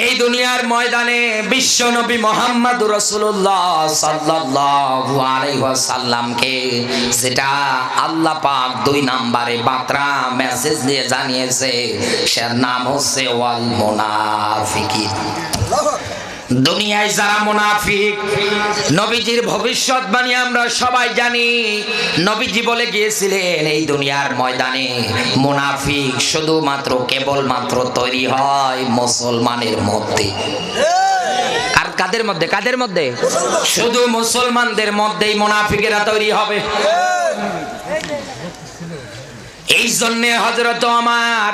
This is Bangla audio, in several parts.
এই দুনিয়ার ময়দানে বিশ্ব নবী মুহাম্মদুর রাসূলুল্লাহ সাল্লাল্লাহু আলাইহি ওয়াসাল্লামকে যেটা আল্লাহ পাক 2 নম্বরে বার্তা মেসেজ দিয়ে জানিয়েছে, সের নাম হচ্ছে ওয়াল মুনাফিকিন। দুনিয়ায় যারা মুনাফিক, নবীজির ভবিষ্যৎবাণী আমরা সবাই জানি। নবীজি বলে গিয়েছিলেন এই দুনিয়ার ময়দানে মুনাফিক শুধুমাত্র কেবলমাত্র তৈরি হয় মুসলমানের মধ্যে। আর কাদের মধ্যে? কাদের মধ্যে? শুধু মুসলমানদের মধ্যেই মুনাফিকেরা তৈরি হবে। এই জন্য হযরত আমার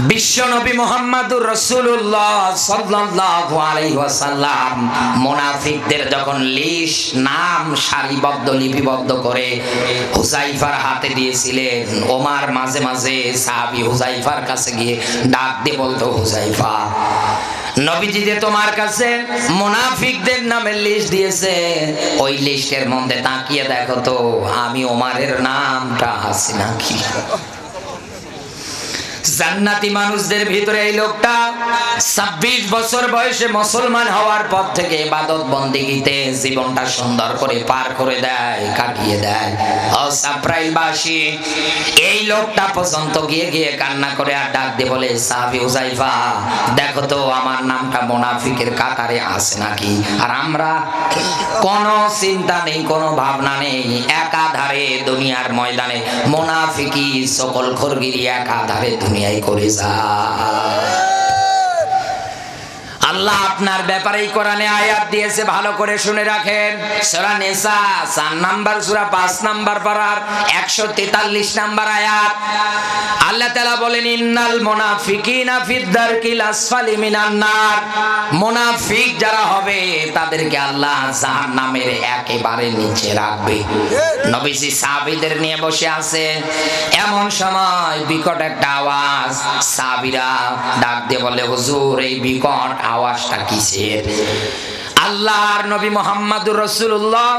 বিশ্ব নবী মুহাম্মদুর রাসূলুল্লাহ সাল্লাল্লাহু আলাইহি ওয়াসাল্লাম মুনাফিকদের যখন লিস্ট নাম সারিবদ্ধ লিপিবদ্ধ করে হুযায়ফার হাতে দিয়েছিলেন, ওমর মাঝে মাঝে সাহাবী হুযায়ফার কাছে গিয়ে ডাক দিয়ে বলতো, হুযায়ফা, নবীজি যে তোমার কাছে মুনাফিকদের নামের লিস্ট দিয়েছে, ওই লিস্টের মধ্যে তাকিয়ে দেখো তো আমি ওমরের নামটা আছে নাকি। জান্নাতি মানুষদের ভিতরে এই লোকটা 26 বছর বয়সে মুসলমান হওয়ার পর থেকে ইবাদত বন্দেগীতে জীবনটা সুন্দর করে পার করে দেয়, কাটিয়ে দেয়। ও সাপ্রাইলবাসী, এই লোকটা পর্যন্ত গিয়ে গিয়ে কান্না করে আর ডাক দিয়ে বলে, সাহাবী হুযায়ফা, দেখো তো আমার নামটা মুনাফিকের কাতারে আছে নাকি। আর আমরা কোনো চিন্তা নেই, কোনো ভাবনা নেই, একাধারে দুনিয়ার ময়দানে মুনাফিকি সকল খরগিরি একাধারে দুনিয়ায় করে যায়। আল্লাহ আপনার ব্যাপারে কোরআনে আয়াত দিয়েছে, ভালো করে শুনে রাখেন। সূরা নিসা 4 নাম্বার সূরা 5 নাম্বার পারার 143 নাম্বার আয়াত। আল্লাহ তাআলা বলেন, ইন্নাল মুনাফিকিনা ফিদ দারকিল আসফালি মিনান নার। মুনাফিক যারা হবে তাদেরকে আল্লাহ জাহান্নামের একেবারে নিচে রাখবে। নবীজি সাহাবীদের নিয়ে বসে আছে, এমন সময় বিকট একটা আওয়াজ। সাহাবীরা ডাক দিয়ে বলে, হুজুর এই বিকট আওয়াজটা কিসের? আল্লাহর নবী মুহাম্মদুর রাসূলুল্লাহ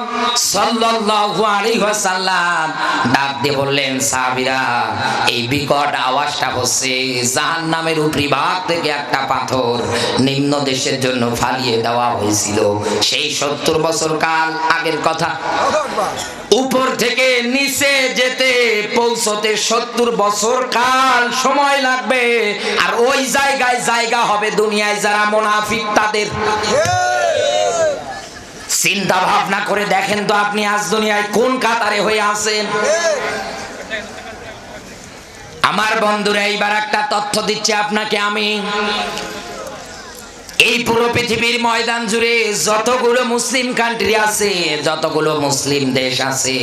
সাল্লাল্লাহু আলাইহি ওয়াসাল্লাম ডাক দিয়ে বললেন, সাহাবীরা এই বিকট আওয়াজটা হচ্ছে জাহান্নামের উপরিভাগ থেকে একটা পাথর নিম্ন দেশের জন্য ফালিয়ে দেওয়া হয়েছিল। সেই 70 বছর কাল আগের কথা। উপর থেকে নিচে যেতে পৌঁছতে 70 বছর কাল সময় লাগবে। আর ওই জায়গায় জায়গা হবে দুনিয়ায় যারা মুনাফিক তাদের। চিন্তা ভাবনা করে দেখেন তো আপনি আজ দুনিয়ায় কোন কাতারে হয়ে আছেন। আমার বন্ধুরা, এইবার একটা তথ্য দিচ্ছি আপনাকে আমি। এই পুরো পৃথিবীর ময়দান জুড়ে যতগুলো মুসলিম কান্ট্রি আছে, যতগুলো মুসলিম দেশ আছে,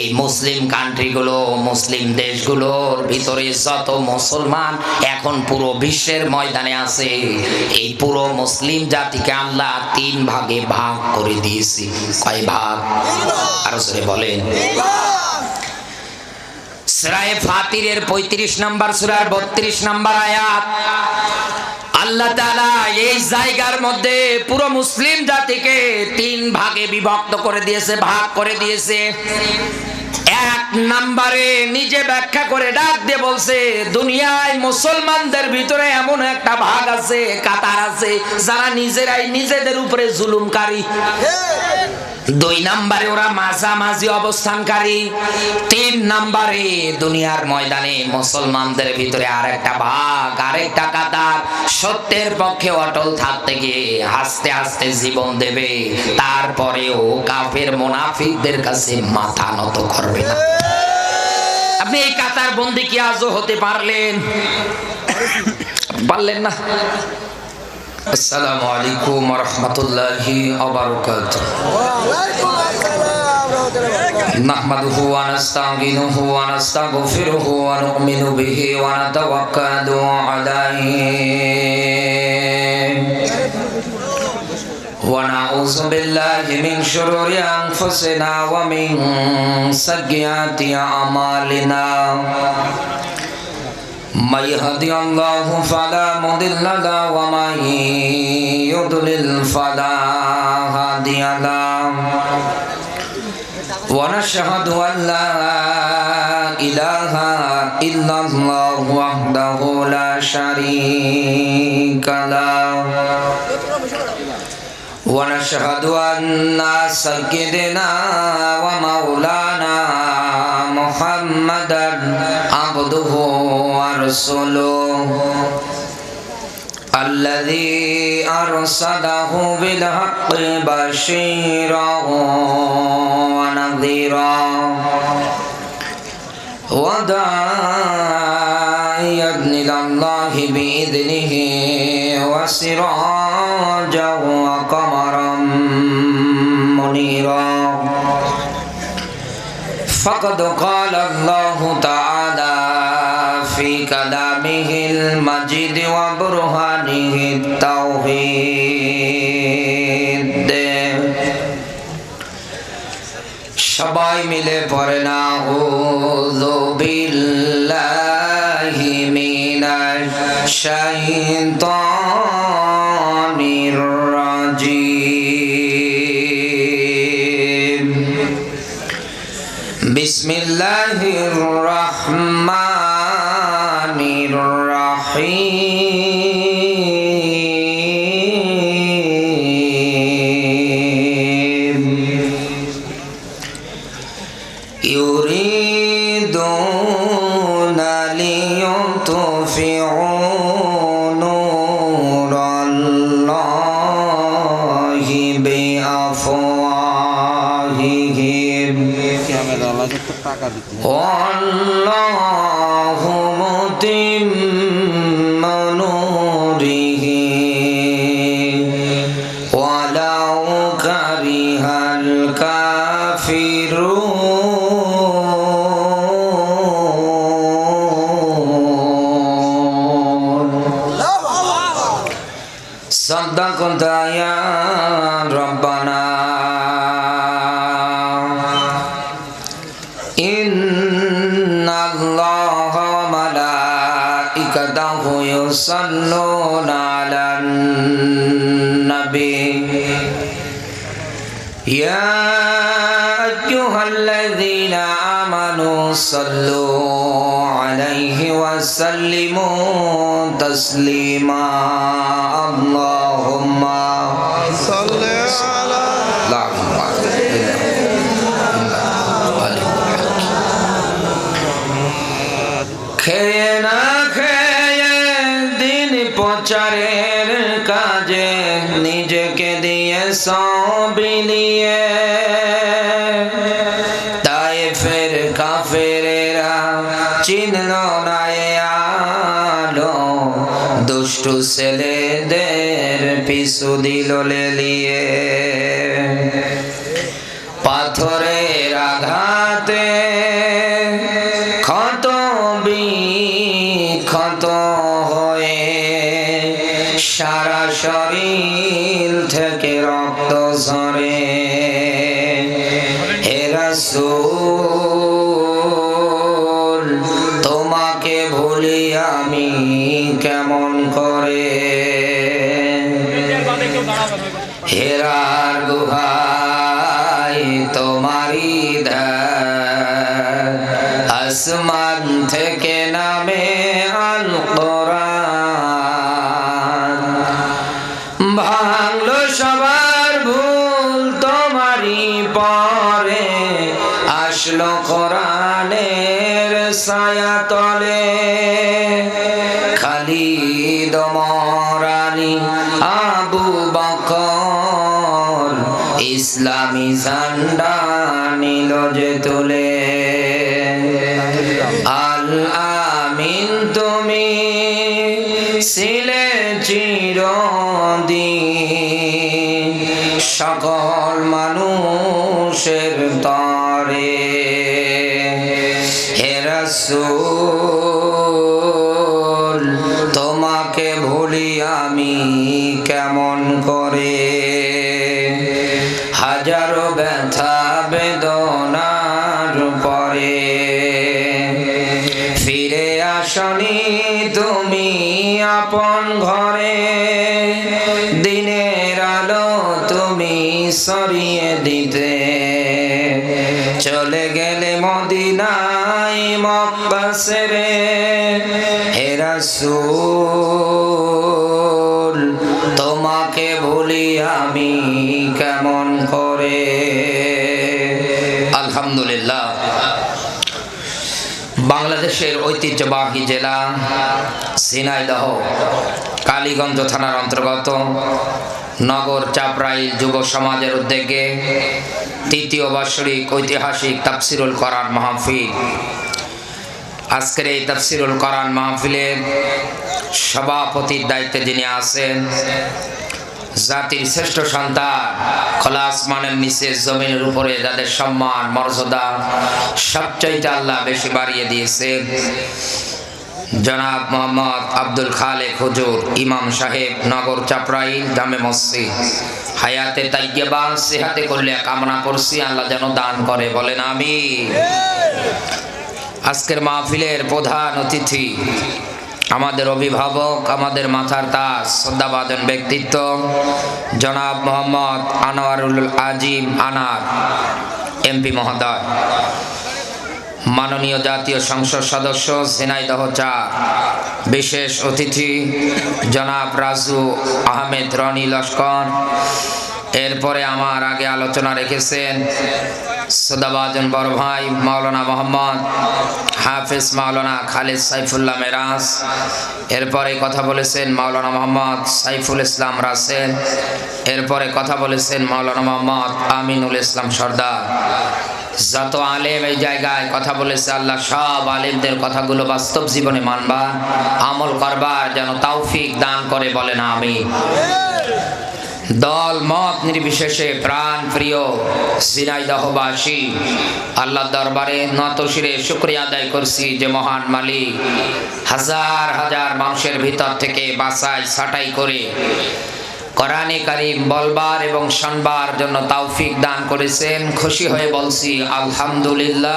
এই মুসলিম কান্ট্রিগুলো, মুসলিম দেশগুলোর ভিতরে যত মুসলমান এখন পুরো বিশ্বের ময়দানে আছে, এই পুরো মুসলিম জাতিকে আল্লাহ 3 ভাগে ভাগ করে দিয়েছে। কয় ভাগ? আরো জোরে বলেন। সূরা ফাতিরের 35 নাম্বার সূরার 32 নাম্বার আয়াত। আল্লাহ তাআলা এই জায়গার মধ্যে পুরো মুসলিম জাতিকে 3 ভাগে বিভক্ত করে দিয়েছে, ভাগ করে দিয়েছে। 1 নম্বরে নিজে ব্যাখ্যা করে ডাক দিয়ে বলছে, দুনিয়ায় মুসলমানদের ভিতরে এমন একটা ভাগ আছে, কাতার আছে, যারা নিজেরাই নিজেদের উপরে জুলুমকারী। 2 নম্বরে ওরা মাঝামাঝি অবস্থানকারী। 3 নম্বরে দুনিয়ার ময়দানে মুসলমানদের ভিতরে আরেকটা ভাগ, আরেকটা কাতার সত্যের পক্ষে অটল থাকতে গিয়ে আস্তে আস্তে জীবন দেবে, তারপরেও কাফের মুনাফিকদের কাছে মাথা নত করবে না। আপনি এই কাতার বন্দী কি আজও হতে পারলেন? পারলেন না। আসসালামু আলাইকুম ওয়া রাহমাতুল্লাহি ওয়া বারাকাতুহু। নাহমাদুহু ওয়া নাস্তাঈনুহু ওয়া নাস্তাগফিরুহু ওয়া নু'মিনু বিহি ওয়া নাতাওয়াক্কালু আলাইহি ওয়া নাউযু বিল্লাহি মিন শুরুরি আনফুসিনা ওয়া মিন সাইয়্যাতি আমালিনা। من يهدي الله فلا مضل له ومن يضلل فلا هادي له ونشهد أن لا إله إلا الله وحده لا شريك له ونشهد أن سيدنا ومولانا محمدا عبده ورسوله الذي أرسله بالحق بشيرا ونذيرا وداعيا إلى الله بإذنه وسراجا وقمرا منيرا فقد قال الله تعالى في كلامه المجيد وبرهانه التوحيد সবাই মিলে পড়েন আউযু বিল্লাহি মিনাশ শাইতানির রাজিম বিসমিল্লাহির রহমানির রহিম ইউরিদুনা লিয়ুতফিউ নূরাল্লাহি বিআফওয়াহিহিম ওয়াল্লাহু মুতিম্মু নূরিহি ওয়ালাউ কারিহাল কাফিরুন সাদাকাতা ইয়া রাব্বানা ইন্নাল্লাহা ওয়া মালাইকাতাহু ইউসাল্লুনা আলান নবী ইয়া আইয়ুহাল্লাযীনা আমানু সাল্লু আলাইহি ওয়া সাল্লিমু তাসলিমা আল্লাহুম্মা সাল্লি আলা খেয়ে না খেয়ে দিন প্রচারের কাজে নিজেকে দিয়ে সব বিলিয়ে তায়েফের কাফেরেরা চিনল না এ আলো দুষ্টু ছেলেদের পিছু দিল লেলিয়ে পাথরের আঘাতে ক্ষত বিক্ষত হয়ে সারা শরীর থেকে রক্ত ঝরে হে রাসূল তোমাকে ভুলি আমি কেমন করে হেরার গুহায় তোমারি আসমান থেকে নামে আল কোরআন ভাঙলো সবার ভুল তোমারি পরে আসলো কোরআনের ছায়া তলে খালিদ ওমর আলী আবু বকর ইসলামী ঝান্ডা নিল যে তুলে আল আমিন তুমি ছিলে চিরদিন সকল মানুষের তরে হে রাসূল তোমাকে ভুলি আমি কেমন করে হাজারো ব্যথা বেদনার পরে ফিরে আসনি তুমি আপন ঘরে দিনের আলো তুমি সরিয়ে দিতে চলে গেলে মদিনায় মক্কা ছেড়ে হে রাসূল তোমাকে ভুলি আমি কেমন করে। আলহামদুলিল্লাহ, বাংলাদেশের ঐতিহ্যবাহী জেলা ঝিনাইদহ কালীগঞ্জ থানার অন্তর্গত নগর চাপরাইল যুব সমাজের উদ্যোগে তৃতীয় বার্ষিক ঐতিহাসিক তাফসিরুল কোরআন মাহফিল। আজকের এই তাফসিরুল কোরআন মাহফিলের সভাপতির দায়িত্বে যিনি আছেন, জাতির শ্রেষ্ঠ সন্তান, খোলা আসমানের নিচে জমিনের উপরে যাদের সম্মান মর্যাদা সবচাইতে আল্লাহ বেশি বাড়িয়ে দিয়েছেন, জনাব মোহাম্মদ আব্দুল খালেক হুজুর ইমাম সাহেব, নগর চাপরাইল জামে মসজিদ। হায়াতে তাইয়্যিবা সেহাতে করলে কামনা করছি আল্লাহ যেন দান করে, বলেন আমিন। আজকের মাহফিলের প্রধান অতিথি, আমাদের অভিভাবক, আমাদের মাথার তাজ, শ্রদ্ধাভাজন ব্যক্তিত্ব জনাব মোহাম্মদ আনোয়ারুল আজিম আনার এমপি মহোদয়, মাননীয় জাতীয় সংসদ সদস্য ঝিনাইদহ ৪, বিশেষ অতিথি জনাব রাজু আহমেদ রনি লস্কর। এরপরে আমার আগে আলোচনা রেখেছেন শ্রদ্ধাভাজন বড় ভাই মাওলানা মোহাম্মদ হাফেজ মাওলানা খালেদ সাইফুল্লাহ মেরাজ। এরপরে কথা বলেছেন মাওলানা মোহাম্মদ সাইফুল ইসলাম রাসেল। এরপরে কথা বলেছেন মাওলানা মোহাম্মদ আমিনুল ইসলাম সর্দার। যত আলেম এই জায়গায় কথা বলেছে, আল্লাহ সব আলেমদের কথাগুলো বাস্তব জীবনে মানবার, আমল করবার যেন তৌফিক দান করে, বলেন আমিন। দল মত নির্বিশেষে প্রাণ প্রিয় ঝিনাইদহবাসী আল্লাহর দরবারে নত শিরে শুকরিয়া আদায় করছি যে মহান মালিক হাজার হাজার মানুষের ভিতর থেকে বাছাই ছাঁটাই করে কোরআনে কারীম বলবার এবং শুনবার জন্য তৌফিক দান করেছেন। খুশি হয়ে বলছি আলহামদুলিল্লাহ।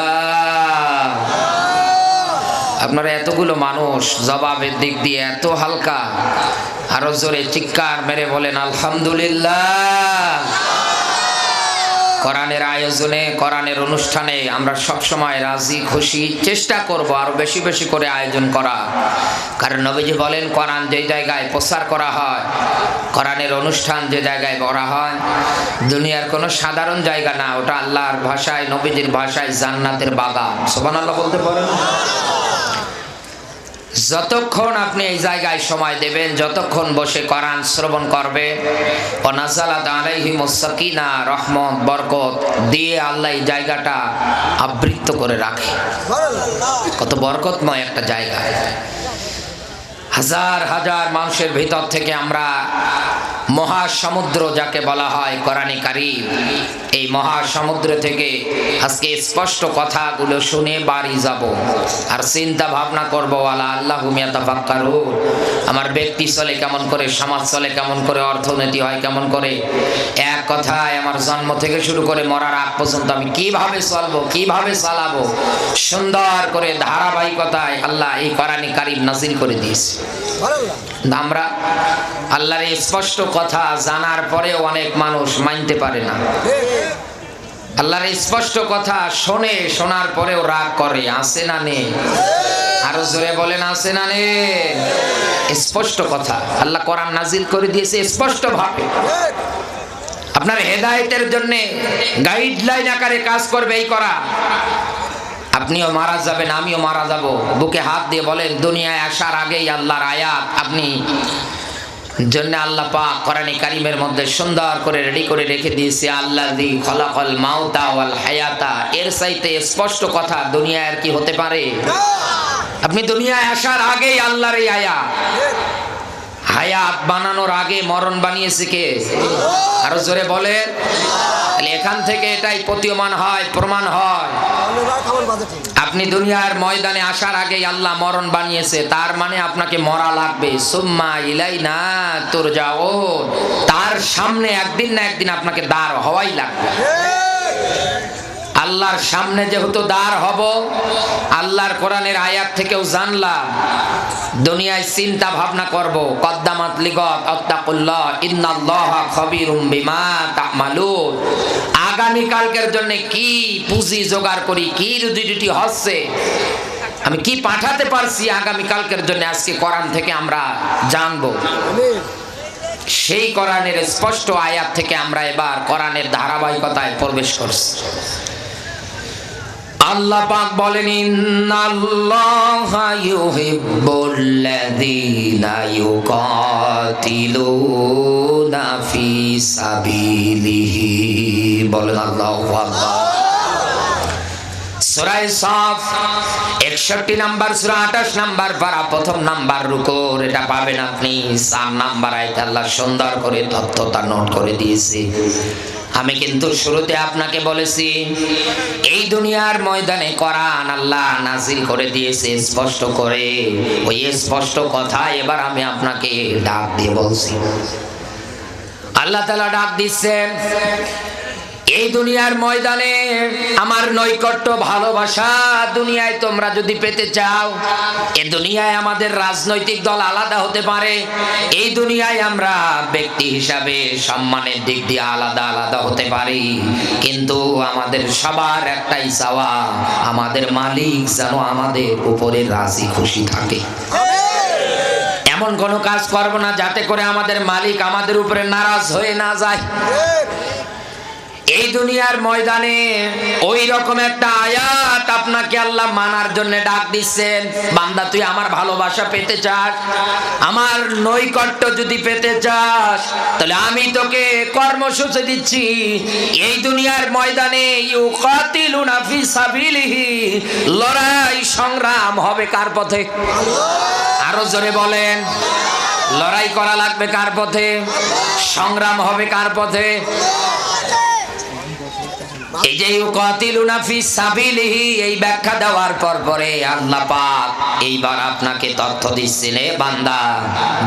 আপনারা এতগুলো মানুষ জবাবের দিক দিয়ে এত হালকা, আরো জোরে চিৎকার মেরে বলেন আলহামদুলিল্লাহ। কোরআনের আয়োজনে, কোরআনের অনুষ্ঠানে আমরা সবসময় রাজি খুশি, চেষ্টা করব আরো বেশি বেশি করে আয়োজন করা। কারণ নবীজি বলেন, কোরআন যে জায়গায় প্রচার করা হয়, কোরআনের অনুষ্ঠান যে জায়গায় করা হয়, দুনিয়ার কোনো সাধারণ জায়গা না, ওটা আল্লাহর ভাষায়, নবীজির ভাষায় জান্নাতের বাগান। সুবহানাল্লাহ বলতে পারেন। যতক্ষণ আপনি এই জায়গায় সময় দেবেন, যতক্ষণ বসে কোরআন শ্রবণ করবে, ওয়ানাজালাত আলাইহিমুস সাকিনা, রহমত বরকত দিয়ে আল্লাহ এই জায়গাটা আবৃত করে রাখে। কত বরকতময় একটা জায়গা। হাজার হাজার মানুষের ভিতর থেকে আমরা মহাসমুদ্র যাকে বলা হয় কোরআনে কারীম, এই মহাসমুদ্র থেকে আজকে স্পষ্ট কথাগুলো শুনে বাড়ি যাব আর চিন্তা ভাবনা করবো, ওয়ালা আল্লাহুম ইয়াতাফাক্কারুন, আমার ব্যক্তি চলে কেমন করে, সমাজ চলে কেমন করে, অর্থনীতি হয় কেমন করে, এক কথায় আমার জন্ম থেকে শুরু করে মরার আগ পর্যন্ত আমি কিভাবে চলবো, কিভাবে চালাবো, সুন্দর করে ধারাবাহিকতায় আল্লাহ এই কোরআনে কারীম নাযিল করে দিয়েছে। আমরা আল্লাহর এই স্পষ্ট কথা জানার পরে অনেক মানুষ মানতে পারে না। আল্লাহর এই স্পষ্ট কথা শোনে, শোনার পরেও রাগ করে, আছে না নেই? আরো জোরে বলেন, আছে না নেই? স্পষ্ট কথা আল্লাহ কোরআন নাজিল করে দিয়েছে স্পষ্ট ভাবে, আপনার হেদায়েতের জন্য গাইডলাইন আকারে কাজ করবে এই করা। আপনিও মারা যাবেন, আমিও মারা যাব, বুকে হাত দিয়ে বলেন দুনিয়ায় আসার আগেই আল্লাহর আয়াত আপনি জন্য আল্লাহ পাক কোরআনে কারীমের মধ্যে সুন্দর করে রেডি করে রেখে দিয়েছে, আল্লাযী খলাকাল মাউতা ওয়াল হায়াতা। এর চাইতে স্পষ্ট কথা দুনিয়ায় আর কি হতে পারে? আপনি দুনিয়ায় আসার আগেই আল্লাহর এই আয়াত, হায়াত বানানোর আগে মরণ বানিয়েছে কে? আরো জোরে বলেন। এখান থেকে এটাই প্রতীয়মান হয়, প্রমাণ হয়, আপনি দুনিয়ার ময়দানে আসার আগেই আল্লাহ মরণ বানিয়েছে, তার মানে আপনাকে মরা লাগবে। সুম্মা ইলাইনা তুরজাউন, তার সামনে একদিন না একদিন আপনাকে দাঁড় হওয়াই লাগবে। আল্লাহর সামনে যেহেতু দাঁড় হব, আল্লাহর কোরআনের আয়াত থেকেও জানলাম দুনিয়ায় চিন্তা ভাবনা করব, কদ্দামাত লিগত আত্তাকুল্লাহ ইন্নাল্লাহা খাবীরুম বিমা তা'মালুন। আগামী কালকের জন্য কি পুঁজি জোগাড় করি, কি রুজি হচ্ছে, আমি কি পাঠাতে পারছি আগামী কালকের জন্য, আজকে কোরআন থেকে আমরা জানবো। সেই কোরআনের স্পষ্ট আয়াত থেকে আমরা এবার কোরআনের ধারাবাহিকতায় প্রবেশ করছি। আল্লাহ পাক বলেন, ইন্নাল্লাহা ইউহিব্বুল্লাযীনা ইউকাতিলুনা ফি সাবিলিহি। বলেন আল্লাহু আকবার। সূরা সাফ 61 নাম্বার সূরা 28 নাম্বার পারা প্রথম নাম্বার রুকু, এটা পাবেন আপনি 4 নাম্বার আয়াতে আল্লাহ সুন্দর করে তথ্যটা নোট করে দিয়েছে। আমি কিন্তু শুরুতে আপনাকে বলেছি এই দুনিয়ার ময়দানে কোরআন আল্লাহ নাজিল করে দিয়েছে স্পষ্ট করে। ওই স্পষ্ট কথা এবার আমি আপনাকে ডাক দিয়ে বলছি। আল্লাহ তাআলা ডাক দিচ্ছেন, এই দুনিয়ার ময়দানে আমার নৈকট্য ভালোবাসা দুনিয়ায় তোমরা যদি পেতে চাও, এই দুনিয়ায় আমাদের রাজনৈতিক দল আলাদা হতে পারে, এই দুনিয়ায় আমরা ব্যক্তি হিসাবে সম্মানের দিক দিয়ে আলাদা আলাদা হতে পারি, কিন্তু আমাদের সবার একটাই চাওয়া, আমাদের মালিক যেন আমাদের উপরে রাজি খুশি থাকে। এমন কোনো কাজ করব না যাতে করে আমাদের মালিক আমাদের উপরে নারাজ হয়ে না যায়। এই দুনিয়ার ময়দানে ওই রকম একটা আয়াত আপনাকে আল্লাহ মানার জন্য ডাক দিচ্ছেন। বান্দা, তুই আমার ভালোবাসা পেতে চাস, আমার নৈকট্য যদি পেতে চাস, তাহলে আমি তোকে কর্মসূচি দিচ্ছি। এই দুনিয়ার ময়দানে ইউকাতিলুনা ফি সাবিলিহি, লড়াই সংগ্রাম হবে কার পথে? আরো জোরে বলেন। লড়াই করা লাগবে কার পথে? সংগ্রাম হবে কার পথে? এই যে ইউকাতিলুনা ফি সাবিলিহি, এই ব্যাখ্যা দেওয়ার পরে আল্লাহ পাক এইবার আপনাকে তথ্য দিচ্ছেন, এ বান্দা,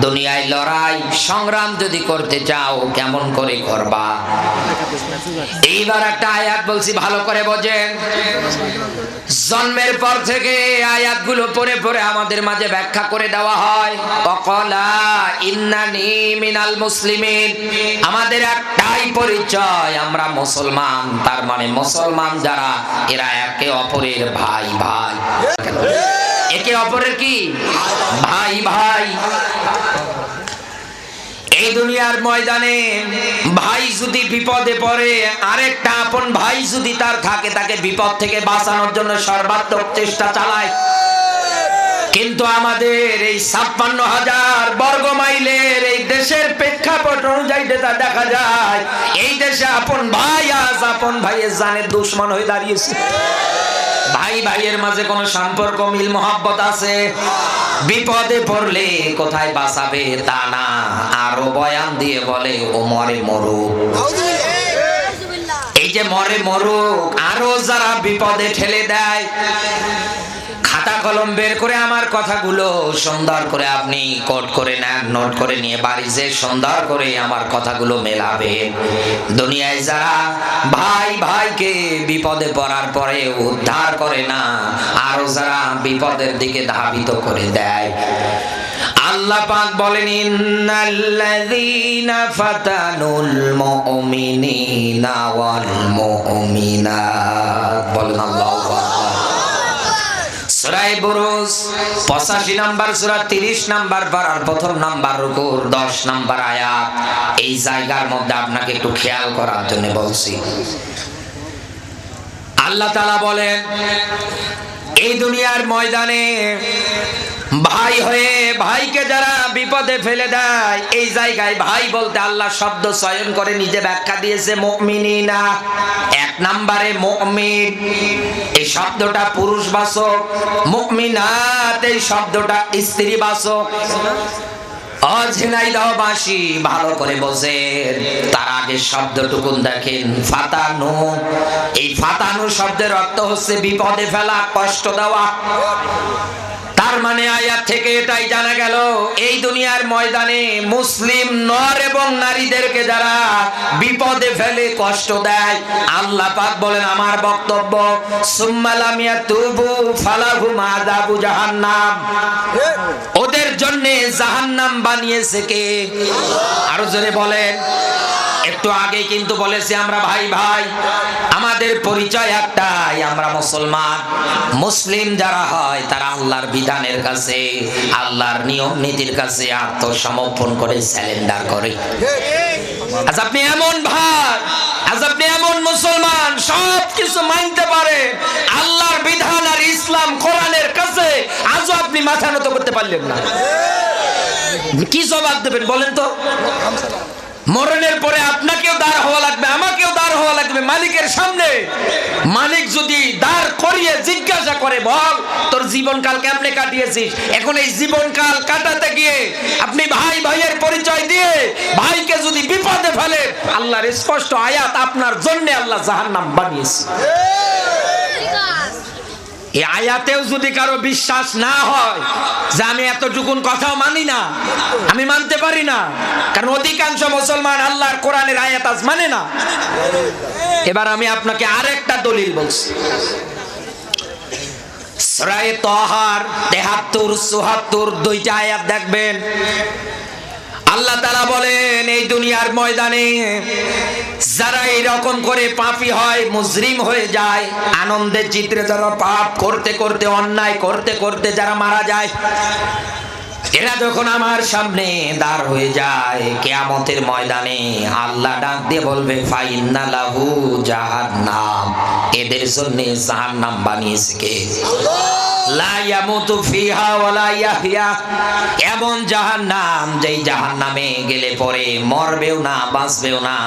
দুনিয়ায় লড়াই সংগ্রাম যদি করতে চাও কেমন করে করবা। এইবার একটা আয়াত বলছি, ভালো করে বোঝেন। জন্মের পর থেকে আয়াতগুলো পড়ে পড়ে আমাদের মাঝে ব্যাখ্যা করে দেওয়া হয়। ওয়াকালা ইন্নানি মিনাল মুসলিমিন, আমাদের একটাই পরিচয়, আমরা মুসলমান। তার মানে মুসলমান যারা, এরা একে অপরের ভাই ভাই। একে অপরের কি? ভাই ভাই। এই দুনিয়ার ময়দানে ভাই যদি বিপদে পড়ে, আরেকটা আপন ভাই যদি তার থাকে, তাকে বিপদ থেকে বাঁচানোর জন্য সর্বাত্মক চেষ্টা চালায়। কিন্তু আমাদের এই 56,000 বর্গ মাইলের এই দেশের প্রেক্ষাপট অনুযায়ী যেটা দেখা যায়, এই দেশে আপন ভাই আজ আপন ভাইয়ের জানের দুশমন হয়ে দাঁড়িয়েছে। ভাই ভাইয়ের মাঝে কোনো সম্পর্ক মিল মহব্বত আছে? বিপদে পড়লে কোথায় বাঁচাবে তা না, আরো বয়ান দিয়ে বলে ও মরে মরুক। এই যে মরে মরুক, আরো যারা বিপদে ঠেলে দেয়, খাতা কলম বের করে আমার কথাগুলো সুন্দর করে আপনি কোট করে নেন, নোট করে নিয়ে বাড়ি যে সুন্দর করে আমার কথাগুলো মেলাবেন। দুনিয়ায় যারা ভাই ভাইকে বিপদে পড়ার পরে উদ্ধার করে না, আরো যারা বিপদের দিকে ধাবিত করে দেয়, আল্লাহ পাক বলেন, ইন্নাল্লাযীনা ফাতানুল মুমিনিনা ওয়াল মুমিনাত। বলেন আল্লাহু আকবার। সূরা বুরুজ 85 নাম্বার সূরা 30 নাম্বার পারার প্রথম নাম্বার রুকুর 10 নাম্বার আয়াত। এই জায়গার মধ্যে আপনাকে একটু খেয়াল করার জন্য বলছি। আল্লাহ তাআলা বলেন, এই দুনিয়ার ময়দানে ভাই হয়ে ভাইকে যারা বিপদে ফেলে দেয়, এই জায়গায় ভাই বলতে আল্লাহ শব্দ চয়ন করে নিজে ব্যাখ্যা দিয়েছে মুমিনিনা। এক নম্বরে মুমিন, এই শব্দটা পুরুষবাচক, মুমিনাত এই শব্দটা স্ত্রীবাচক। অঝিনাইদহবাসী ভালো করে বোঝেন, তার আগে শব্দটুকু দেখেন, ফাতানু। এই ফাতানু শব্দের অর্থ হচ্ছে বিপদে ফেলা, কষ্ট দেওয়া। তার মানে আয়াত থেকে এটাই জানা গেল, এই দুনিয়ার ময়দানে মুসলিম নর এবং নারীদেরকে যারা বিপদে ফেলে কষ্ট দেয়, আল্লাহ পাক বলেন আমার বক্তব্য, সুম্মা লাম ইয়াতুবু ফালাহুম আযাবু জাহান্নাম, ওদের জন্য জাহান্নাম বানিয়েছে কে? আরো জোরে বলেন। একটু আগে কিন্তু বলেছি আমরা ভাই ভাই, আমাদের পরিচয় একটাই, আমরা মুসলমান। মুসলিম যারা হয় তারা আল্লাহর বিধানের কাছে, আল্লাহর নিয়ম নীতির কাছে আত্মসমর্পণ করে স্যালেন্ডার করে। আজ আপনি এমন ভাই, আজ আপনি এমন মুসলমান, সব কিছু মানতে পারে, আল্লাহর বিধান আর ইসলাম কোরআনের কাছে আজও আপনি মাথা নত করতে পারলেন না। কি জবাব দেবেন বলেন তো? মরণের পরে আপনাকেও দাঁড় হওয়া লাগবে, আমাকেও দাঁড় হওয়া লাগবে মালিকের সামনে। মালিক যদি দাঁড় করিয়ে জিজ্ঞাসা করে, বল তোর জীবনকাল কেমনে কাটিয়েছিস, এখন এই জীবনকাল কাটাতে গিয়ে আপনি ভাই ভাইয়ের পরিচয় দিয়ে ভাইকে যদি বিপদে ফেলে, আল্লাহর স্পষ্ট আয়াত, আপনার জন্য আল্লাহ জাহান্নাম বানিয়েছে। এই আয়াতেও যদি কারো বিশ্বাস না হয় যে আমি এতটুকুন কথাও মানি না, আমি মানতে পারি না, কারণ অধিকাংশ মুসলমান আল্লাহর কোরআনের আয়াত আজ মানে না। এবার আমি আপনাকে আরেকটা দলিল বলছি। সূরা তাহার ৭৩, ৭৪ দুইটা আয়াত দেখবেন। আল্লাহ তাআলা বলেন, এই দুনিয়ার ময়দানে যারা এরকম করে পাপী হয়, মুজরিম হয়ে যায়, আনন্দের চিত্রে যারা পাপ করতে করতে, অন্যায় করতে করতে যারা মারা যায়, এরা যখন আমার সামনে দাঁড় হয়ে যায় কিয়ামতের ময়দানে, আল্লাহ ডাক দিয়ে বলবে, ফাইন্না লাহু জাহান্নাম, এদের জন্য জাহান্নাম বানিয়েছে কে? লা ইয়ামুতু ফিহা ওয়ালা ইয়াহইয়া, এমন জাহান্নাম যেই জাহান্নামে গেলে পরে মরবেও না বাঁচবেও না,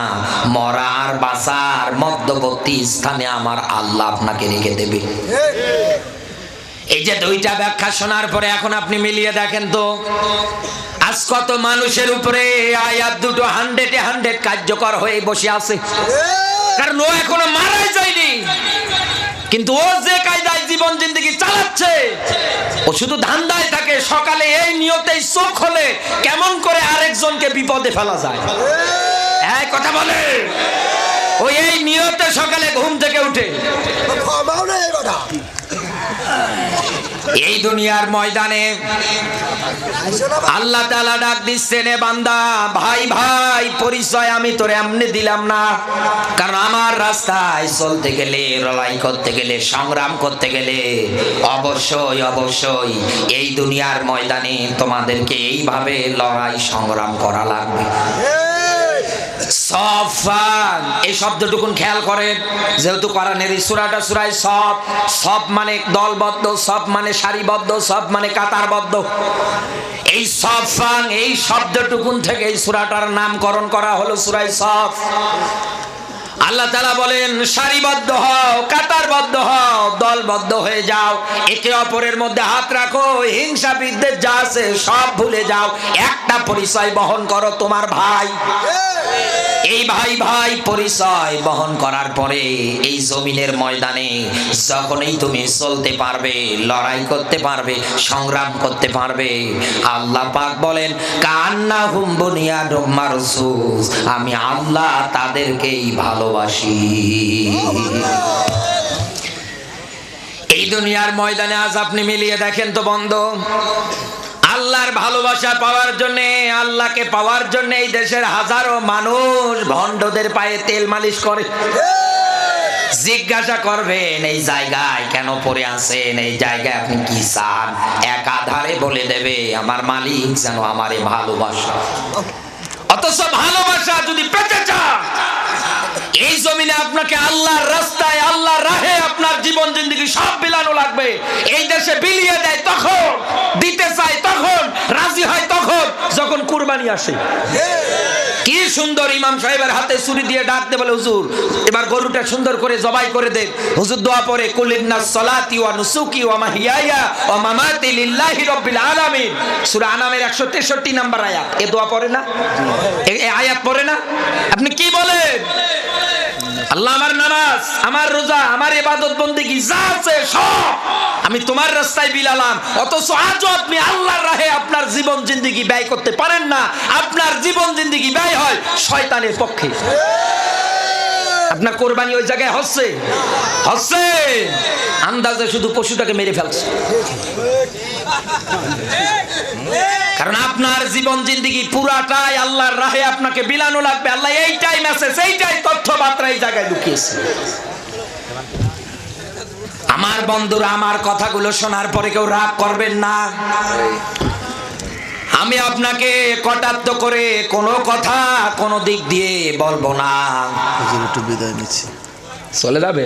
মরা আর বাঁচার মধ্যবর্তী স্থানে আমার আল্লাহ আপনাকে রেখে দেবে। এই যে দুইটা ব্যাখ্যা শোনার পরে এখন আপনি মিলিয়ে দেখেন তো, আজ কত মানুষের উপরে আয়াত দুটো 100 কার্যকর হয়ে বসে আছে, কারণ ও এখনো মারাই যায়নি, কিন্তু ও যে কায়দায় জীবন জিন্দেগি চালাচ্ছে, ও শুধু ধান্দায় থাকে, সকালে এই নিয়তেই চোখ হলে কেমন করে আরেকজনকে বিপদে ফেলা যায়। এই কথা বলে, ও এই নিয়তে সকালে ঘুম থেকে উঠে। এই দুনিয়ার ময়দানে আল্লাহ তাআলা ডাক দিচ্ছেন, এ বান্দা, ভাই ভাই পরিচয় আমি তোরে এমনি দিলাম না, কারণ আমার রাস্তায় চলতে গেলে, লড়াই করতে গেলে, সংগ্রাম করতে গেলে অবশ্যই অবশ্যই এই দুনিয়ার ময়দানে তোমাদেরকে এইভাবে লড়াই সংগ্রাম করা লাগবে। সফান, এই শব্দটুকুন খেয়াল করেন, যেহেতু কোরআনের এই সূরাটা সূরায়ে সফ, সফ মানে দলবদ্ধ, সফ মানে সারিবদ্ধ, সফ মানে কাতারবদ্ধ। এই সফান, এই শব্দটুকুন থেকে এই সূরাটার নামকরণ করা হলো সূরায়ে সফ। আল্লাহ তাআলা বলেন, সারিবদ্ধ হও, কাতারবদ্ধ হও, দলবদ্ধ হয়ে যাও, একে অপরের মধ্যে হাত রাখো, হিংসা বিদ্বেষ যা আছে সব ভুলে যাও, একটা পরিচয় বহন করো, তোমার ভাই। এই ভাই ভাই পরিচয় বহন করার পরে এই জমিনের ময়দানে যখনই তুমি চলতে পারবে, লড়াই করতে পারবে, সংগ্রাম করতে পারবে, আল্লাহ পাক বলেন, কান্নাহুম বুনিয়ানুম মারসুস, আমি আল্লাহ তাদেরকেই ভালোবাসি। এই দুনিয়ার ময়দানে আজ আপনি মিলিয়ে দেখেন তো বন্ধু, আল্লাহর ভালোবাসা পাওয়ার জন্য, আল্লাহকে পাওয়ার জন্য এই দেশের হাজারো মানুষ ভণ্ডদের পায়ে তেল মালিশ করে। জিজ্ঞাসা করবেন, এই জায়গায় কেন পড়ে আছেন, এই জায়গায় আপনি কি চান, একাধারে বলে দেবে, আমার মালিক যেন আমারে ভালোবাসা। অথচ ভালোবাসা যদি পেতে চান, এই জমিনে আপনাকে আল্লাহর রাস্তায়, আল্লাহর রাহে আপনার জীবন জিন্দেগি সব বিলানো লাগবে। এই দেশে বিলিয়ে দেয় তখন, দিতে চায় তখন, রাজি হয় তখন যখন কুরবানি আসে। কি সুন্দর ইমাম সাহেবের হাতে ছুরি দিয়ে ডাকতে বলে, হুজুর এবার গরুটা সুন্দর করে জবাই করে দেন। হুজুর দোয়া পড়ে, কুলিন্নাস সালাতি ওয়া নুসুকি ওয়া মাহিয়ায়া ওয়া মামাতি লিল্লাহি রাব্বিল আলামিন, সূরা আনামের 163 নম্বর আয়াত। এই দোয়া পড়ে না, এই আয়াত পড়ে না? আপনি কি বলেন? আল্লাহ, আমার নামাজ, আমার রোজা, আমার ইবাদত বন্দেগী যা আছে সব আমি তোমার রাস্তায় বিলালাম, অথচ আজও আপনি আল্লাহর রাহে আপনার জীবন জিন্দেগি ব্যয় করতে পারেন না। আপনার জীবন জিন্দেগি ব্যয় হয় শয়তানের পক্ষে। আপনার কোরবানি ওই জায়গায় হচ্ছে হচ্ছে আন্দাজে শুধু পশুটাকে মেরে ফেলছে, কারণ আপনার জীবন জিন্দেগি পুরাটাই আল্লাহর রাহে আপনাকে বিলানো লাগবে। আল্লাহ এইটাই মেসেজ, এইটাই তথ্যবার্তা এই জায়গায় লুকিয়েছে। আমার বন্ধুরা, আমার কথাগুলো শোনার পরে কেউ রাগ করবেন না। আমি আপনাকে কটাক্ষ করে কোনো কথা কোনো দিক দিয়ে বলবো না। একটু বিদায় নিচ্ছি, চলে যাবে?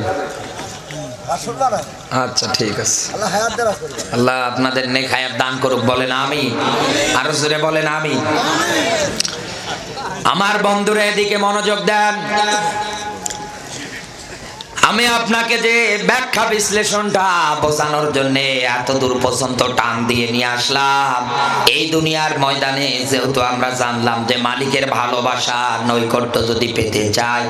আচ্ছা ঠিক আছে, আল্লাহ আপনাদের নেক হায়াত দান করুক। বলেন আমি, আরো জোরে বলেন আমি। আমার বন্ধুরা এদিকে মনোযোগ দেন। আমি আপনাকে যে ব্যাখ্যা বিশ্লেষণটা বোঝানোর জন্য এত দূর পর্যন্ত টান দিয়ে নিয়ে আসলাম, এই দুনিয়ার ময়দানে যেহেতু আমরা জানলাম যে মালিকের ভালোবাসা নৈকট্য যদি পেতে চাই,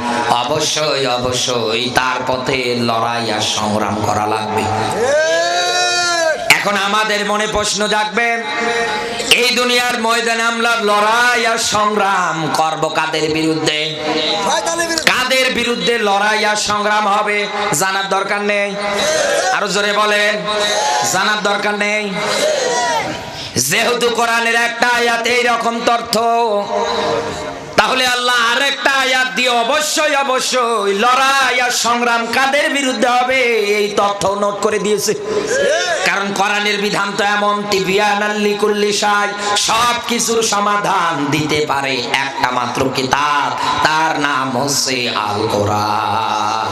অবশ্যই অবশ্যই তার পথে লড়াই আর সংগ্রাম করা লাগবে। এখন আমাদের মনে প্রশ্ন জাগবে, এই দুনিয়ার ময়দানে আমরা লড়াই আর সংগ্রাম করব কাদের বিরুদ্ধে? কাদের বিরুদ্ধে লড়াই আর সংগ্রাম হবে জানার দরকার নেই? আরো জোরে বলেন, জানার দরকার নেই? যেহেতু কোরআনের একটা আয়াত এইরকম তথ্য, তাহলে আল্লাহ আরেকটা আয়াত দিয়ে অবশ্যই অবশ্যই লড়াই আর সংগ্রাম কাদের বিরুদ্ধে হবে এই তথ্য নোট করে দিয়েছে। কারণ কোরআনের বিধান তো এমন, তিবিয়ানাল লিকুল্লি শাই, সব কিছুর সমাধান দিতে পারে একটা মাত্র কিতাব, তার নাম হচ্ছে আল কোরআন।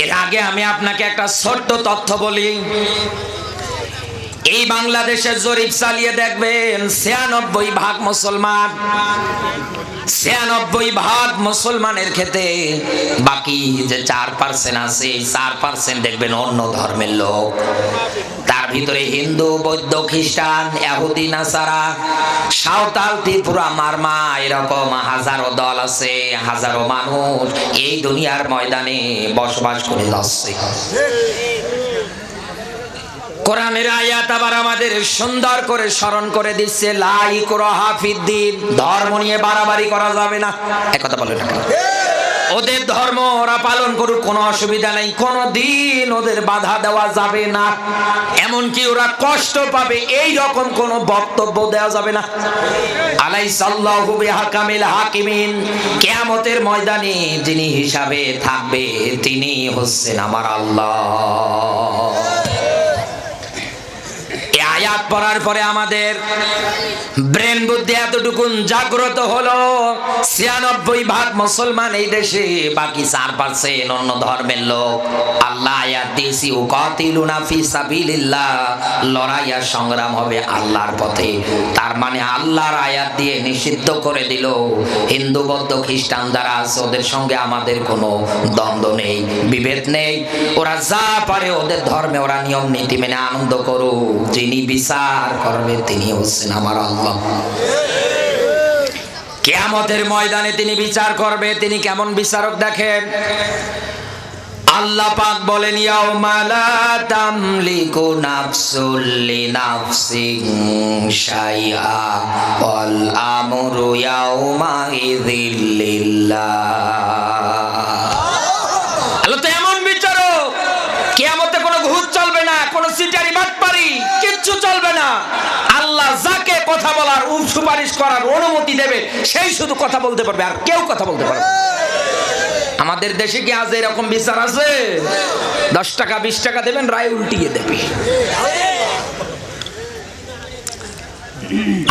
এর আগে আমি আপনাকে একটা ছোট্ট তথ্য বলি। এই বাংলাদেশের জরিপ চালিয়ে দেখবেন 96% মুসলমান। 96% মুসলমানের ক্ষেত্রে বাকি যে 4% আছে, 4% দেখবেন অন্য ধর্মের লোক। তার ভিতরে হিন্দু, বৌদ্ধ, খ্রিস্টান, ইহুদি, নাসারা, সাঁওতাল, ত্রিপুরা, মারমা, এরকম হাজারো দল আছে, হাজারো মানুষ এই দুনিয়ার ময়দানে বসবাস করে যাচ্ছে। কোরআনের আয়াত আবার আমাদের সুন্দর করে স্মরণ করে দিচ্ছে, লা ইকরাহা ফিদ্দিন, ধর্ম নিয়ে বাড়াবাড়ি করা যাবে না। এক কথা বলে না, ওদের ধর্ম ওরা পালন করুক, কোনো অসুবিধা নেই, কোনো দিন ওদের বাধা দেওয়া যাবে না, এমনকি ওরা কষ্ট পাবে এই রকম কোনো বক্তব্য দেওয়া যাবে না। আলাইসাল্লাহু বিহাকামিল হাকিমিন, কিয়ামতের ময়দানে যিনি হিসাবে থাকবে তিনি হচ্ছেন আমার আল্লাহ। আয়াত পড়ার পরে আমাদের ব্রেন বুদ্ধি এতটুকুন জাগ্রত হলো, 96% মুসলমান এই দেশে, বাকি 4% অন্য ধর্মের লোক। আল্লাহ আয়াত দিয়েছি, উকাতিলুনা ফি সাবিলিল্লাহ, লড়াই আর সংগ্রাম হবে আল্লাহর পথে। তার মানে আল্লাহর আয়াত দিয়ে নিষিদ্ধ করে দিল হিন্দু, বৌদ্ধ, খ্রিস্টান যারা আছে ওদের সঙ্গে আমাদের কোনো দ্বন্দ্ব নেই, বিভেদ নেই। ওরা যা পারে ওদের ধর্মে ওরা নিয়ম নীতি মেনে আনন্দ করুক, যিনি বিচার করবে তিনি হচ্ছেন আমার আল্লাহ। কিয়ামতের ময়দানে তিনি বিচার করবে। তিনি কেমন বিচারক দেখেন, আল্লাহ পাক বলেন, ইয়াউমা লা তামলিকু নাফসুল লিনাফসিন শাইআ ওয়াল আমরু ইয়াউমা ইযিল লিল্লাহ। আল্লাহ তো এমন বিচারক, কিয়ামতে কোনো ঘুষ চলবে না, কোনো সিটারি বাটপারি কিচ্ছু চলবে না। আল্লাহ যাকে কথা বলার সুপারিশ করার অনুমতি দেবে সেই শুধু কথা বলতে পারবে, আর কেউ কথা বলতে পারবে না। আমাদের দেশে কি আজ এরকম বিচার আছে? 10 টাকা 20 টাকা দেবেন, রায় উল্টিয়ে দেবে।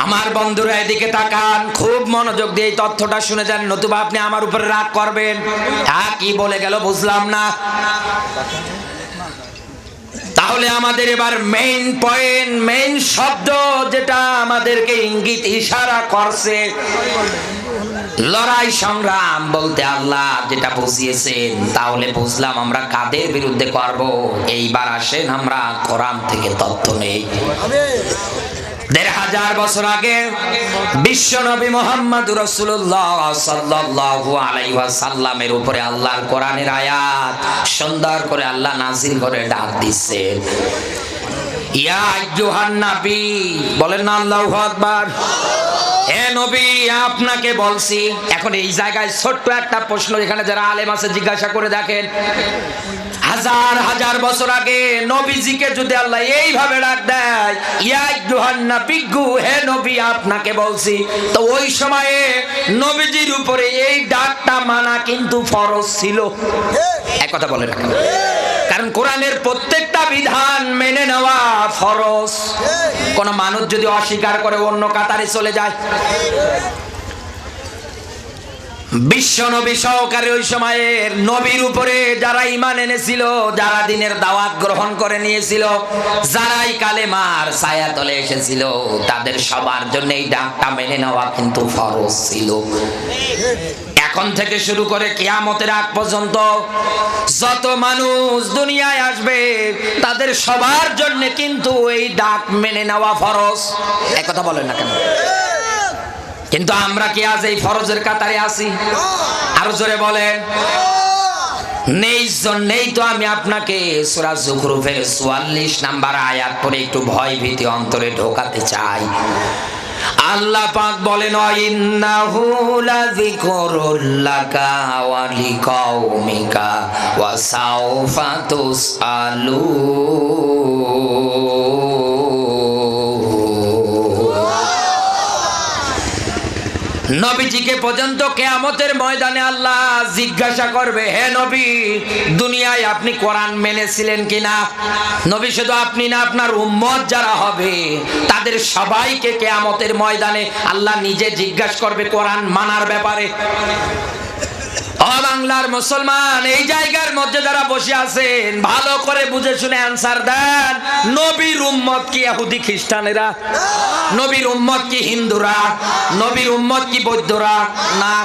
আমার বন্ধুরা এদিকে তাকান, খুব মনোযোগ দিয়ে এই তথ্যটা শুনে যান, নতুবা আপনি আমার উপরে রাগ করবেন। হ্যাঁ, কি বলে গেল বুঝলাম না। তাহলে আমাদের এবার মেইন পয়েন্ট, মেইন শব্দ যেটা আমাদেরকে ইঙ্গিত ইশারা করছে, লড়াই সংগ্রাম বলতে আল্লাহ যেটা বুঝিয়েছেন, তাহলে বুঝলাম আমরা কাদের বিরুদ্ধে করব। এইবার আসেন আমরা কোরআন থেকে তথ্য নেই। 1500 বছর আগে বিশ্ব নবী মুহাম্মদ রাসূলুল্লাহ সাল্লাল্লাহু আলাইহি ওয়াসাল্লামের উপরে আল্লাহর কোরআনের আয়াত সুন্দর করে আল্লাহ নাযিল করে ডাক দিচ্ছেন, ইয়া আইয়ুহান নবী, বলেন না আল্লাহু আকবার। হে নবী আপনাকে বলছি। এখন এই জায়গায় ছোট্ট একটা প্রশ্ন, এখানে যারা আলেম আছে জিজ্ঞাসা করে দেখেন, হাজার হাজার বছর আগে নবীজিকে যদি আল্লাহ এইভাবে ডাক দেয়, ইয়া আইয়ুহান নাবিয়্যু, হে নবী আপনাকে বলছি, তো ওই সময়ে নবীজির উপরে এই ডাকটা মানা কিন্তু ফরজ ছিল। এক কথা বলে রাখেন, কারণ কোরআনের প্রত্যেকটা বিধান মেনে নেওয়া ফরজ। কোন মানুষ যদি অস্বীকার করে অন্য কাতারে চলে যায়, বিশ্ব নবী সহকারে ওই সময়ের নবীর উপরে যারা ঈমান এনেছিল, যারা দ্বীনের দাওয়াত গ্রহণ করে নিয়েছিল, যারাই কালেমার ছায়াতলে এসেছিল, তাদের সবার জন্য এই ডাকটা মেনে নেওয়া কিন্তু ফরজ ছিল। এখন থেকে শুরু করে কিয়ামতের আগ পর্যন্ত যত মানুষ দুনিয়ায় আসবে, তাদের সবার জন্য কিন্তু এই ডাক মেনে নেওয়া ফরজ। এক কথা বলেন না কেন? কিন্তু আমরা কি আজ এই ফরজের কাতারে আছি? আরো জোরে বলেন। নেই জন্যই তো আমি আপনাকে সূরা যুখরুফের ৪৪ নাম্বার আয়াত পড়ে একটু ভয় ভীতি অন্তরে ঢোকাতে চাই। আল্লাহ পাক বলেন, ইন্নাহু লাযিকরুল লাকা ওয়া লিকাওমিকা ওয়া সাওফা তুসআলুন। নবীজিকে পর্যন্ত কিয়ামতের ময়দানে আল্লাহ জিজ্ঞাসা করবে, হে নবী, দুনিয়ায় আপনি কোরআন মেনেছিলেন কিনা? নবী শুধু আপনি না, আপনার উম্মত যারা হবে তাদের সবাইকে কিয়ামতের ময়দানে আল্লাহ নিজে জিজ্ঞাসা করবে কোরআন মানার ব্যাপারে। ও বাংলার মুসলমান, এই জায়গার মধ্যে যারা বসে আছেন, ভালো করে বুঝে শুনে অ্যানসার দেন। নবীর উম্মত কি ইহুদি খ্রিস্টানেরা? নবীর উম্মত কি হিন্দুরা? নবীর উম্মত কি বৌদ্ধরা? না,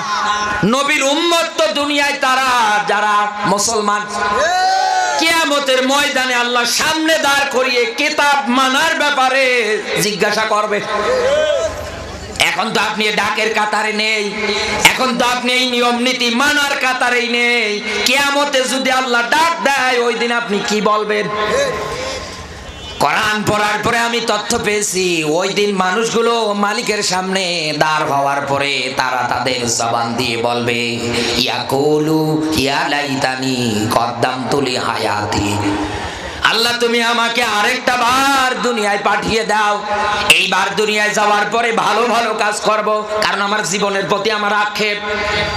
নবীর উম্মত তো দুনিয়ায় তারা যারা মুসলমান। কিয়ামতের ময়দানে আল্লাহ সামনে দাঁড় করিয়ে কিতাব মানার ব্যাপারে জিজ্ঞাসা করবে। এখন তো আপনি ডাকের কাতারে নেই, এখন তো আপনি এই নিয়ম নীতি মানার কাতারেই নেই। কিয়ামতে যদি আল্লাহ ডাক দেয়, ওই দিন আপনি কি বলবেন? কোরআন পড়ার পরে আমি তথ্য পেয়েছি, ওই দিন মানুষগুলো মালিকের সামনে দাঁড় হওয়ার পরে তারা তাদের জবান দিয়ে বলবে, ইয়াকুলু ইয়া লাইতানি কদ্দামতু লি হায়াতি। আল্লাহ, তুমি আমাকে আরেকটা বার দুনিয়ায় পাঠিয়ে দাও। এইবার দুনিয়ায় যাওয়ার পরে ভালো ভালো কাজ করব, কারণ আমার জীবনের প্রতি আমার আক্ষেপ।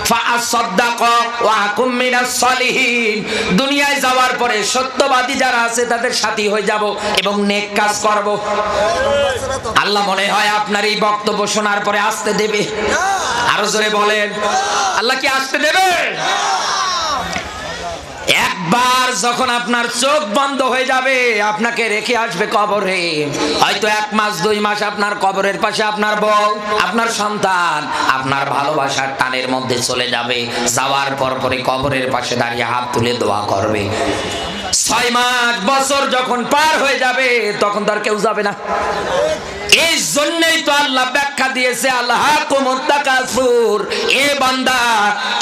ফাআসাদদাক ওয়া আকুম মিনাস সলিহিন। দুনিয়ায় যাওয়ার পরে সত্যবাদী যারা আছে তাদের সাথী হয়ে যাব এবং নেক কাজ করব। আল্লাহ মনে হয় আপনার এই বক্তব্য শোনার পরে আসতে দেবে? আরো জোরে বলেন, আল্লাহ কি আসতে দেবে? একবার যখন আপনার চোখ বন্ধ হয়ে যাবে, আপনাকে রেখে আসবে কবরে। হয়তো 1 মাস 2 মাস আপনার কবরের পাশে আপনার বউ, আপনার সন্তান, আপনার ভালোবাসার টানের মধ্যে চলে যাবে। যাওয়ার পর পরে কবরের পাশে দাঁড়িয়ে হাত তুলে দোয়া করবে। 6 মাস বছর যখন পার হয়ে যাবে, তখন তো আর কেউ যাবে না। এই জন্যই তো আল্লাহ ব্যাখ্যা দিয়েছে, আল্লাহকুমুত তাকাসুর। এ বান্দা,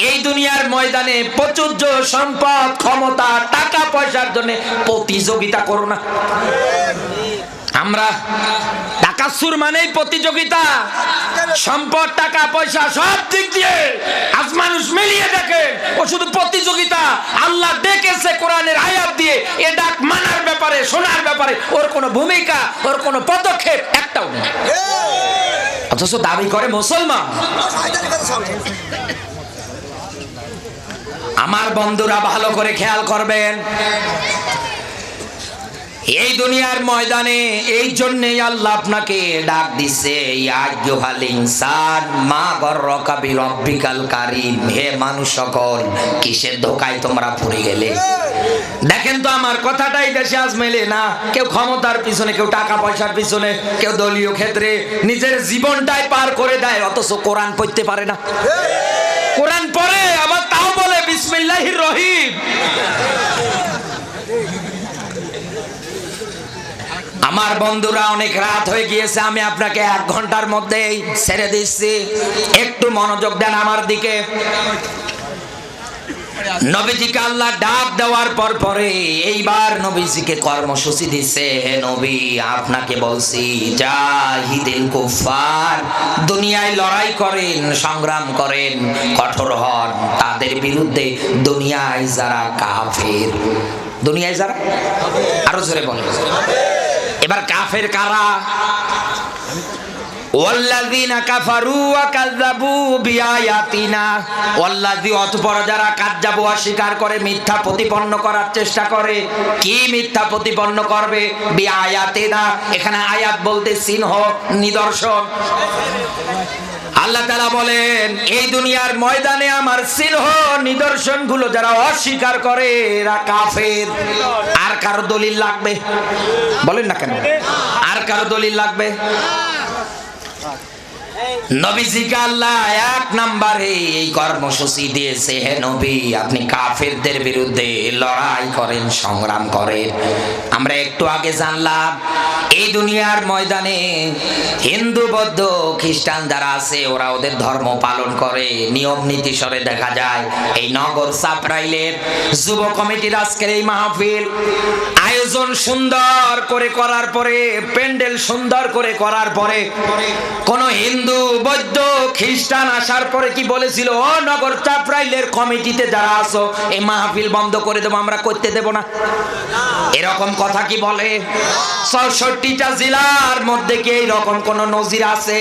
এই দুনিয়ার ময়দানে প্রচুর্য সম্পদ, ক্ষমতা, টাকা পয়সার জন্য প্রতিযোগিতা করো না। আমরা তাকাসুর মানেই প্রতিযোগিতা। সম্পদ, টাকা পয়সা সব দিক দিয়ে আজ মানুষ মিলিয়ে দেখে, ও শুধু প্রতিযোগিতা। আল্লাহ ডেকেছে কোরআনের আয়াত দিয়ে, এ ডাক মানার ব্যাপারে, শোনার ব্যাপারে ওর কোনো ভূমিকা, ওর কোনো পদক্ষেপ একটাও নেই। অথচ দাবি করে মুসলমান। আমার বন্ধুরা ভালো করে খেয়াল করবেন, এই দুনিয়ার ময়দানে এই জন্যই আল্লাহ আপনাকে ডাক দিচ্ছে, ইয়া আইয়ুহাল ইনসান মা গররাকা বিরব্বিকাল কারীম। হে মানুষ সকল, কিসের ধোঁকায় তোমরা পড়ে গেলে? দেখেন তো, আমার কথাটাই দেশে আজ মেলে না। কেউ ক্ষমতার পিছনে, কেউ টাকা পয়সার পিছনে, কেউ দলীয় ক্ষেত্রে নিজের জীবনটাই পার করে দেয়, অথচ কোরআন পড়তে পারে না। কোরআন পড়ে আবার তাও বলে বিসমিল্লাহির রহিম। আমার বন্ধুরা, অনেক রাত হয়ে গিয়েছে, আমি আপনাকে 1 ঘন্টার মধ্যেই ছেড়ে দিচ্ছি। একটু মনোযোগ দেন আমার দিকে। নবীজিকে আল্লাহ ডাক দেওয়ার পরে এইবার নবীজিকে কর্মসূচি দিচ্ছে, হে নবী আপনাকে বলছি জাহিদিল কুফার, দুনিয়ায় লড়াই করেন, সংগ্রাম করেন, কঠোর হন তাদের বিরুদ্ধে, দুনিয়ায় যারা কাফের। দুনিয়ায় যারা, আরো জোরে বলেন। এবার কাফের কারা? ওয়াল্লাযীনা কাফারু ওয়া কাযযাবু বিআয়াতিনা, ওয়াল্লাযী অতঃপর যারা কাযযাবু অস্বীকার করে, মিথ্যা প্রতিপন্ন করার চেষ্টা করে। কি মিথ্যা প্রতিপন্ন করবে? বিআয়াতিনা, এখানে আয়াত বলতে চিহ্ন, নিদর্শন। আল্লাহ তাআলা বলেন এই দুনিয়ার ময়দানে আমার চিহ্ন নিদর্শনগুলো যারা অস্বীকার করে এরা কাফের। আর কারো দলিল লাগবে? বলেন না কেন, আর কারো দলিল লাগবে? নবীজিকে আল্লাহ এক নম্বরে এই কর্মসূচি দিয়েছে, হে নবী আপনি কাফেরদের বিরুদ্ধে লড়াই করেন, সংগ্রাম করেন। আমরা একটু আগে জানলাম এই দুনিয়ার ময়দানে হিন্দু, বৌদ্ধ, খ্রিস্টান যারা আছে ওরা ওদের ধর্ম পালন করে, নিয়ম নীতি সরে দেখা যায়। এই নগর চাপরাইলের যুব কমিটির আজকের এই মাহফিল আয়োজন সুন্দর করে করার পরে, প্যান্ডেল সুন্দর করে করার পরে কোন হিন্দু, বৌদ্ধ, খ্রিস্টান আসার পরে কি বলেছিল? ও নগর চাপরাইলের কমিটিতে যারা আছো এই মাহফিল বন্ধ করে দেবো, আমরা করতে দেব না। এরকম কথা কি বলে? ৬৪টা জেলার মধ্যে কি এইরকম কোন নজির আছে?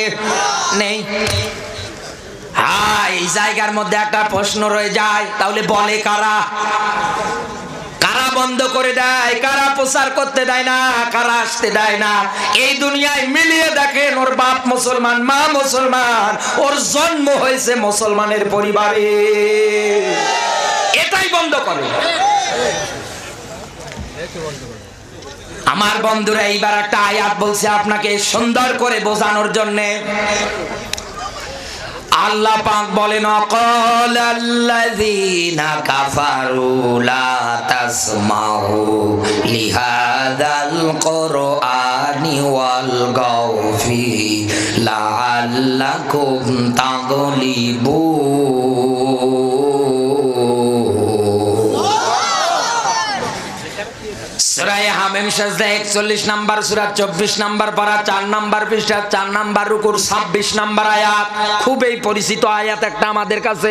নেই। হ্যাঁ, এই জায়গার মধ্যে একটা প্রশ্ন রয়ে যায়, তাহলে বলে কারা? কারা বন্ধ করে দেয়? কারা প্রচার করতে দেয় না? কারা আসতে দেয় না? এই দুনিয়ায় মিলিয়ে দেখেন, ওর বাপ মুসলমান, মা মুসলমান, ওর জন্ম হয়েছে মুসলমানের পরিবারে, এটাই বন্ধ করে। আমার বন্ধুরা এইবার একটা আয়াত বলছে আপনাকে সুন্দর করে বোঝানোর জন্যে। আল্লাহ পাক বলেন আকালাল্লাযীনা কাফারু লা তাসমাউ লিহাযাল কুরআনি ওয়ালগাউ ফিহি লাআল্লাকুম তাগলিবুন। সূরা হামিম সাজদা 41 নাম্বার সূরা 24 নাম্বার পারা 4 নাম্বার পৃষ্ঠা 4 নাম্বার রুকুর 26 নাম্বার আয়াত। খুবই পরিচিত আয়াত একটা আমাদের কাছে।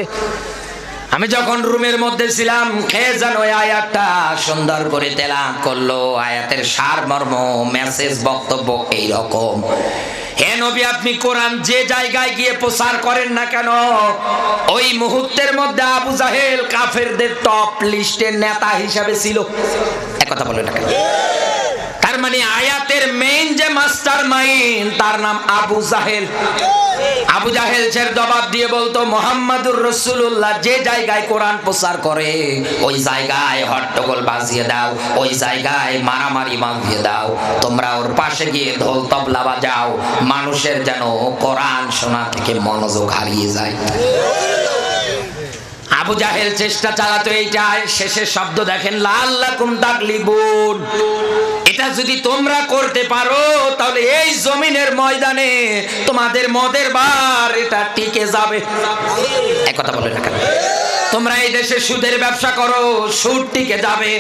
আমি যখন রুমের মধ্যে ছিলাম খেয়ে যেন ওই আয়াতটা সুন্দর করে তেলাওয়াত করলো। আয়াতের সারমর্ম, মেসেজ, বক্তব্য এইরকম, হে নবী আপনি কোরআন যে জায়গায় গিয়ে প্রচার করেন না কেন, ওই মুহূর্তের মধ্যে আবু জাহেল কাফেরদের টপ লিস্টের নেতা হিসাবে ছিল। এক কথা বলে না কেন? তার মানে আয়াতের মেইন যে মাস্টার মাইন্ড তার নাম আবু জাহেল। আবু জাহেল এর জবাব দিয়ে বলতো মুহাম্মাদুর রাসূলুল্লাহ যে জায়গায় কোরআন প্রচার করে ওই জায়গায় হট্টগোল বাজিয়ে দাও, ওই জায়গায় মারামারি বাঁধিয়ে দাও, তোমরা ওর পাশে গিয়ে ঢোল তবলা বাজাও, মানুষের যেন কোরআন শোনা থেকে মনোযোগ হারিয়ে যায়। আবু জাহেল চেষ্টা চালাতো এইটাই। শেষের শব্দ দেখেন লাআল্লাকুম তাগলিবুন। এটা যদি তোমরা করতে পারো তাহলে এই জমিনের ময়দানে তোমাদের মদের বার এটা টিকে যাবে। এক কথা বলে না কেন? তোমরা এই দেশে সুদের ব্যবসা করো, সুদ টিকে যাবে।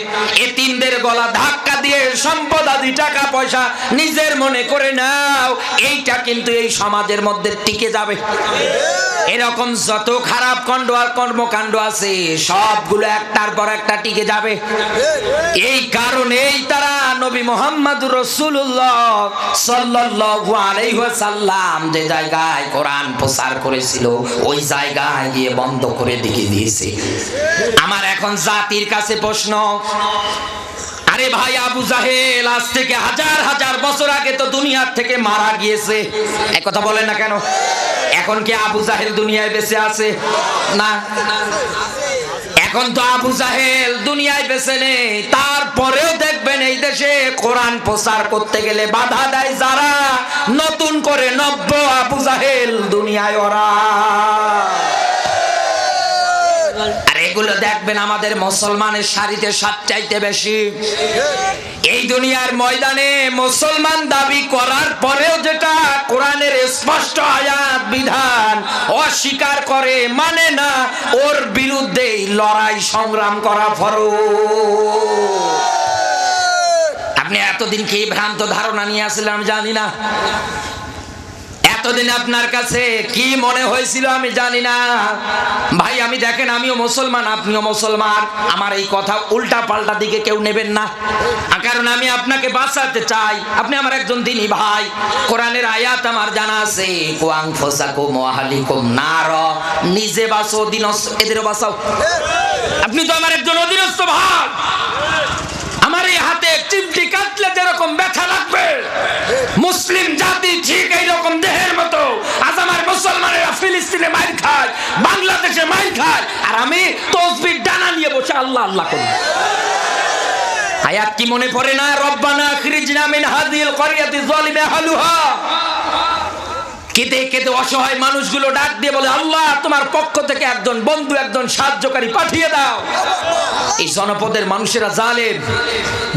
এতিমদের গলা ধাক্কা দিয়ে সম্পদ আদি টাকা পয়সা নিজের মনে করে নাও, এইটা কিন্তু এই সমাজের মধ্যে টিকে যাবে। এরকম যত খারাপ কাণ্ড আর কর্মকাণ্ড আছে সবগুলো একটার পর একটা টিকে যাবে। এই কারণেই তারা নবী মুহাম্মদুর রাসূলুল্লাহ সাল্লাল্লাহু আলাইহি ওয়াসাল্লাম যে জায়গায় কোরআন প্রচার করেছিল ওই জায়গায় গিয়ে বন্ধ করে দিয়েছে। আমার এখন জাতির কাছে প্রশ্ন, আরে ভাই আবু জাহেল আজ থেকে হাজার হাজার বছর আগে তো দুনিয়ার থেকে মারা গিয়েছে, এক কথা বলেন না কেন? এখন কি আবু জাহেল দুনিয়ায় বেঁচে আছে? না, এখন তো আবু জাহেল দুনিয়ায় বেঁচে নেই। তারপরেও দেখবেন এই দেশে কোরআন প্রচার করতে গেলে বাধা দেয় যারা, নতুন করে নব্য আবু জাহেল দুনিয়ায় ওরা। আর এগুলো দেখবেন আমাদের মুসলমানের সারিতে সবচাইতে বেশি। এই দুনিয়ার ময়দানে মুসলমান দাবি করার পরেও যেটা কোরআনের স্পষ্ট আয়াত বিধান অস্বীকার করে, মানে না, ওর বিরুদ্ধে লড়াই সংগ্রাম করা ফরজ। আপনি এতদিন কি ভ্রান্ত ধারণা নিয়ে আসলেন আমি জানি না। এতদিন আপনার কাছে কি মনে হয়েছিল আমি জানি না। ভাই আমি দেখেন, আমিও মুসলমান, আপনিও মুসলমান, আমার এই কথা উল্টা পাল্টা দিকে কেউ নেবেন না, কারণ আমি আপনাকে বাঁচাতে চাই। আপনি আমার একজন দিনী ভাই। কোরআনের আয়াত আমার জানা আছে, কুয়াং ফসাকুম ওয়া আহলিকুম নার, নিজে বাঁচো, অধীনস্থ এদেরও বাঁচাও। আপনি তো আমার একজন অধীনস্থ ভাই। আমার এই হাতে চিমটি কাটলে যেরকম ব্যথা লাগবে, মুসলিম জাতি ঠিক এইরকম দেহের মতো আজ আমার মুসলমানেরা ফিলিস্তিনে মাইর খায়, বাংলাদেশে মাইর খায়, আর আমি তাসবিহ ডানা নিয়ে বসে আল্লাহ আল্লাহ করি। আয়াত কি মনে পড়ে না? রব্বানা আখরিজনা মিন হাযিল ক্বরিয়াতি যালিমা আহলুহা। কেঁদে কেঁদে অসহায় মানুষগুলো ডাক দিয়ে বলে, আল্লাহ তোমার পক্ষ থেকে একজন বন্ধু, একজন সাহায্যকারী পাঠিয়ে দাও। এই জনপদের মানুষেরা জালেম,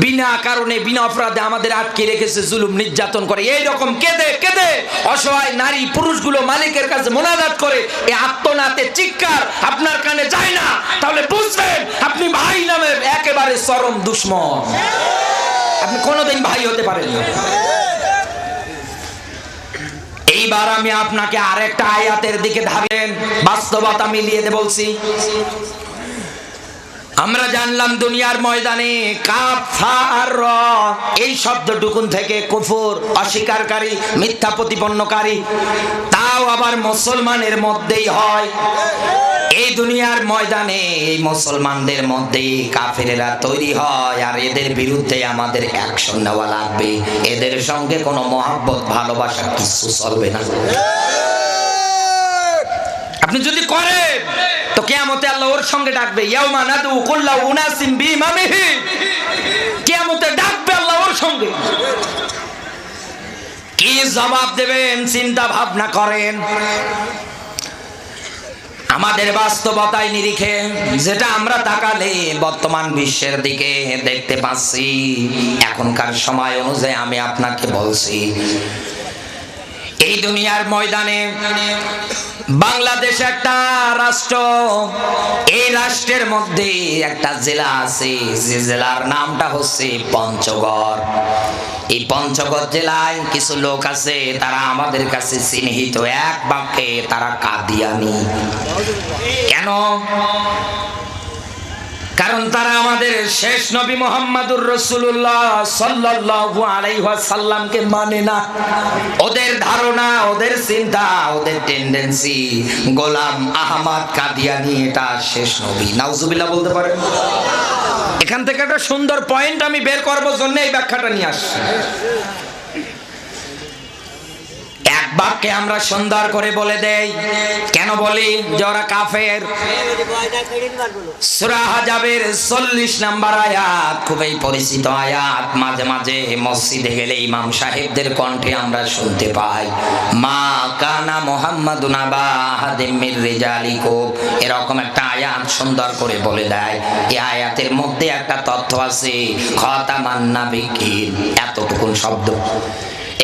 বিনা কারণে বিনা অপরাধে আমাদের আটকে রেখেছে, জুলুম নির্যাতন করে। এই রকম কেঁদে কেঁদে অসহায় নারী পুরুষগুলো মালিকের কাছে মোনাজাত করে, এই আত্মনাতে চিৎকার আপনার কানে যায় না, তাহলে বুঝবেন আপনি ভাই নামের একেবারে চরম দুশমন। আপনি কোনোদিন ভাই হতে পারেন না। এইবার আমি আপনাকে আরেকটা আয়াতের দিকে ধাবেন, বাস্তবতা মিলিয়ে বলছি। আমরা জানলাম দুনিয়ার ময়দানে কাফার, এই শব্দটুকুন থেকে কুফর, অস্বীকারী, মিথ্যা প্রতিপন্নকারী, তাও আবার মুসলমানের মধ্যেই হয়। এই দুনিয়ার ময়দানে এই মুসলমানদের মধ্যে কাফেরেরা তৈরি হয়, আর এদের বিরুদ্ধে আমাদের অ্যাকশন নেওয়া লাগবে। এদের সঙ্গে কোনো মহব্বত ভালোবাসা কিছু চলবে না। আপনি যদি করেন তো কিয়ামতে আল্লাহ ওর সঙ্গে ডাকবে, ইয়াউমা নাদু কুল্লা উনাসিম বিইমামিহি, কিয়ামতে ডাকবে আল্লাহ ওর সঙ্গে। কি জবাব দেবেন চিন্তা ভাবনা করেন। আমাদের বাস্তবতায় নিরিখে যেটা আমরা তাকালে বর্তমান বিশ্বের দিকে দেখতে পাচ্ছি, এখনকার সময় অনুযায়ী আমি আপনাকে বলছি, এই দুনিয়ার ময়দানে বাংলাদেশ একটা রাষ্ট্র, এই রাষ্ট্রের মধ্যে একটা জেলা আছে, যে জেলার নামটা হচ্ছে পঞ্চগড়। এই পঞ্চগড় জেলায় কিছু লোক আছে, তারা আমাদের কাছে চিহ্নিত, এক বাক্যে তারা কাদিয়ানি। কেন? কারণ তারা আমাদের শেষ নবী মুহাম্মদুর রাসূলুল্লাহ সাল্লাল্লাহু আলাইহি ওয়াসাল্লামকে মানে না। ওদের ধারণা, ওদের চিন্তা, ওদের টেন্ডেন্সি, গোলাম আহমদ কাদিয়ানি এটা শেষ নবী। নাউজুবিল্লাহ বলতে পারেন? এখান থেকে একটা সুন্দর পয়েন্ট আমি বের করব জন্য এই ব্যাখ্যাটা নিয়ে আসছি। এক বাক্যে আমরা সুন্দর করে বলে দেই। কেন বলি যে ওরা কাফের? সূরা আহজাবের 40 নম্বর আয়াত, খুবই পরিচিত আয়াত। মাঝে মাঝে মসজিদে গেলে ইমাম সাহেবদের কণ্ঠে আমরা শুনতে পাই, মা কানা মুহাম্মাদুন আবা আহাদিম মির রিজালিকুম। এরকম একটা আয়াত সুন্দর করে বলে দেয়। এই আয়াতের মধ্যে একটা তথ্য আছে, খাতামান নাবিয়্যিন, এতটুকুন শব্দ।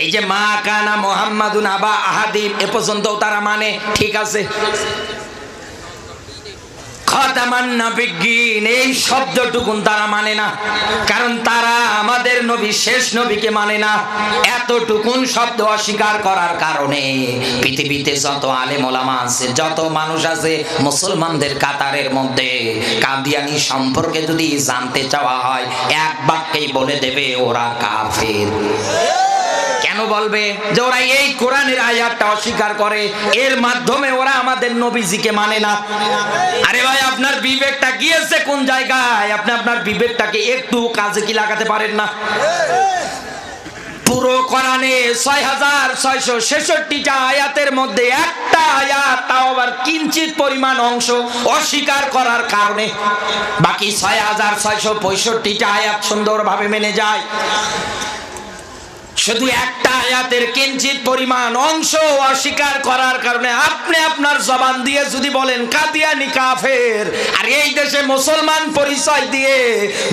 এই যে মা কানা মুহাম্মাদুন আবা আহাদিম, এ পর্যন্ত তারা মানে ঠিক আছে। খাতামান নাবিয়্যিন এই শব্দটুকুন তারা মানে না, কারণ তারা আমাদের নবী শেষ নবীকে মানে না। এতটুকুন শব্দ অস্বীকার করার কারণে পৃথিবীতে যত আলেম ওলামা আছে, যত মানুষ আছে মুসলমানদের কাতারের মধ্যে, কাদিয়ানি সম্পর্কে যদি জানতে চাওয়া হয় এক বাক্যেই বলে দেবে ওরা কাফের। কেন বলবে? যে ওরা এই কোরআনের আয়াতটা অস্বীকার করে, এর মাধ্যমে ওরা আমাদের নবীজিকে মানে না। আরে ভাই, আপনার বিবেকটা গিয়েছে কোন জায়গায়? আপনি আপনার বিবেকটাকে একটু কাজে কি লাগাতে পারেন না? পুরো কোরআনে 6666টা আয়াতের মধ্যে একটা আয়াত, তাও আবার কিঞ্চিত পরিমাণ অংশ অস্বীকার করার কারণে বাকি 6665টা আয়াত সুন্দরভাবে মেনে যায়। শুধু একটা আয়াতের কিঞ্চিত পরিমাণ অংশ অস্বীকার করার কারণে আপনি আপনার জবান দিয়ে যদি বলেন কাদিয়ানি কাফের, আর এই দেশে মুসলমান পরিচয় দিয়ে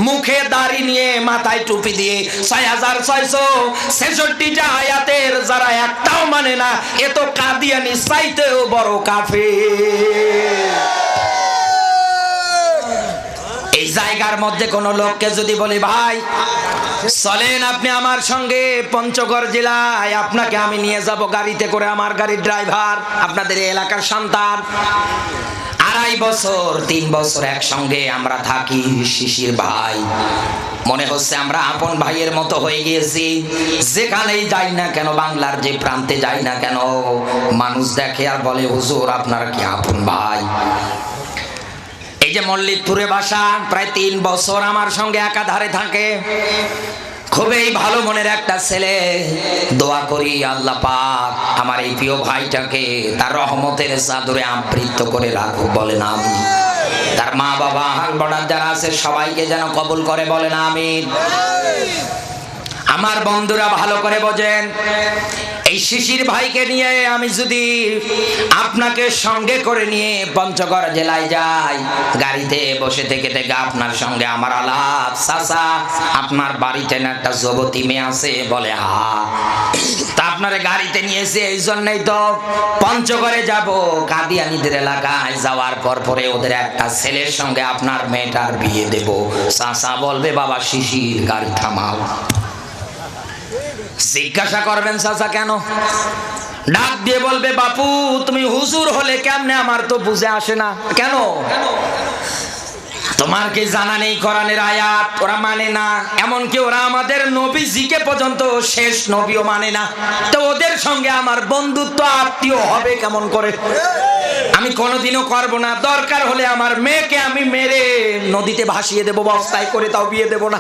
মুখে দাড়ি নিয়ে মাথায় টুপি দিয়ে 6666টা আয়াতের যারা একটাও মানে না, এ তো কাদিয়ানি চাইতেও বড় কাফের। এই জায়গার মধ্যে কোন লোককে যদি বলি ভাই চলেন আপনি আমার সঙ্গে পঞ্চগড় জেলায়, আপনাকে আমি নিয়ে যাব গাড়িতে করে, আমার গাড়ির ড্রাইভার, আপনাদের এলাকার সন্তান, 2.5 বছর 3 বছর একসঙ্গে আমরা থাকি, শিশির ভাই, মনে হচ্ছে আমরা আপন ভাইয়ের মতো হয়ে গিয়েছি। যেখানেই যাই না কেন, বাংলার যে প্রান্তে যাই না কেন, মানুষ দেখে আর বলে হুজুর আপনার কি আপন ভাই। এই যে মল্লিকপুরে বাসা, প্রায় 3 বছর আমার সঙ্গে একাধারে থাকে, খুবই ভালো মনের একটা ছেলে। দোয়া করি আল্লাহ পাক আমার এই প্রিয় ভাইটাকে তার রহমতের চাদরে আবৃত করে রাখুক, বলেন আমিন। তার মা বাবা হালবড়ার যারা আছে সবাইকে যেন কবুল করে, বলেন আমিন। আমার বন্ধুরা ভালো করে বোঝেন, এই শিশির ভাইকে নিয়ে আমি যদি আপনাকে সঙ্গে করে নিয়ে পঞ্চগড় জেলায় যাই, গাড়িতে বসে থেকে থেকে আপনার সঙ্গে আমার আলাপ, চাচা আপনার বাড়িতে না একটা যুবতী মেয়ে আছে, বলে হা, তা আপনারে গাড়িতে নিয়েছে এই জন্যই তো পঞ্চগড়ে যাব, কাদিয়ানীদের এলাকায় যাওয়ার পরে ওদের একটা ছেলের সঙ্গে আপনার মেয়েটার বিয়ে দেব। চাচা বলবে বাবা শিশির গাড়ি থামাও। জিজ্ঞাসা করবেন চাচা কেন, ডাক দিয়ে বলবে বাপু তুমি হুজুর হলে কেমনে, আমার তো বুঝে আসে না। কেন, তোমার কি জানা নেই কোরআনের আয়াত ওরা মানে না, এমনকি ওরা আমাদের নবীজিকে পর্যন্ত শেষ নবীও মানে না, তো ওদের সঙ্গে আমার বন্ধুত্ব আত্মীয় হবে কেমন করে? আমি কোনোদিনও করব না। দরকার হলে আমার মেয়েকে আমি মেরে নদীতে ভাসিয়ে দেব, বস্তায় করে, তাও বিয়ে দেব না।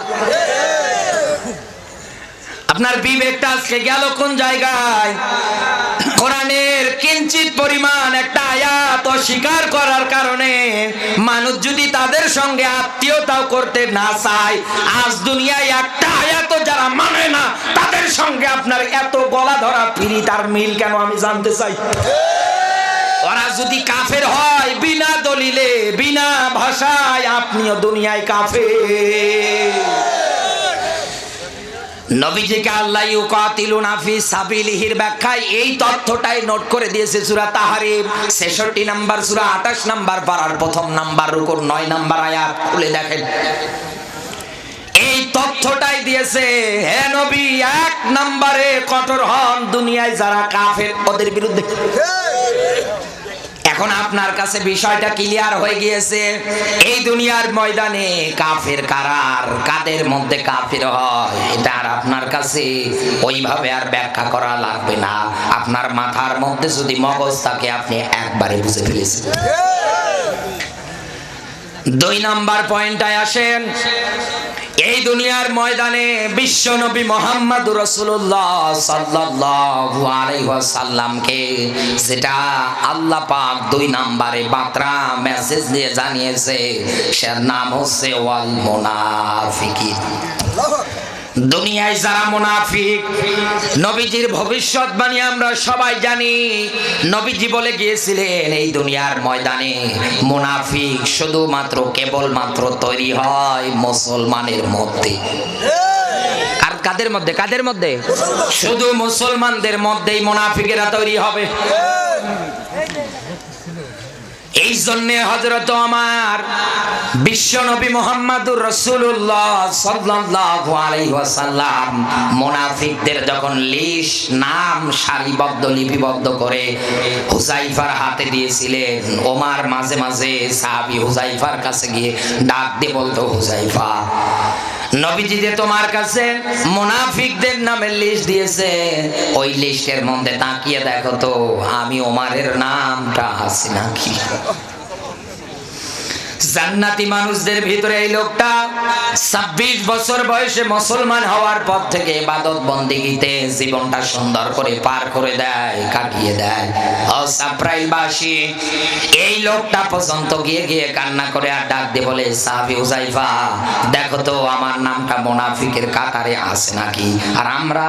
আপনার বিবেকটা আজকে গেল কোন জায়গায়? কোরআনের কিঞ্চিত পরিমাণ একটা আয়াত অস্বীকার করার কারণে মানুষ যদি তাদের সঙ্গে আত্মীয়তাও করতে না চায়, আজ দুনিয়ায় একটা আয়াত যারা মানে না তাদের সঙ্গে আপনার এত গলা ধরা পিরিত আর মিল কেন, আমি জানতে চাই। ওরা যদি কাফের হয় বিনা দলিলে বিনা ভাষায়, আপনিও দুনিয়ায় কাফের। নবীজিকে আল্লাহ ইউকাতিলুনা ফি সাবিলিহির ব্যাখ্যায় এই তথ্যটাই নোট করে দিয়েছে সূরা তাহরিম 66 নাম্বার সূরা 28 নাম্বার পারার 1 নাম্বার রুকুর 9 নাম্বার আয়াত খুলে দেখেন। এই তথ্যটাই দিয়েছে, হে নবী 1 নম্বরে কঠোর হন দুনিয়ায় যারা কাফের ওদের বিরুদ্ধে। এখন আপনার কাছে বিষয়টা ক্লিয়ার হয়ে গিয়েছে, এই দুনিয়ার ময়দানে কাফের কারা আর কাদের মধ্যে কাফের হয়, এটা আর আপনার কাছে ওইভাবে আর ব্যাখ্যা করা লাগবে না। আপনার মাথার মধ্যে যদি মগজ থাকে আপনি একবারে বুঝে ফেলেছেন। 2 নাম্বার পয়েন্টটায় আসেন। এই দুনিয়ার ময়দানে বিশ্ব নবী মুহাম্মদুর রাসূলুল্লাহ সাল্লাল্লাহু আলাইহি ওয়াসাল্লামকে যেটা আল্লাহ পাক 2 নম্বরে বার্তা মেসেজ দিয়ে জানিয়েছে, সের নাম হচ্ছে ওয়াল মুনাফিকিন। দুনিয়ায় যারা মুনাফিক, নবীজির ভবিষ্যৎবাণী আমরা সবাই জানি। নবীজি বলে গিয়েছিলেন এই দুনিয়ার ময়দানে মুনাফিক শুধুমাত্র কেবলমাত্র তৈরি হয় মুসলমানের মধ্যে। আর কাদের মধ্যে? কাদের মধ্যে? শুধু মুসলমানদের মধ্যেই মুনাফিকেরা তৈরি হবে। এই জন্য হযরত আমার বিশ্ব নবী মুহাম্মদুর রাসূলুল্লাহ সাল্লাল্লাহু আলাইহি ওয়াসাল্লাম মুনাফিকদের যখন লিস্ট নাম সারিবদ্ধ লিপিবদ্ধ করে হুযায়ফার হাতে দিয়েছিলেন, ওমর মাঝে মাঝে সাহাবী হুযায়ফার কাছে গিয়ে ডাক দিয়ে বলতো, হুযায়ফা নবীজি যে তোমার কাছে মুনাফিকদের নামের লিস্ট দিয়েছে, ওই লিস্টের মধ্যে তাকিয়ে দেখো তো আমি ওমরের নামটা আছে নাকি। জান্নাতি মানুষদের ভিতরে এই লোকটা 26 বছর বয়সে মুসলমান হওয়ার পর থেকে ইবাদত বন্দেগীতে জীবনটা সুন্দর করে পার করে দেয়, কাটিয়ে দেয়। ও সাপ্রাইলবাসী, এই লোকটা পর্যন্ত গিয়ে গিয়ে কান্না করে আর ডাক দিয়ে বলে, সাহাবী হুযায়ফা, দেখো তো আমার নামটা মুনাফিকের কাতারে আছে নাকি? আর আমরা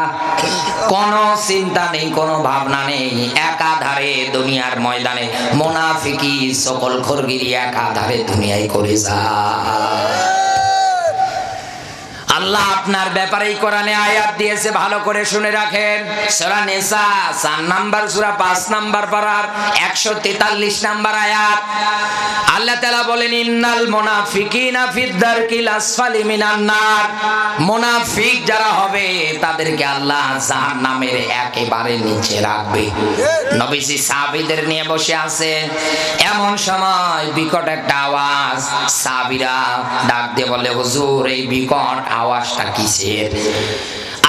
কোনো চিন্তা নেই, কোনো ভাবনা নেই, একাধারে দুনিয়ার ময়দানে মুনাফিকি সকল খরগিরি একাধারে দুনিয়ায় করে যায়। আল্লাহ আপনার ব্যাপারে এই কোরআনে আয়াত দিয়েছে, ভালো করে শুনে রাখেন। সূরা নিসা 4 নাম্বার সূরা 5 নাম্বার পারার 143 নাম্বার আয়াত। আল্লাহ তাআলা বলেন, ইন্নাল মুনাফিকিনা ফিদ দারকিল আসফালি মিনান নার। মুনাফিক যারা হবে তাদেরকে আল্লাহ জাহান্নামের একেবারে নিচে রাখবে। নবীজি সাহাবীদের নিয়ে বসে আছে, এমন সময় বিকট একটা আওয়াজ। সাহাবীরা ডাক দিয়ে বলে, হুজুর এই বিকট আওয়াজটা কিসের?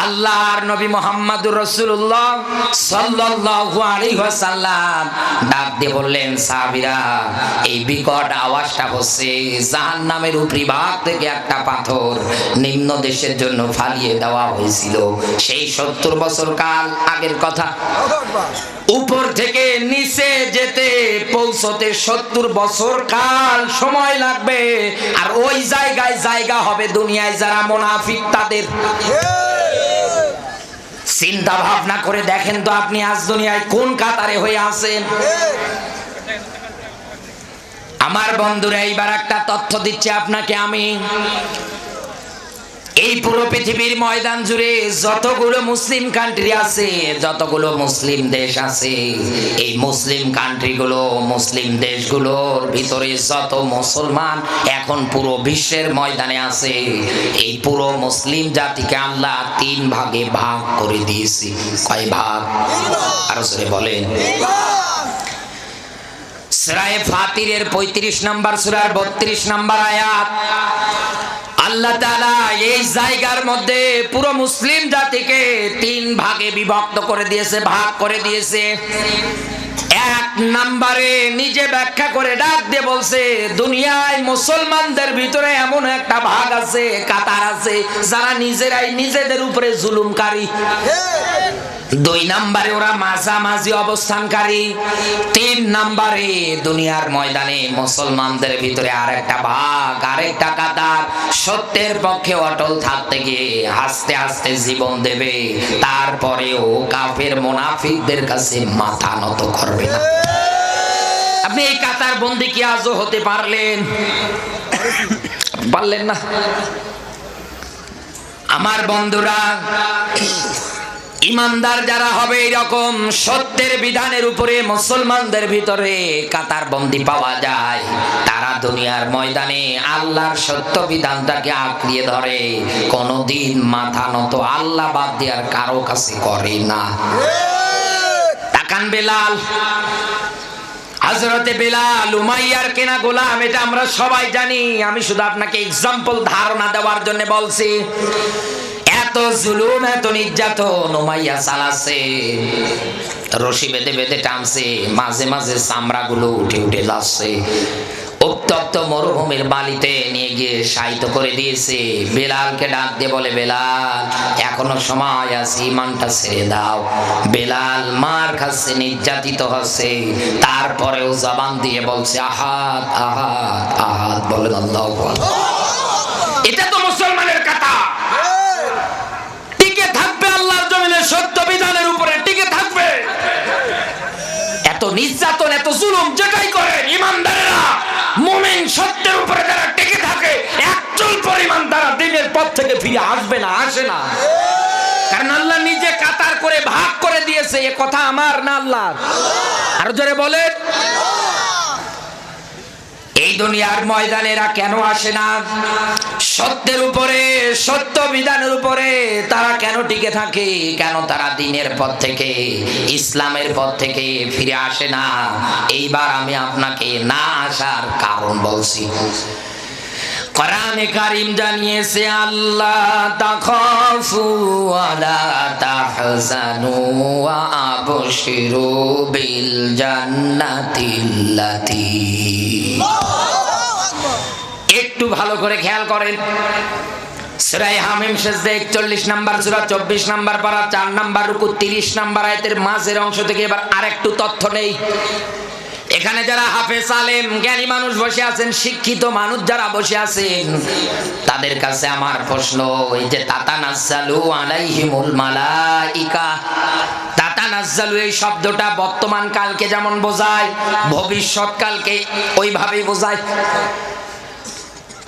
আল্লাহর নবী মুহাম্মদুর রাসূলুল্লাহ সাল্লাল্লাহু আলাইহি ওয়াসাল্লাম ডাক দিয়ে বললেন, সাহাবীরা এই বিকট আওয়াজটা হচ্ছে জাহান্নামের উপরিভাগ থেকে একটা পাথর নিম্ন দেশের জন্য ফালিয়ে দেওয়া হয়েছিল। সেই 70 বছর কাল আগের কথা। উপর থেকে নিচে যেতে পৌঁছতে 70 বছর কাল সময় লাগবে। আর ওই জায়গায় জায়গা হবে দুনিয়ায় যারা মুনাফিক তাদের। চিন্তা ভাবনা করে দেখেন তো আপনি আজ দুনিয়ায় কোন কাতারে হয়ে আছেন। আমার বন্ধুরা, এইবার একটা তথ্য দিচ্ছি আপনাকে আমি। এই পুরো পৃথিবীর ময়দান জুড়ে যতগুলো মুসলিম কান্ট্রি আছে, যতগুলো মুসলিম দেশ আছে, এই মুসলিম কান্ট্রিগুলো, মুসলিম দেশগুলোর ভিতরে যত মুসলমান এখন পুরো বিশ্বের ময়দানে আছে, এই পুরো মুসলিম জাতিকে আল্লাহ 3 ভাগে ভাগ করে দিয়েছে। কয় ভাগ? আরো জোরে বলেন। সূরা ফাতিরের 35 নাম্বার সূরার 32 নাম্বার আয়াত। আল্লাহ তাআলা এই জায়গার মধ্যে পুরো মুসলিম জাতিকে 3 ভাগে বিভক্ত করে দিয়েছে, ভাগ করে দিয়েছে। 1 নম্বরে নিজে ব্যাখ্যা করে ডাক দিয়ে বলছে, দুনিয়ায় মুসলমানদের ভিতরে এমন একটা ভাগ আছে, কাতার আছে, যারা নিজেরাই নিজেদের উপরে জুলুমকারী। 2 নম্বরে ওরা মাঝামাঝি অবস্থানকারী। 3 নম্বরে দুনিয়ার ময়দানে মুসলমানদের ভিতরে আরেকটা ভাগ, আরেকটা কাতার সত্যের পক্ষে অটল থাকতে গিয়ে আস্তে আস্তে জীবন দেবে, তারপরেও কাফের মুনাফিকদের কাছে মাথা নত করবে না। আপনি এই কাতার বন্দী কি আজও হতে পারলেন? পারলেন না। আমার বন্ধুরা, ইমানদার যারা হবে এরকম সত্যের বিধানের উপরে মুসলমানদের ভিতরে কাতার বন্দী পাওয়া যায়, তারা দুনিয়ার ময়দানে আল্লাহর সত্য বিধানটাকে আঁকড়িয়ে ধরে, কোনদিন মাথা নত আল্লাহ বাদ দেওয়ার কারো কাছে করে না। তাকান বেলাল, হযরতে বেলাল উমাইয়ার কেনা গোলাম, এটা আমরা সবাই জানি। আমি শুধু আপনাকে এক্সাম্পল ধারণা দেওয়ার জন্য বলছি। এত জুলুম, এত নির্যাতন উমাইয়া চালাচ্ছে, রশি বেঁধে বেঁধে টানছে, মাঝে মাঝে চামড়াগুলো উঠে উঠে যাচ্ছে। উত্তপ্ত মরুভূমির বালিতে নিয়ে গিয়ে শায়িত করে দিয়েছে। বেলালকে ডাক দিয়ে বলে, বেলাল এখনো সময় আছে, ঈমানটা ছেড়ে দাও। বেলাল মার খাচ্ছে, নির্যাতিত হচ্ছে, তারপরেও জবান দিয়ে বলছে, আহাদ আহাদ আহাদ, বলে আল্লাহু আকবার। এটা তো মুসলমানের কথা। টিকে থাকবে আল্লাহর জমিনে, সত্য বিধানের উপরে টিকে থাকবে। এত নির্যাতন, এত জুলুম যেটাই করে, ঈমানদারেরা, মুমিন সত্যের উপরে যারা টিকে থাকে, একচুল পরিমাণ তারা দিনের পথ থেকে ফিরে আসবে না, আসে না। কারণ আল্লাহ নিজে কাতার করে ভাগ করে দিয়েছে। এ কথা আমার না আল্লাহর। আরো জোরে বলে। এই দুনিয়ার ময়দানেরা কেন আসে না? সত্যের উপরে, সত্য বিধানের উপরে তারা কেন টিকে থাকে? কেন তারা দ্বীনের পথ থেকে, ইসলামের পথ থেকে ফিরে আসে না? এইবার আমি আপনাকে না আসার কারণ বলছি। কোরআনে কারীম জানিয়েছে, আল্লাহ তাখাফু ওয়ালা তাহজানু ওয়া আবশিরু বিল জান্নাতিল্লাতী একটু ভালো করে খেয়াল করেন, সূরা হামিম সেজদা 41 নাম্বার সূরা 24 নাম্বার পারা 4 নাম্বার রুকু 30 নাম্বার আয়াতের মাঝের অংশ থেকে এবার আরেকটু তথ্য নেই। এখানে যারা হাফেজ আলেম জ্ঞানী মানুষ বসে আছেন, শিক্ষিত মানুষ যারা বসে আছেন, তাদের কাছে আমার প্রশ্ন, ওই যে তাতানাজ্জালু আলাইহিমুল মালাইকা, তাতানাজ্জালু এই শব্দটা বর্তমান কালকে যেমন বোঝায়, ভবিষ্যৎ কালকে ওইভাবেই বোঝায়।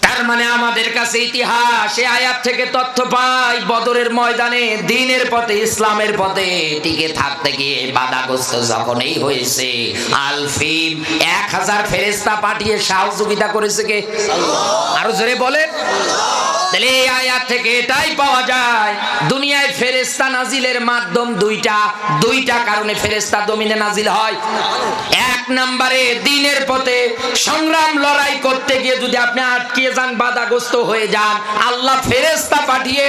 তার মানে আমাদের কাছে ইতিহাস এই আয়াত থেকে তথ্য পাই, বদরের ময়দানে দিনের পথে ইসলামের পথে টিকে থাকতে গিয়ে বাধাগ্রস্ত যখনই হয়েছে, আলফিম 1000 ফেরেশতা পাঠিয়ে সহযোগিতা করেছে কে? আরো জোরে বলে। তাহলে এই আয়াত থেকে এটাই পাওয়া যায়, দুনিয়ায় ফেরেশতা নাজিলের মাধ্যম দুইটা কারণে ফেরেশতা জমিনে নাজিল হয়। এক নম্বরে দিনের পথে সংগ্রাম লড়াই করতে গিয়ে যদি আপনি আটকে যান, বাধাগ্রস্ত হয়ে যান, আল্লাহ ফেরেশতা পাঠিয়ে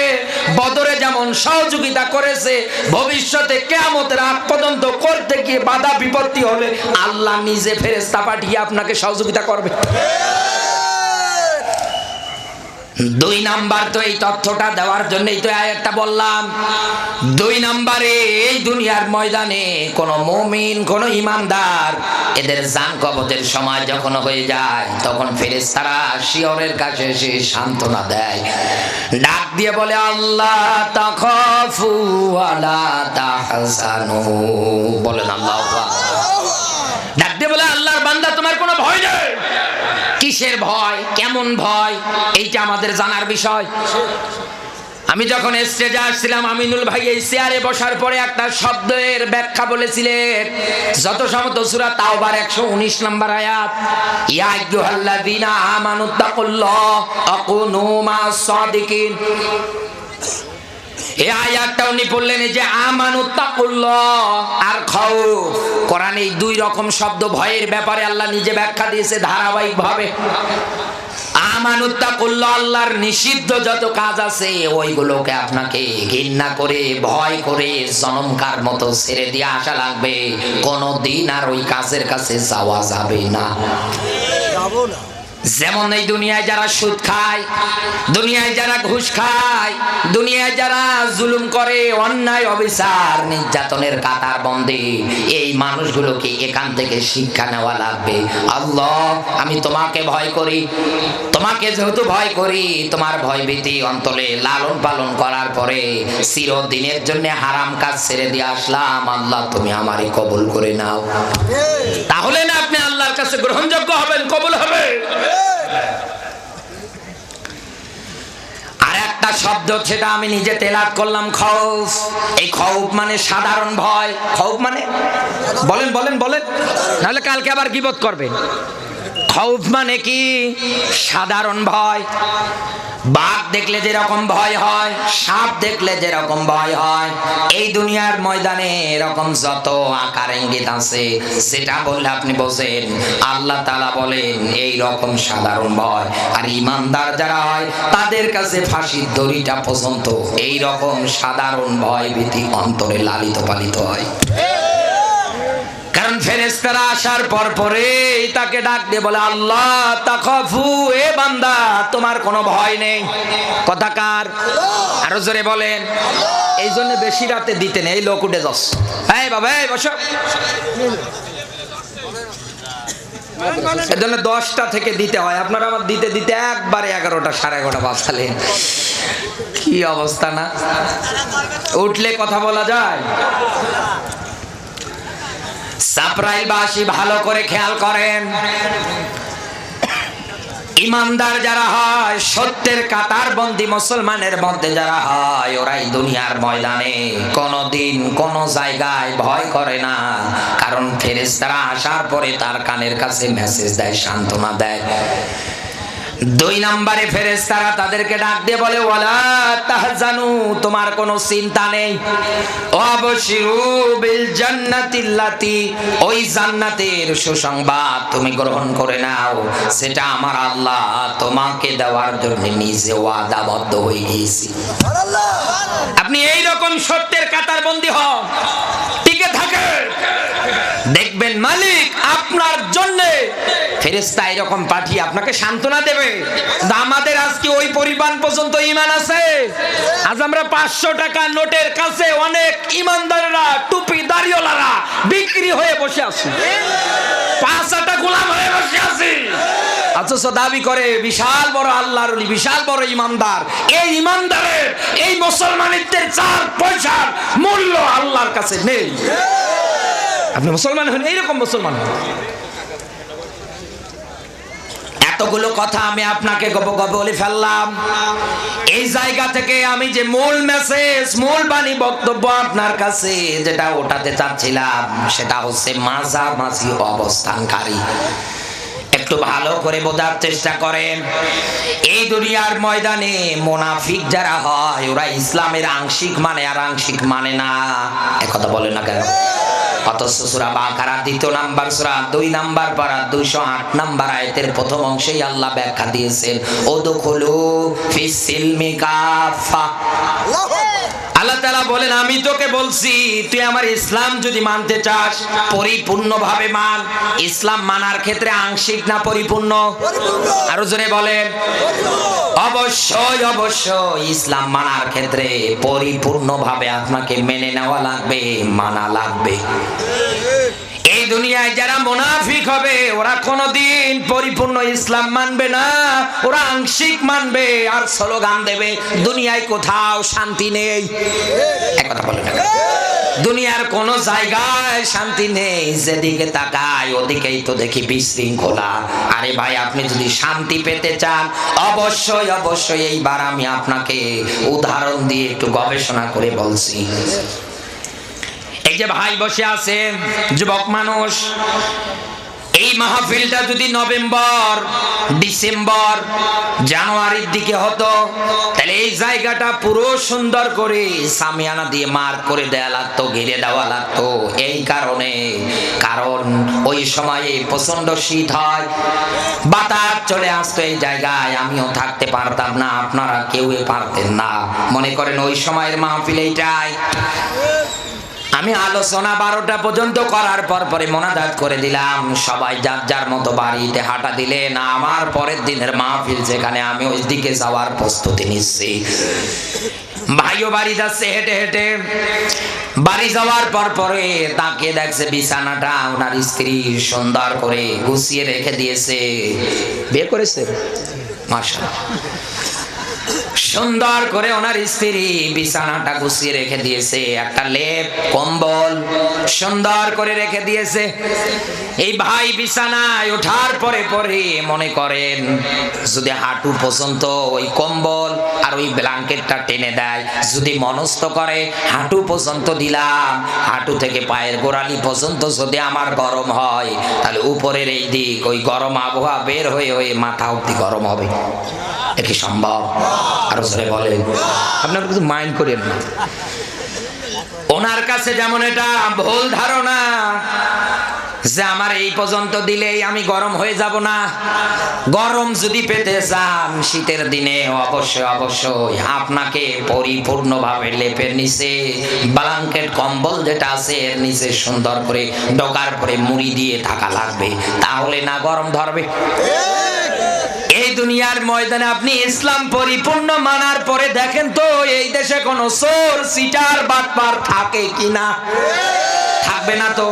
বদরে যেমন সহযোগিতা করেছে, ভবিষ্যতে কিয়ামতের আগ পর্যন্ত করতে গিয়ে বাধা বিপত্তি হলে আল্লাহ নিজে ফেরেশতা পাঠিয়ে আপনাকে সহযোগিতা করবে। 2 নাম্বার তো এই তথ্যটা দেওয়ার জন্যই তো আয়াতটা বললাম। 2 নাম্বারে এই দুনিয়ার ময়দানে কোন মুমিন, কোন ইমানদার এদের জান কবজের সময় যখন হয়ে যায়, তখন ফেরেশতারা শিয়রের কাছে এসে সান্ত্বনা দেয়, ডাক দিয়ে বলে আল্লাহ তাখাফু ওয়ালা তাহজানু, বলেন আল্লাহু আকবার। ডাক দিয়ে বলে আল্লাহর বান্দা তোমার কোনো ভয় নেই। কিসের ভয়, কেমন ভয়, এইটা আমাদের জানার বিষয়। আমি যখন স্টেজে আসছিলাম, আমিনুল ভাই এই চেয়ারে বসার পরে একটা শব্দের ব্যাখ্যা বলেছিলেন, যত সমত সূরা তাওবার 119 নম্বর আয়াত, ইয়া আইয়ুহাল্লাযীনা আমানুত্তাকুল্লাহ আকুনু মা'আস সাদিকিন। এই আয়াতটা উনি বললেন যে আমানুত্তাকুল্লাহ আর খাউফ, কোরআনে এই 2 রকম শব্দ ভয়ের ব্যাপারে আল্লাহ নিজে ব্যাখ্যা দিয়েছে ধারাবাহিকভাবে। আমানুত্তাকুল্লাহ, আল্লাহর নিষিদ্ধ যত কাজ আছে ওইগুলোকে আপনাকে ঘৃণা করে ভয় করে জনমকার মতো ছেড়ে দিয়ে আসা লাগবে, কোনদিন আর ওই কাজের কাছে যাওয়া যাবে না। যাবো না। যেমন এই দুনিয়ায় যারা সুদ খায়, দুনিয়ায় যারা ঘুষ খায়, দুনিয়ায় যারা জুলুম করে, অন্যায় অবিচার নির্যাতনের কাতার বন্দী, এই মানুষগুলোকে এখান থেকে শিক্ষা নেওয়া লাগবে। আল্লাহ আমি তোমাকে ভয় করি, তোমাকে যেহেতু ভয় করি, তোমার ভয় ভীতি অন্তরে লালন পালন করার পরে চিরদিনের জন্য হারাম কাজ ছেড়ে দিয়ে আসলাম, আল্লাহ তুমি আমারই কবুল করে নাও। তাহলে না আপনি আল্লাহর কাছে গ্রহণযোগ্য হবেন, কবুল হবে। আর একটা শব্দ, সেটা আমি নিজে তেলাওয়াত করলাম, খৌফ। এই খৌফ মানে সাধারণ ভয়। খৌফ মানে বলেন বলেন বলেন, নাহলে কালকে আবার গীবত করবেন। খৌফ মানে কি? সাধারণ ভয়। বাঘ দেখলে যেরকম ভয় হয়, সাপ দেখলে যেরকম ভয় হয়, এই দুনিয়ার ময়দানে এরকম যত আকার ইঙ্গিত আছে, সেটা বললে আপনি বোঝেন আল্লাহ তাআলা বলেন এই রকম সাধারণ ভয়। আর ইমানদার যারা হয় তাদের কাছে ফাঁসির দড়িটা পর্যন্ত এই রকম সাধারণ ভয় ভীতি অন্তরে লালিত পালিত হয়। কারণ ফেরেশতারা আসার পর পরেই তাকে ডাক দিয়ে বলে আল্লাহ তাখাফু, এ বান্দা তোমার কোনো ভয় নেই। কথা কার? আরো জোরে বলেন। এই জন্য বেশি রাতে দিতেন, এই লোক উঠে যাস, এই বাবা এই বসো। এজন্য 10টা থেকে দিতে হয়। আপনারা আমার দিতে দিতে একবারে 11টা 11:30 বাজালেন। কি অবস্থা না? উঠলে কথা বলা যায়। সাপ্রাইলবাসী ভালো করে খেয়াল করেন, ইমানদার যারা হয়, সত্যের কাতার বন্দী মুসলমানের মধ্যে যারা হয়, ওরাই দুনিয়ার ময়দানে কোনদিন কোন জায়গায় ভয় করে না। কারণ ফেরেশতারা আসার পরে তার কানের কাছে মেসেজ দেয়, সান্ত্বনা দেয়। 2 নম্বরে ফেরেশতারা তাদেরকে ডাক দিয়ে বলে ওয়ালা তাহজানু, তোমার কোনো চিন্তা নেই। ওয়াবশিরু বিল জান্নাতিল্লাতি, ওই জান্নাতের সুসংবাদ তুমি গ্রহণ করে নাও, সেটা আমার আল্লাহ তোমাকে দেওয়ার জন্য নিজে ওয়াদাবদ্ধ হয়ে গিয়েছি। আপনি এই রকম সত্যের কাতার বন্দী হন, টিকে থাকেন, দেখবেন মালিক আপনার জন্য ফেরেশতা এরকম পাঠিয়ে আপনাকে সান্ত্বনা দেবে। আমাদের আজকে ওই পরিমাণ পর্যন্ত ঈমান আছে? আজ আমরা 500 টাকা নোটের কাছে অনেক ঈমানদাররা, টুপি দাড়িওয়ালারা বিক্রি হয়ে বসে আছি, 5 আটা গোলাম হয়ে বসে আছি, অথচ দাবি করে বিশাল বড় আল্লাহর ওলি, বিশাল বড় ঈমানদার। এই ঈমানদারের, এই মুসলমানিত্বের 4 পয়সার মূল্য আল্লাহর কাছে নেই। আপনি মুসলমান হন, এইরকম মুসলমান হন। এতগুলো কথা আমি আপনাকে গপ বলে ফেললাম। এই জায়গা থেকে আমি যে মূল মেসেজ, মূল বাণী, বক্তব্য আপনার কাছে যেটা ওঠাতে চাচ্ছিলাম, সেটা হচ্ছে মাঝামাঝি অবস্থানকারী। একটু ভালো করে বোঝার চেষ্টা করেন। এই দুনিয়ার ময়দানে মুনাফিক যারা হয়, ওরা ইসলামের আংশিক মানে আর আংশিক মানে না। একথা বলে না কেন? অথচ সূরা বাকারা 2 নাম্বার সূরা 2 নাম্বার পারা 208 নাম্বার আয়াতের প্রথম অংশেই আল্লাহ ব্যাখ্যা দিয়েছেন, উদখুলু ফিস সিলমি কাফা। আল্লাহ তাআলা বলেন, আমি তোকে বলছি তুই আমার ইসলাম যদি মানতে চাস পরিপূর্ণভাবে মান। ইসলাম মানার ক্ষেত্রে আংশিক না পরিপূর্ণ? আরো জোরে বলেন। অবশ্যই অবশ্যই ইসলাম মানার ক্ষেত্রে পরিপূর্ণভাবে আপনাকে মেনে নেওয়া লাগবে, মানা লাগবে। এই দুনিয়ায় যারা মুনাফিক হবে, ওরা কোনোদিন পরিপূর্ণ ইসলাম মানবে না, ওরা আংশিক মানবে আর স্লোগান দেবে দুনিয়ায় কোথাও শান্তি নেই। একথা বলে না? দুনিয়ার কোন জায়গায় শান্তি নেই, যেদিকে তাকায় ওদিকেই তো দেখি বিশৃঙ্খলা। আরে ভাই, আপনি যদি শান্তি পেতে চান, অবশ্যই অবশ্যই এইবার আমি আপনাকে উদাহরণ দিয়ে একটু গবেষণা করে বলছি। এই যে ভাই বসে আছে, যুবক মানুষ, এই মাহফিলটা যদি নভেম্বর, ডিসেম্বর, জানুয়ারির দিকে হতো, তাহলে এই জায়গাটা পুরো সুন্দর করে সামিয়ানা দিয়ে মার্ক করে দেওয়া লাগতো, ঘিরে দেওয়া লাগতো। এই কারণ ওই সময়ে প্রচন্ড শীত হয়, বাতাস চলে আসতো এই জায়গায়। আমিও থাকতে পারতাম না, আপনারা কেউই পারতেন না। মনে করেন ওই সময়ের মাহফিল এইটাই। আমি আলোচনা 12টা পর্যন্ত করার পরে মোনাজাত করে দিলাম, সবাই যার যার মতো বাড়িতে হাঁটা দিলেন। আমার পরের দিনের মাহফিল যেখানে, আমি ওই দিকে যাওয়ার প্রস্তুতি নিচ্ছি। ভাইও বাড়ি যাচ্ছে হেঁটে হেঁটে। বাড়ি যাওয়ার পরে তাকে দেখছে বিছানাটা ওনার স্ত্রী সুন্দর করে গুছিয়ে রেখে দিয়েছে। বিয়ে করেছে, মাশাআল্লাহ, সুন্দর করে ওনার স্ত্রী বিছানাটা গুছিয়ে রেখে দিয়েছে, একটা লেপ কম্বল সুন্দর করে রেখে দিয়েছে। এই ভাই বিছানায় ওঠার পরে মনে করেন যদি হাঁটু পর্যন্ত ওই কম্বল আর ওই ব্ল্যাঙ্কেটটা টেনে দেয়, যদি মনস্থ করে হাঁটু পর্যন্ত দিলাম, হাঁটু থেকে পায়ের গোড়ালি পর্যন্ত যদি আমার গরম হয়, তাহলে উপরের এই দিক ওই গরম আবহাওয়া বের হয়ে মাথা অব্দি গরম হবে। কি সম্ভব? আরো জোরে বলেন। আপনারা কিছু মাইন্ড করেন না। ওনার কাছে যেমন এটা ভুল ধারণা যে আমার এই পর্যন্ত দিলেই আমি গরম হয়ে যাব না। গরম যদি পেতে চান শীতের দিনে, অবশ্যই অবশ্যই আপনাকে পরিপূর্ণভাবে লেপের নিচে ব্ল্যাঙ্কেট কম্বল যেটা আছে এর নিচে সুন্দর করে ডগার পরে মুড়ি দিয়ে থাকা লাগবে, তাহলে না গরম ধরবে। এই দুনিয়ার ময়দানে আপনি ইসলাম পরিপূর্ণ মানার পরে দেখেন তো এই দেশে কোনো চোর সিটার বাটপার থাকে কিনা? থাকবে না তো।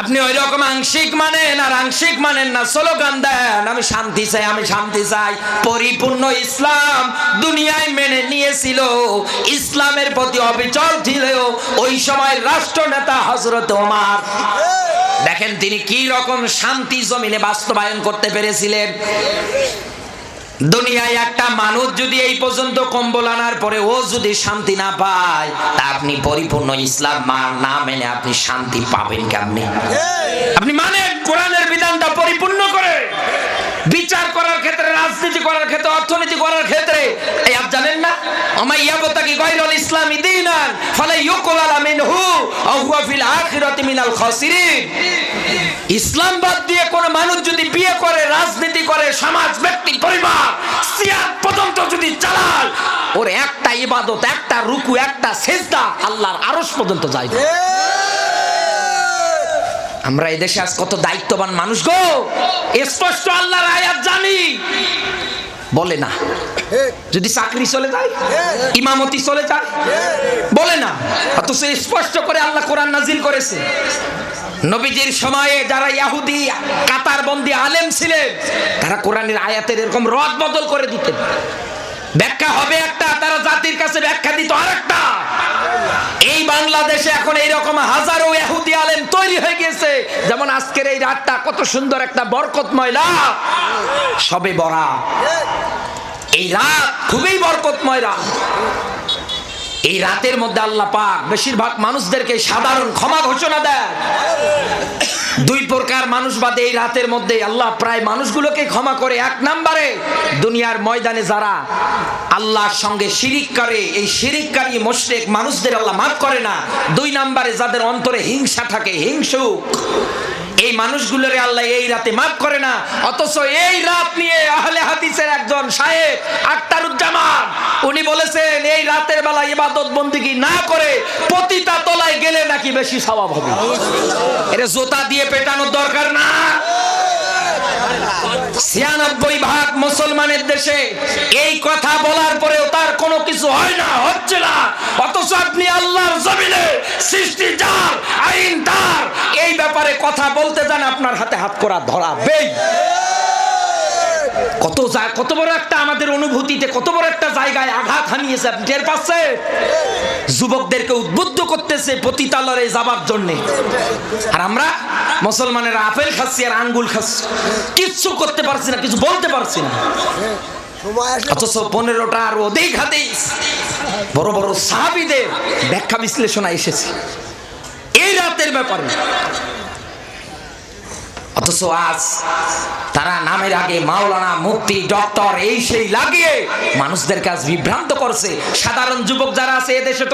আপনি ওই রকম আংশিক মানেন আর আংশিক মানেন না, স্লোগান দেন আমি শান্তি চাই, আমি শান্তি চাই। পরিপূর্ণ ইসলাম দুনিয়ায় মেনে নিয়েছিল, ইসলামের প্রতি অবিচল ছিল ওই সময় রাষ্ট্রনেতা হযরত ওমর। দেখেন তিনি কি রকম শান্তি জমিনে বাস্তবায়ন করতে পেরেছিলেন। দুনিয়ায় একটা মানুষ যদি এই পর্যন্ত কম্বল আনার পরে ও যদি শান্তি না পায়, তা আপনি পরিপূর্ণ ইসলাম না মেনে আপনি শান্তি পাবেন কেমনে? আপনি মানে কোরআনের বিধানটা পরিপূর্ণ করে বিচার করার ক্ষেত্রে, রাজনীতি করার ক্ষেত্রে, অর্থনীতি করার ক্ষেত্রে, এই আপ জানেন না আমায় ইয়াবতাকি গায়রুল ইসলামি দীনান ফালা ইউকবাল মিনহু আও হুয়া ফিল আখিরাতি মিনাল খাসিরিন। ইসলাম বাদ দিয়ে কোন মানুষ যদি বিয়ে করে, রাজনীতি করে, সমাজ, ব্যক্তি, পরিবার, সিয়াত পর্যন্ত যদি চালায়, ওর একটা ইবাদত, একটা রুকু, একটা সিজদা আল্লাহর আরশ পর্যন্ত যায়। আমরা এই দেশে আজ কত দায়িত্ববান মানুষ গো, স্পষ্ট আল্লাহর আয়াত জানি, বলে না। যদি চাকরি চলে যায়, ইমামতি চলে যায়, বলে না। অথচ স্পষ্ট করে আল্লাহ কোরআন নাজিল করেছে। নবীজির সময়ে যারা ইহুদি কাতারবন্দি আলেম ছিলেন, তারা কোরআনের আয়াতের এরকম রদ বদল করে দিতেন। ব্যাখ্যা হবে একটা, তারা জাতির কাছে ব্যাখ্যা দিত আরেকটা। এই বাংলাদেশে এখন এইরকম হাজারো ইহুদি আলেম তৈরি হয়ে গেছে। যেমন আজকের এই রাতটা কত সুন্দর একটা বরকতময় রাত, শবে বরাত। এই রাত খুবই বরকতময় রাত। এই রাতের মধ্যে আল্লাহ পাক বেশিরভাগ মানুষদেরকে সাধারণ ক্ষমা ঘোষণা দেয়। দুই প্রকার মানুষ বাদে এই রাতের মধ্যে আল্লাহ প্রায় মানুষগুলোকে ক্ষমা করে। এক নম্বরে দুনিয়ার ময়দানে যারা আল্লাহর সঙ্গে শিরিক করে, এই শিরিককারী মুশরিক মানুষদের আল্লাহ মাফ করে না। দুই নম্বরে যাদের অন্তরে হিংসা থাকে, হিংসুক, এই মানুষগুলোরে আল্লাহ এই রাতে মাফ করে না। অথচ এই রাত নিয়ে আহলে হাদিসের একজন শায়েখ আখতারুজ্জামান উনি বলেছেন, এই রাতের বেলা ইবাদত বন্দেগী না করে পতিতা তলায় গেলে নাকি বেশি সওয়াব হবে। এর জোতা দিয়ে পেটানোর দরকার না। ৯৬% মুসলমানের দেশে এই কথা বলার পরেও তার কোনো কিছু হয় না, হচ্ছে না। অথচ আপনি আল্লাহর জমিনে সৃষ্টি যার, আইন তার, এই ব্যাপারে কথা বলতে যান, আপনার হাতে হাত করা ধরাবেই। কত বড় একটা আমাদের অনুভূতিতে কত বড় একটা জায়গায় আঘাত হানিয়েছে, আপনি টের পাচ্ছেন? যুবকদেরকে উদ্বুদ্ধ করতেছে পতিতালয়ে যাবার জন্য। আর আমরা মুসলমানেরা আপেল খাচ্ছি আর আঙ্গুল খাচ্ছি, কিচ্ছু করতে পারছি না, কিছু বলতে পারছি না। অথচ 15টা আর অধিক হাদিস বড় বড় সাহাবীদের ব্যাখ্যা বিশ্লেষণ এসেছে এই রাতের ব্যাপারে। অথচ আজ তারা নামের আগে মাওলানা, মুফতি, ডক্টর এই সেই লাগিয়ে মানুষদের কাছে বিভ্রান্ত করছে। সাধারণ যুবক যারা আছে এদেশে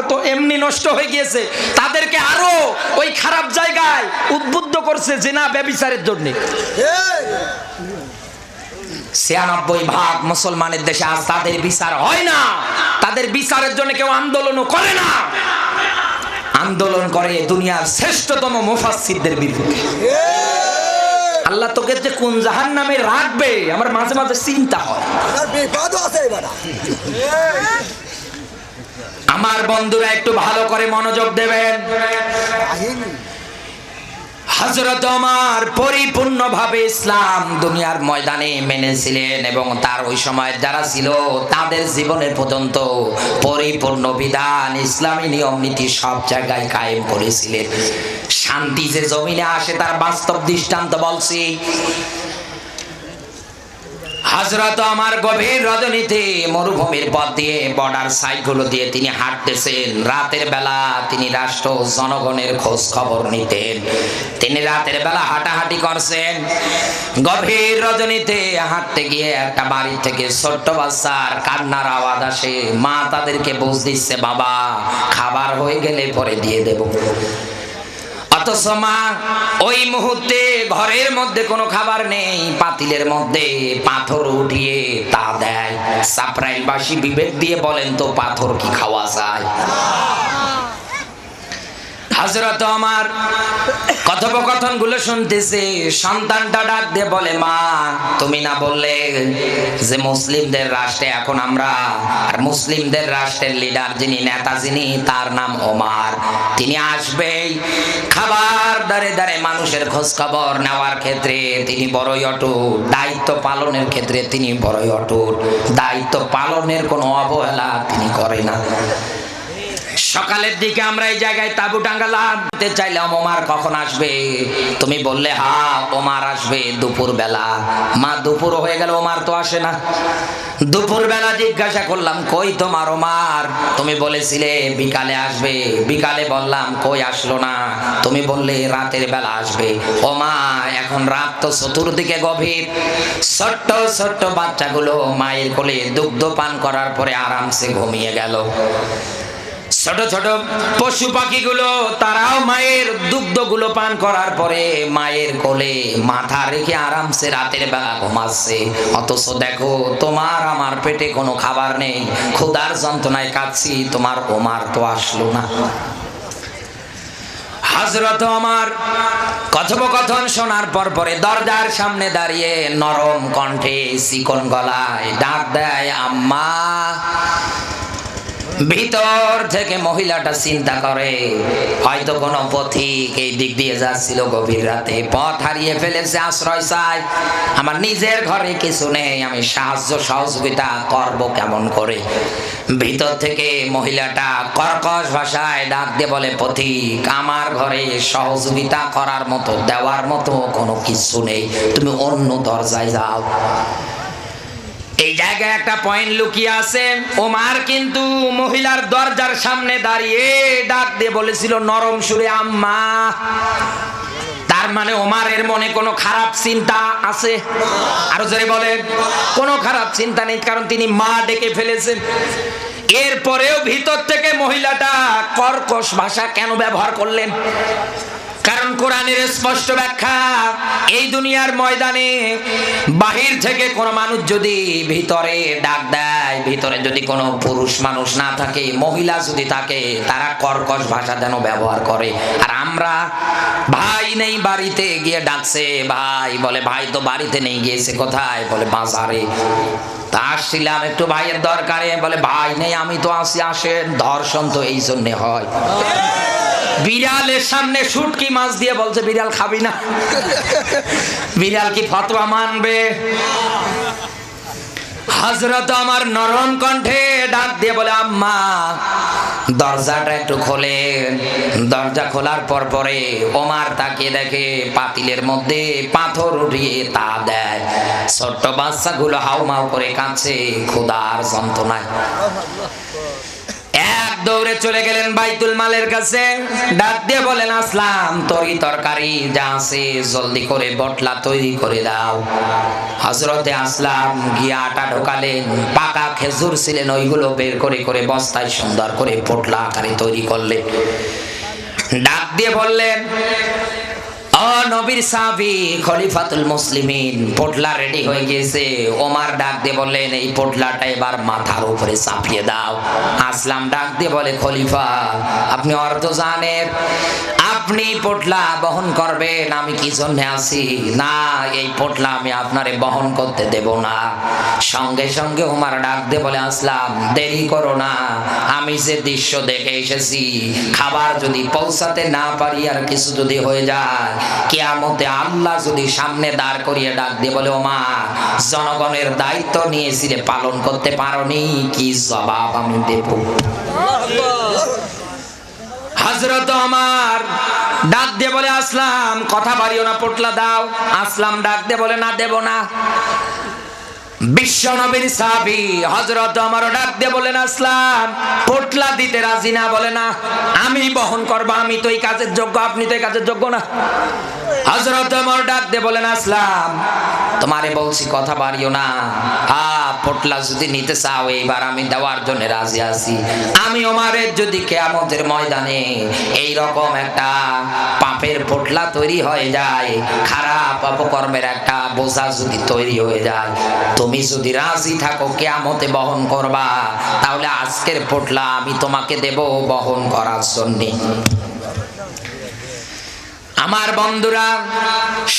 তো এমনি নষ্ট হয়ে গিয়েছে, তাদেরকে আরো ওই খারাপ জায়গায় উদ্বুদ্ধ করছে জিনা ব্যভিচারের জন্য। ৯৬% মুসলমানের দেশে আজ তাদের বিচার হয় না। তাদের বিচারের জন্য কেউ আন্দোলনও করে না, আন্দোলন করে দুনিয়ার শ্রেষ্ঠতম মুফাসসিরদের বিরুদ্ধে। আল্লাহ তোকে যে কোন জাহান্নামে রাখবে আমার মাঝে মাঝে চিন্তা হয়। আমার বন্ধুরা একটু ভালো করে মনোযোগ দেবেন। হযরত ওমর পরিপূর্ণভাবে ইসলাম দুনিয়ার ময়দানে মেনেছিলেন এবং তার ওই সময় যারা ছিল তাদের জীবনের পর্যন্ত পরিপূর্ণ বিধান, ইসলামী নিয়ম নীতি সব জায়গায় কায়েম করেছিলেন। শান্তি যে জমিনে আসে তার বাস্তব দৃষ্টান্ত বলছি। হযরত ওমর গভীর রজনীতে মরুভূমির পথ দিয়ে, বর্ডার সাইড গুলো দিয়ে তিনি হাঁটতেছেন। রাতের বেলা তিনি রাষ্ট্র জনগণের খোঁজ খবর নিতেন। তিনি রাতের বেলা হাঁটাহাঁটি করছেন। গভীর রজনীতে হাঁটতে গিয়ে একটা বাড়ি থেকে ছোট্ট বাচ্চার কান্নার আওয়াজ আসে। মা তাদেরকে বুঝ দিচ্ছে, বাবা খাবার হয়ে গেলে পরে দিয়ে দেব। অথচ মা ওই মুহূর্তে ঘরের মধ্যে কোনো খাবার নেই, পাতিলের মধ্যে পাথর উঠিয়ে তা দেয়। সাপ্রাইলবাসী বিবেক দিয়ে বলেন তো পাথর কি খাওয়া যায়? হযরত ওমর কথোপকথন গুলো শুনতেছে। সন্তানটা ডাক দিয়ে বলে, মা তুমি না বললে যে মুসলিমদের রাষ্ট্রে এখন আমরা, আর মুসলিমদের রাষ্ট্রের লিডার যিনি, নেতা যিনি, তার নাম ওমর। তিনি আসবেই খাবার দাঁড়ে দাঁড়ে মানুষের খোঁজ খবর নেওয়ার ক্ষেত্রে তিনি বড়ই অটুট, দায়িত্ব পালনের ক্ষেত্রে তিনি বড়ই অটুট, দায়িত্ব পালনের কোনো অবহেলা তিনি করে না। সকালের দিকে আমরা এই জায়গায় তাবু টাঙ্গালাম, চাইলাম ওমর কখন আসবে? তুমি বললে হ্যাঁ ওমর আসবে দুপুর বেলা। মা দুপুর হয়ে গেল, ওমর তো আসে না। দুপুর বেলা জিজ্ঞাসা করলাম, কই তোমার ওমর? তুমি বলেছিলে বিকালে আসবে। বিকালে বললাম, কই আসলো না? তুমি বললে রাতের বেলা আসবে। ও মা এখন রাত তো চতুর্দিকে গভীর, ছোট্ট ছোট্ট বাচ্চাগুলো মায়ের কোলে দুগ্ধ পান করার পরে আরামসে ঘুমিয়ে গেল। ছোট ছোট পশু পাখিগুলো তারাও মায়ের দুগ্ধগুলো পান করার পরে মায়ের কোলে মাথা রেখে আরামসে রাতের বেলা ঘুমাচ্ছে। অথচ দেখো তোমার আমার পেটে কোনো খাবার নেই, ক্ষুধার যন্ত্রণায় কাঁদছি, তোমার ওমর তো আসলো না। হযরত ওমর কথোপকথন শোনার পরে দরজার সামনে দাঁড়িয়ে নরম কণ্ঠে চিকন গলায় ডাক দেয়, আম্মা। ভিতর থেকে মহিলাটা চিন্তা করে, হয়তো কোনো পথিক এই দিক দিয়ে যাচ্ছিল, গভীর রাতে পথ হারিয়ে ফেলেছে, আশ্রয় চায়। আমার নিজের ঘরে কিছু নেই, আমি সাহায্য সহযোগিতা করব কেমন করে? ভিতর থেকে মহিলাটা কর্কশ ভাষায় ডাক দিয়ে বলে, পথিক, আমার ঘরে সহযোগিতা করার মতো, দেওয়ার মতো কোনো কিছু নেই, তুমি অন্য দরজায় যাও। এই জায়গায় একটা পয়েন্ট লুকিয়ে আছে। ওমর কিন্তু মহিলার দরজার সামনে দাঁড়িয়ে ডাক দিয়ে বলেছিল নরম সুরে, আম্মা। তার মানে ওমরের মনে কোনো খারাপ চিন্তা আছে? আরো জোরে বলেন, কোনো খারাপ চিন্তা নেই, কারণ তিনি মা ডেকে ফেলেছেন। এরপরেও ভিতর থেকে মহিলাটা কর্কশ ভাষা কেন ব্যবহার করলেন? কারণ কোরআনের স্পষ্ট ব্যাখ্যা, এই দুনিয়ার ময়দানে বাহির থেকে কোনো মানুষ যদি ভিতরে ডাক দেয়, ভিতরে যদি কোনো পুরুষ মানুষ না থাকে, মহিলা যদি থাকে, তারা কর্কশ ভাষা যেন ব্যবহার করে। আর আমরা ভাই নেই বাড়িতে, গিয়ে ডাকছে ভাই, বলে ভাই তো বাড়িতে নেই, গিয়েছে কোথায়? বলে বাজারে। তা আসছিলাম একটু ভাইয়ের দরকারে, বলে ভাই নেই, আমি তো আসি, আসেন। ধর্ষণ তো এই জন্য হয়। বিড়ালের সামনে শুটকি মাছ দিয়ে বলছে বিড়াল খাবি না। বিড়াল কি ফতোয়া মানবে? হযরত ওমর নরম কণ্ঠে ডাক দিয়ে বলে, আম্মা, দরজাটা একটু খোলেন। দরজা খোলার পরে ওমর তাকিয়ে দেখে পাতিলের মধ্যে পাথর উঠিয়ে তা দেয়। ছোট্ট বাচ্চাগুলো হাউমাউ করে কাঁদছে ক্ষুধার যন্ত্রণায়। এক দৌড়ে চলে গেলেন বাইতুল মালের কাছে, ডাক দিয়ে বলেন, আসলাম, তরকারি যা আছে জলদি করে বটলা তৈরি করে দাও। হযরতে আসলাম গিয়ে আটা ঢোকালেন, পাকা খেজুর ছিলেন, ওইগুলো বের করে করে বস্তায় সুন্দর করে পোটলা আকারে তৈরি করলেন। ডাক দিয়ে বললেন, ও নবীর সাহাবী খলিফাতুল মুসলিমিন, পোটলা রেডি হয়ে গেছে। ওমর ডাক দিয়ে বললেন, এই পোটলাটা এবার মাথার উপরে চাপিয়ে দাও। আসলাম ডাক দিয়ে বলে, খলিফা, আপনি অর্থ জানেন, আপনি পোটলা বহন করবেন, আমি কি জন্য আছি? না, এই পোটলা আমি আপনারে বহন করতে দেব না। সঙ্গে সঙ্গে ওমর ডাক দিয়ে বলে, আসলাম, দেরি করো না, আমি যে দৃশ্য দেখে এসেছি, খাবার যদি পৌঁছাতে না পারি, আর কিছু যদি হয়ে যায়, কিয়ামতে আল্লাহ যদি সামনে দাঁড় করিয়ে ডাক দিয়ে বলে, ওমর, জনগণের দায়িত্ব নিয়েছিলে, পালন করতে পারোনি, কি জবাব আমি দেব? হযরত ওমর ডাক দিয়ে বলে, আসলাম, কথা বাড়িও না, পোটলা দাও। আসলাম ডাক দিয়ে বলে, না, দেব না। বিশ্ব নবীর সাহাবী হযরত ওমর ডাক দিয়ে বলেন, আসলাম, পোটলা দিতে রাজি না? বলে, না, আমি বহন করব, আমি তো এই কাজের যোগ্য, আপনি তো এই কাজের যোগ্য না। হযরত ওমর ডাক দিয়ে বলেন, আসলাম, তোমারে বলছি কথা বাড়িও না, পোটলা যদি নিতে চাও, এইবার আমি দেওয়ার জন্য রাজি আছি। আমি ওমরের যদি কিয়ামতের ময়দানে এই রকম একটা পাপের পোটলা তৈরি হয়ে যায়, খারাপ অপকর্মের একটা বোঝা যদি তৈরি হয়ে যায়, তুমি যদি রাজি থাকো কিয়ামতে বহন করবা, তাহলে আজকের পোটলা আমি তোমাকে দেব বহন করার জন্য। আমার বন্ধুরা,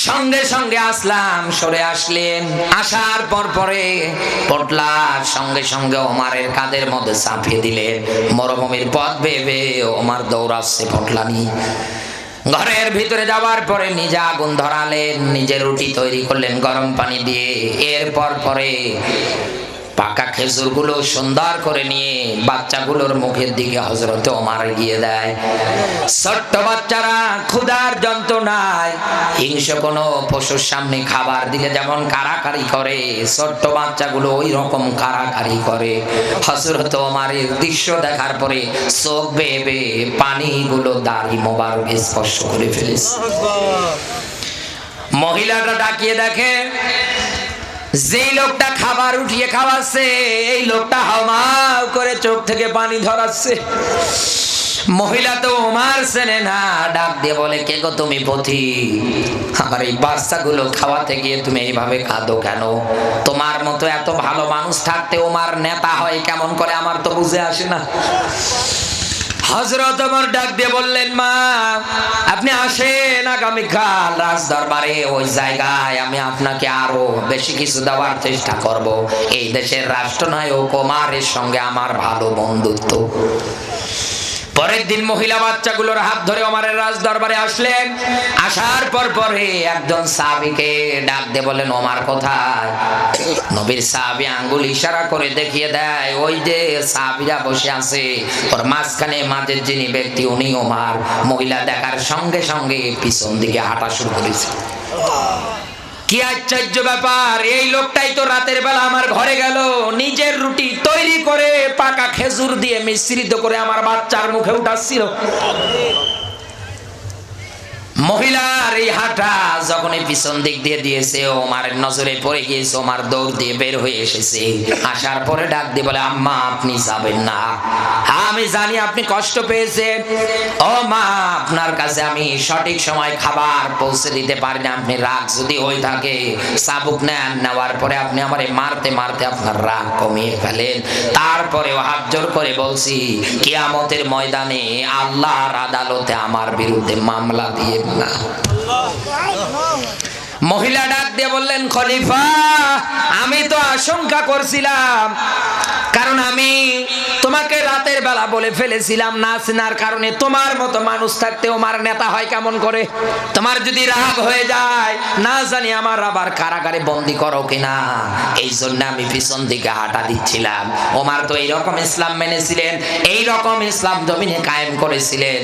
সঙ্গে সঙ্গে আসলাম সরে আসলেন। আসার পরে পোটলা সঙ্গে সঙ্গে ওমরের কাঁধের মধ্যে চাপিয়ে দিলেন। মরুভূমির পথ ভেবে ওমর দৌড়াচ্ছে পোটলা নিয়ে। ঘরের ভিতরে যাওয়ার পরে নিজে আগুন ধরালেন, নিজে রুটি তৈরি করলেন গরম পানি দিয়ে। এরপর পরে পাকা খেজুরগুলো সুন্দর করে নিয়ে বাচ্চাগুলোর মুখের দিকে হযরতে ওমর গিয়ে দেয়। ছোট্ট বাচ্চারা ক্ষুধার যন্ত্রণায় হিংস্র কোনো পশুর সামনে খাবার দিলে যেমন কারাকারি করে, ছোট্ট বাচ্চাগুলো ওই রকম কারাকারি করে। হযরতে ওমরের দৃশ্য দেখার পরে চোখ বেয়ে বেয়ে পানিগুলো দাড়ি মোবারক স্পর্শ করে ফেলেছে। মহিলাটা ডাকিয়ে দেখে, যেই লোকটা খাবার উঠিয়ে খাওয়াচ্ছে, এই লোকটা হাউমাউ করে চোখ থেকে পানি ধরাচ্ছে। মহিলা তো ওমর চেনে না, ডাক দিয়ে বলে, কে গো তুমি? পথিক, আমার এই বাচ্চাগুলো খাওয়াতে গিয়ে তুমি এইভাবে কাঁদো কেন? তোমার মতো এত ভালো মানুষ থাকতে ওমর নেতা হয় কেমন করে, আমার তো বুঝে আসে না। হযরত ওমর ডাক দিয়ে বললেন, মা আপনি আসেন আগামীকাল রাজ দরবারে, ওই জায়গায় আমি আপনাকে আরো বেশি কিছু দেওয়ার চেষ্টা করব। এই দেশের রাষ্ট্রনায়ক ওমরের সঙ্গে আমার ভালো বন্ধুত্ব। পরের দিন মহিলা বাচ্চাগুলোর হাত ধরে ওমরের রাজ দরবারে আসলেন। আসার পরে একজন সাহাবীকে ডাক দিয়ে বলেন, ওমর কোথায়? নবীর সাহাবী আঙ্গুল ইশারা করে দেখিয়ে দেয়, ওই যে সাহাবীরা বসে আছে, ওর মাঝখানে মাঝের যিনি ব্যক্তি উনি ওমর। মহিলা দেখার সঙ্গে সঙ্গে পিছন দিকে হাঁটা শুরু করেছে। কি আশ্চর্য ব্যাপার, এই লোকটাই তো রাতের বেলা আমার ঘরে গেল, নিজের রুটি তৈরি করে পাকা খেজুর দিয়ে মিশ্রিত করে আমার বাচ্চার মুখে উঠাচ্ছিল। মহিলার এই হাঁটা যখনই পিছন দিক দিয়ে দিয়েছে, ওমরের নজরে পড়ে গিয়েছে। ওমর দৌড় দিয়ে বের হয়ে এসেছে। আসার পরে ডাক দিয়ে বলে, আম্মা আপনি যাবেন না, আমি জানি আপনি কষ্ট পেয়েছেন। ও মা, আপনার কাছে আমি সঠিক সময় খাবার পৌঁছে দিতে পারি না, আপনি রাগ যদি হয়ে থাকে চাবুক নেন, নেওয়ার পরে আপনি আমারে মারতে মারতে আপনার রাগ কমিয়ে ফেলেন। তারপরেও হাত জোর করে বলছি, কিয়ামতের ময়দানে আল্লাহর আদালতে আমার বিরুদ্ধে মামলা দিয়ে না। মহিলা ডাক দিয়ে বললেন, খলিফা আমি তো আশঙ্কা করছিলাম, কারণ আমি তোমাকে রাতের বেলা বলে ফেলেছিলাম না চেনার কারণে তোমার মতো মানুষ থাকতে ওমর নেতা হয় কেমন করে? তোমার যদি রাগ হয়ে যায় না জানি আমার আবার কারাগারে বন্দী করো কিনা, এই জন্য আমি পিছন দিকে হাঁটা দিচ্ছিলাম। ওমর তো এইরকম ইসলাম মেনেছিলেন, এইরকম ইসলাম জমিনে কায়েম করেছিলেন।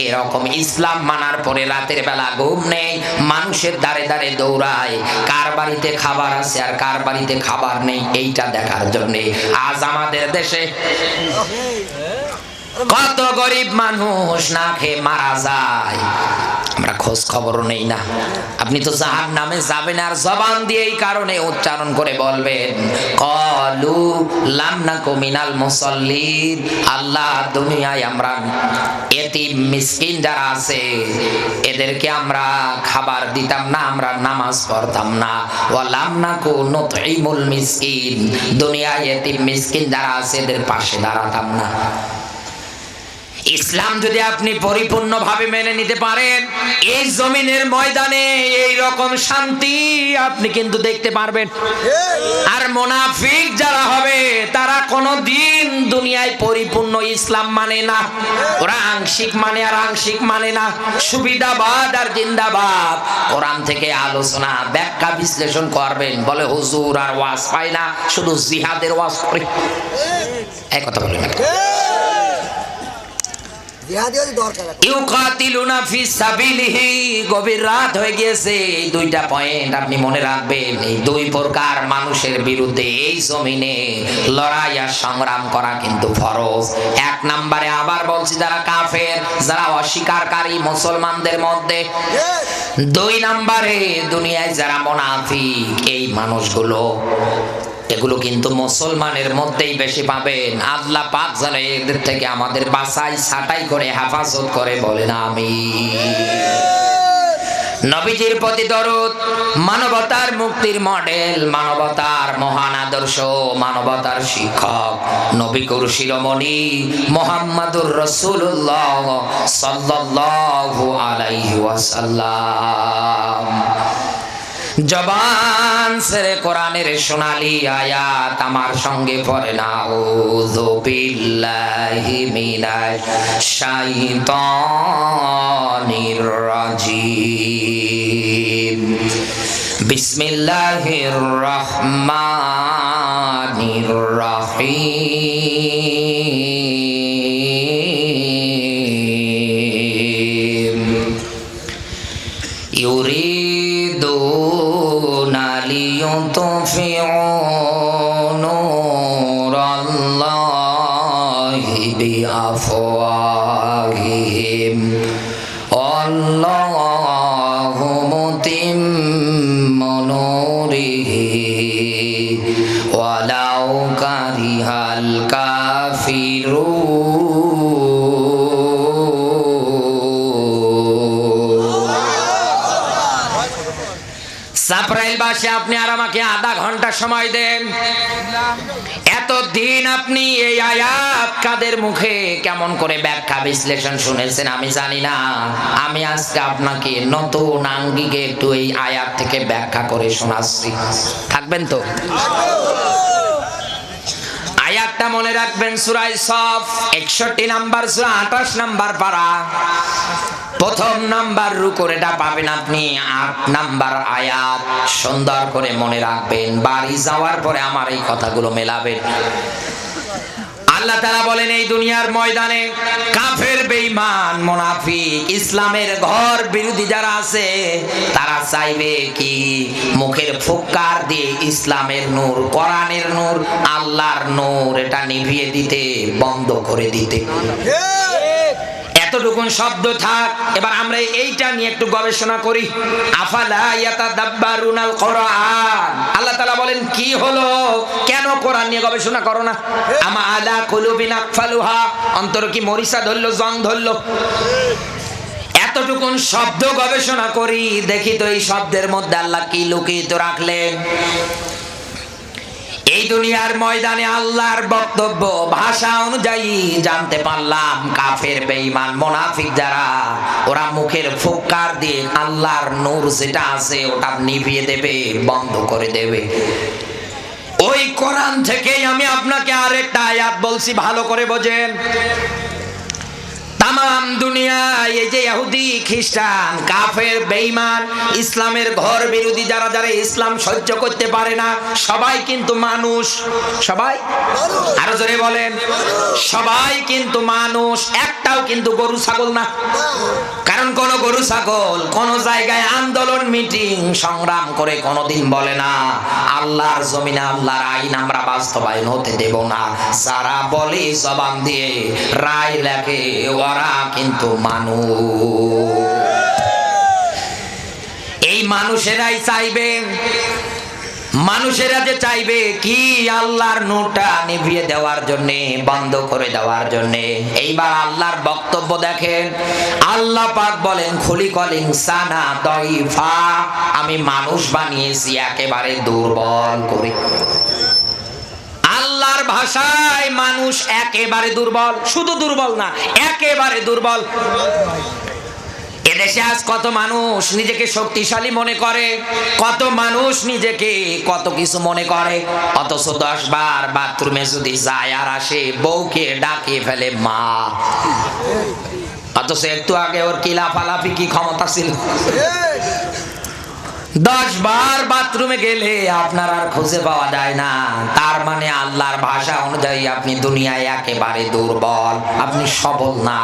এরকম ইসলাম মানার পরে রাতের বেলা ঘুম নেই, মানুষের দাঁড়ে দাঁড়ে দৌড়ায়, কার বাড়িতে খাবার আছে আর কার বাড়িতে খাবার নেই এইটা দেখার জন্য। আজ আমাদের দেশে কত গরিব মানুষ না খেয়ে মারা যায়, আমরা খোঁজ খবরও নেই না। আপনি তো জাহান্নামে যাবেন আর জবান দিয়ে এই কারণে উচ্চারণ করে বলবেন, ক্বালু লাম নাকু মিনাল মুসাল্লিন। আল্লাহ দুনিয়ায় আমরা এতিম মিসকিন যারা আছে এদেরকে আমরা খাবার দিতাম না, আমরা নামাজ পড়তাম না। ওয়া লাম নাকু নুতঈমুল মিসকিন, দুনিয়ায় এতিম মিসকিন যারা আছে এদের পাশে দাঁড়াতাম না। ইসলাম যদি আপনি পরিপূর্ণভাবে মেনে নিতে পারেন, এই জমিনের ময়দানে এই রকম শান্তি আপনি কিন্তু দেখতে পারবেন। আর মুনাফিক যারা হবে তারা কোনোদিন দুনিয়ায় পরিপূর্ণ ইসলাম মানে না, ওরা আংশিক মানে আর আংশিক মানে না, সুবিধাবাদ আর জিন্দাবাদ। কোরআন থেকে আলোচনা ব্যাখ্যা বিশ্লেষণ করবেন, বলে হুজুর আর ওয়াজ পাই না, শুধু জিহাদের ওয়াজ করে। এই কথা বলেন না, ইউকাতিলুনা ফি সাবিলিহি। গভীর রাত হয়ে গিয়েছে, এই দুইটা পয়েন্ট আপনি মনে রাখবেন। এই দুই প্রকার মানুষের বিরুদ্ধে এই জমিনে লড়াই আর সংগ্রাম করা কিন্তু ফরজ। এক নম্বরে আবার বলছি, যারা কাফের, যারা অস্বীকারী মুসলমানদের মধ্যে। দুই নম্বরে দুনিয়ায় যারা মুনাফিক, এই মানুষগুলো, এগুলো কিন্তু মুসলমানের মধ্যেই বেশি পাবেন। আল্লাহ পাক যেন এদের থেকে আমাদের বাছাই ছাঁটাই করে হেফাজত করে, বলেন আমিন। নবীজির প্রতি দরুদ, মানবতার মুক্তির মডেল, মানবতার মহান আদর্শ, মানবতার শিক্ষক নবী কুর শিরোমণি মুহাম্মাদুর রাসূলুল্লাহ সাল্লাল্লাহু আলাইহি ওয়াসাল্লাম। জবান ছেড়ে কোরআনের সোনালী আয়াত আমার সঙ্গে পড়ে না। আউযু বিল্লাহি মিনাশ শাইতানির রাজিম। বিসমিল্লাহির রহমানির রহিম। লিইউতফিউ নূরাল্লাহি বিআফওয়াহিহিম আল্লাহু মুতিম্মু নূরিহি ওয়ালাউ কারিহাল কাফিরুন। সাপ্রাইলবাসী আপনি আর আমাকে আধা ঘন্টা সময় দেন। এতদিন আপনি এই আয়াত কাদের মুখে কেমন করে ব্যাখ্যা বিশ্লেষণ শুনেছেন আমি জানি না। আমি আজকে আপনাকে নতুন আঙ্গিকে একটু এই আয়াত থেকে ব্যাখ্যা করে শোনাচ্ছি, থাকবেন তো? আয়াতটা মনে রাখবেন, সূরা সফ 61 নাম্বার সূরা 28 নাম্বার পারা, প্রথম নাম্বার রুকুটা পাবেন আপনি 8 নাম্বার আয়াত। সুন্দর করে মনে রাখবেন, বাড়ি যাওয়ার পরে আমার এই কথাগুলো মেলাবেন। আল্লাহ তাআলা বলেন এই দুনিয়ার ময়দানে কাফের, বেঈমান, মুনাফিক, ইসলামের ঘর বিরোধী যারা আছে তারা চাইবে কি মুখের ফুৎকার দিয়ে ইসলামের নূর, কোরআনের নূর, আল্লাহর নূর এটা নিভিয়ে দিতে, বন্ধ করে দিতে। এতটুকুন শব্দ থাক। এবার আমরা এইটা নিয়ে একটু গবেষণা করি। আফালা ইয়াতাদাব্বারুনাল কোরআন, আল্লাহ তাআলা বলেন কি হলো, কেন কোরআন নিয়ে গবেষণা করো না? আমা আলা কুলুবিন আকফালুহা, অন্তর কি মরিচা ধরলো, জং ধরলো? এতটুকুন শব্দ গবেষণা করি, দেখি তো এই শব্দের মধ্যে আল্লাহ কি লুকিয়ে রাখলেন। এই দুনিয়ার ময়দানে আল্লাহর বক্তব্য ভাষা অনুযায়ী জানতে পারলাম কাফের, বেঈমান, মুনাফিক যারা, ওরা মুখের ফুৎকার দিয়ে আল্লাহর নূর যেটা আছে ওটা নিভিয়ে দেবে, বন্ধ করে দেবে। ওই কোরআন থেকেই আমি আপনাকে আরেকটা আয়াত বলছি, ভালো করে বোঝেন। তাম দুনিয়ায় এই যে ইহুদি, খ্রিস্টান, কাফের, বেঈমান, ইসলামের ঘর বিরোধী যারা যারা ইসলাম সহ্য করতে পারে না, সবাই কিন্তু মানুষ। সবাই আরো জোরে বলেন, সবাই কিন্তু মানুষ, একটাও কিন্তু গরু ছাগল না। কারণ কোন গরু ছাগল কোন জায়গায় আন্দোলন, মিটিং, সংগ্রাম করে কোনোদিন বলে না আল্লাহর জমিনে আল্লাহর আইন আমরা বাস্তবায়ন হতে দেব না। যারা বলে জবান দিয়ে রায় লেখে, ওরা কিন্তু মানুষ। এই মানুষেরাই চাইবে, মানুষেরা যে চাইবে কি আল্লাহর নূরটা নিভিয়ে দেওয়ার জন্য, বন্ধ করে দেওয়ার জন্য। এইবার আল্লাহর বক্তব্য দেখেন, আল্লাহ পাক বলেন খুলিকাল ইনসানা দাইফা, আমি মানুষ বানিয়েছি একেবারে দুর্বল করে। আল্লাহর ভাষায় মানুষ একেবারে দুর্বল, শুধু দুর্বল না, একেবারে দুর্বল। এদেশে আজ কত মানুষ নিজেকে শক্তিশালী মনে করে, কত মানুষ নিজেকে কত কিছু মনে করে, অথচ 10 বার বাথরুমে যদি যায় আর আসে বউকে ডাকে ফেলে মা। অথচ একটু আগে ওর কি লাফালাফি, কি ক্ষমতা ছিল। 10 বার বাথরুমে গেলে আপনার আর খুঁজে পাওয়া যায় না। তার মানে আল্লাহর ভাষা অনুযায়ী আপনি দুনিয়ায় একেবারে দুর্বল, আপনি সবল না।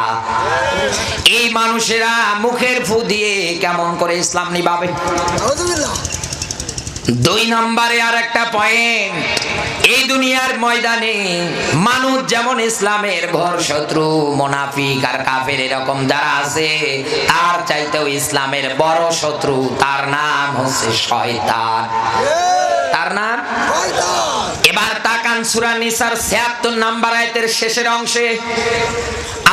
এই মানুষেরা মুখের ফু দিয়ে কেমন করে ইসলাম নিভাবে? 2 নম্বরে আর একটা পয়েন্ট, এই দুনিয়ার ময়দানে মানুষ যেমন ইসলামের ঘর শত্রু, মুনাফিক আর কাফের এরকম যারা আছে, তার চাইতেও ইসলামের বড় শত্রু, তার নাম হচ্ছে শয়তান। তার নাম শয়তান। এবার তাকান সূরা নিসার 76 নাম্বার আয়াতের শেষের অংশে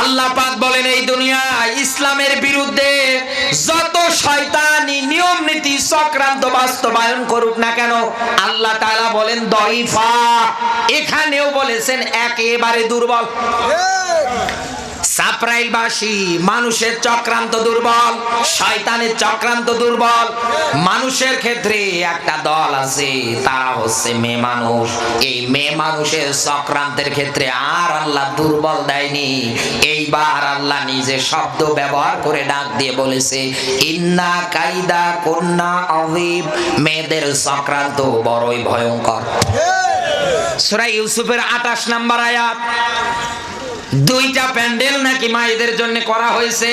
আল্লাহ পাক বলেন এই দুনিয়া ইসলামের বিরুদ্ধে যত শয়তানি নিয়ম নীতি চক্রান্ত বাস্তবায়ন করুক না কেন, আল্লাহ তাআলা বলেন দাইফা, এখানেও বলেছেন একেবারে দুর্বল। সাপ্রাইলবাসী মানুষের চক্রান্ত দুর্বল, শয়তানের চক্রান্ত দুর্বল। মানুষের ক্ষেত্রে একটা দল আছে, তারা হচ্ছে মেয়ে মানুষ। এই মেয়ে মানুষের চক্রান্তের ক্ষেত্রে আর আল্লাহ দুর্বল দেয়নি। এইবার আল্লাহ নিজে শব্দ ব্যবহার করে ডাক দিয়ে বলেছে ইন্না কাইদা কুন্না আযীম, মেয়েদের চক্রান্ত বড়ই ভয়ঙ্কর। সূরা ইউসুফের 28 নাম্বার আয়াত। 2টা প্যান্ডেল নাকি মায়েদের জন্য করা হয়েছে।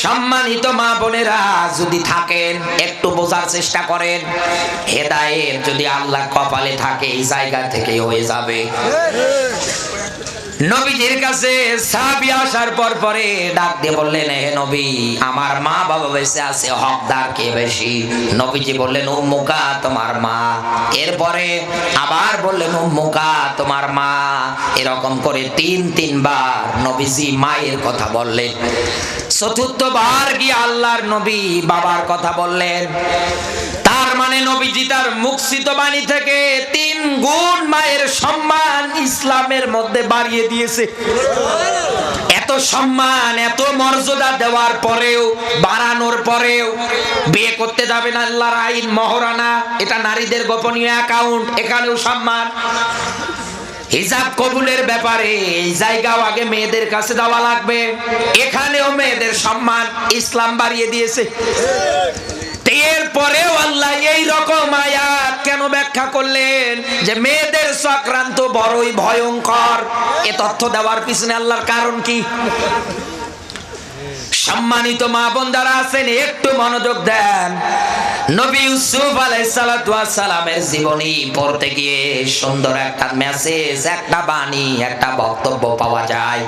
সম্মানিত মা বোনেরা যদি থাকেন একটু বোঝার চেষ্টা করেন, হেদায়েত যদি আল্লাহ কপালে থাকে এই জায়গা থেকে হয়ে যাবে। নবীজির কাছে সাহাবী আসার পরে ডাক দিয়ে বললেন হে নবী, আমার মা বাবা বেঁচে আছে, হকদার কে বেশি? নবীজি বললেন উম্মুকা, তোমার মা। এরপরে আবার বললেন উম্মুকা, তোমার মা। এরকম করে 3 বার নবীজি মায়ের কথা বললেন। চতুর্থবার গিয়ে আল্লাহর নবী বাবার কথা বললেন। তার মানে নবীজি তার মুখসিত বাণী থেকে 3 গুণ মায়ের সম্মান ইসলামের মধ্যে বাড়িয়ে দিয়েছে। এত সম্মান এত মর্যাদা দেওয়ার পরেও, বাড়ানোর পরেও বিয়ে করতে যাবেন আল্লাহর আইন মহারানা, এটা নারীদের গোপনীয় অ্যাকাউন্ট, এখানেও সম্মান। হিজাব কবুলের ব্যাপারে এই জায়গাও আগে মেয়েদের কাছে দেওয়া লাগবে, এখানেও মেয়েদের সম্মান ইসলাম বাড়িয়ে দিয়েছে। এরপরেও আল্লাহ এই রকম আয়াত কেন ব্যাখ্যা করলেন যে মেয়েদের চক্রান্ত বড়ই ভয়ঙ্কর? এ তথ্য দেওয়ার পিছনে আল্লাহর কারণ কি? সম্মানিত মা বোন যারা আছেন একটু মনোযোগ দেন। নবী ইউসুফ আলাইহিস সালাতু ওয়াস সালামের জীবনী পড়তে গিয়ে সুন্দর একটা মেসেজ, একটা বাণী, একটা বক্তব্য পাওয়া যায়।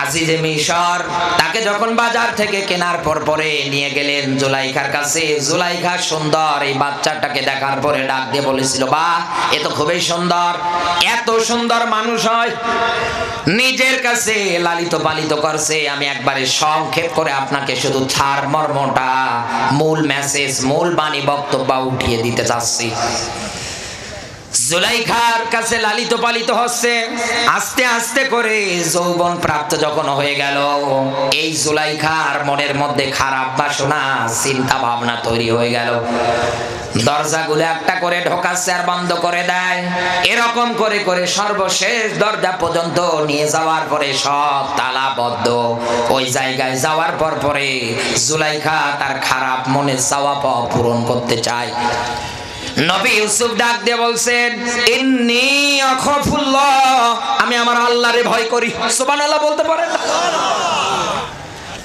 আজিজে মিশর তাকে যখন বাজার থেকে কেনার পরে নিয়ে গেলেন জুলাইখার কাছে। জুলাইখা সুন্দর এই বাচ্চাটাকে দেখার পরে ডাক দিয়ে বলেছিল, বাহ, এ তো খুবই সুন্দর, এত সুন্দর মানুষ হয়। নিজের কাছে লালিত পালিত করছে। আমি একবারে সংক্ষেপ করে আপনাকে শুধু ছাড় মর্মটা, মূল মেসেজ, মূল বাণী, বক্তব্য উঠিয়ে দিতে চাচ্ছি। জুলাইখার কাছে লালিত পালিত হচ্ছে, আস্তে আস্তে করে যৌবন প্রাপ্ত যখন হয়ে গেল, এই জুলাইখার মনের মধ্যে খারাপ বাসনা, চিন্তা ভাবনা তৈরি হয়ে গেল। দরজাগুলো একটা করে ঢোকাচ্ছে আর বন্ধ করে দেয়, এরকম করে করে সর্বশেষ দরজা পর্যন্ত নিয়ে যাওয়ার পরে সব তালাবদ্ধ। ওই জায়গায় যাওয়ার পরে জুলাইখা তার খারাপ মনের চাওয়া পাওয়া পূরণ করতে চায়। নবী ইউসুফ ডাক দিয়ে বলছেন, ইন্নী আখাফুল্লাহ, আমি আমার আল্লাহরে ভয় করি। সুবহানাল্লাহ বলতে পারেন?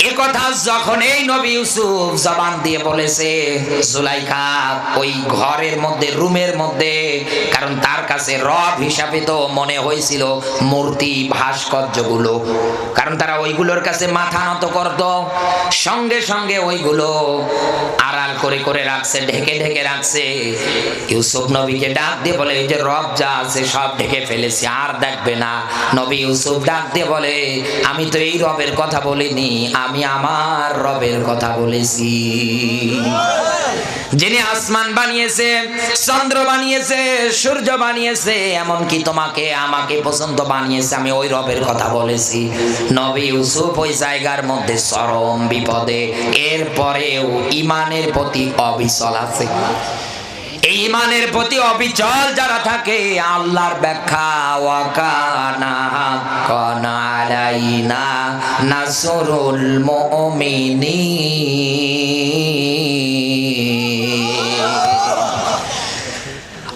এই কথা যখন এই নবী ইউসুফ জবান দিয়ে বলেছে, জুলাইখা ওই ঘরের মধ্যে, রুমের মধ্যে, কারণ তার কাছে রব হিসাবে তো মনে হয়েছিল মূর্তি ভাস্কর্যগুলো, কারণ তারা ওইগুলোর কাছে মাথা নত করত, সঙ্গে সঙ্গে ওইগুলো আড়াল করে করে রাখছে, ঢেকে ঢেকে রাখছে। ইউসুফ নবীকে ডাক দিয়ে বলে, এই যে রব যা আছে সব ঢেকে ফেলেছি, আর দেখবে না। নবী ইউসুফ ডাক দিয়ে বলে, আমি তো এই রবের কথা বলিনি, আমি আমার রবের কথা বলেছি, যিনি আসমান বানিয়েছে, চন্দ্র বানিয়েছে, সূর্য বানিয়েছে, এমনকি তোমাকে আমাকে পর্যন্ত বানিয়েছে, আমি ওই রবের কথা বলেছি। নবী ইউসুফ ওই জায়গার মধ্যে চরম বিপদে, এরপরেও ইমানের প্রতি অবিচল আছে। এই ইমানের প্রতি অবিচল যারা থাকে, আল্লাহর ব্যাখ্যা, ওয়াকানা হাক্কান আলাইনা নাসরুল মুমিনিন।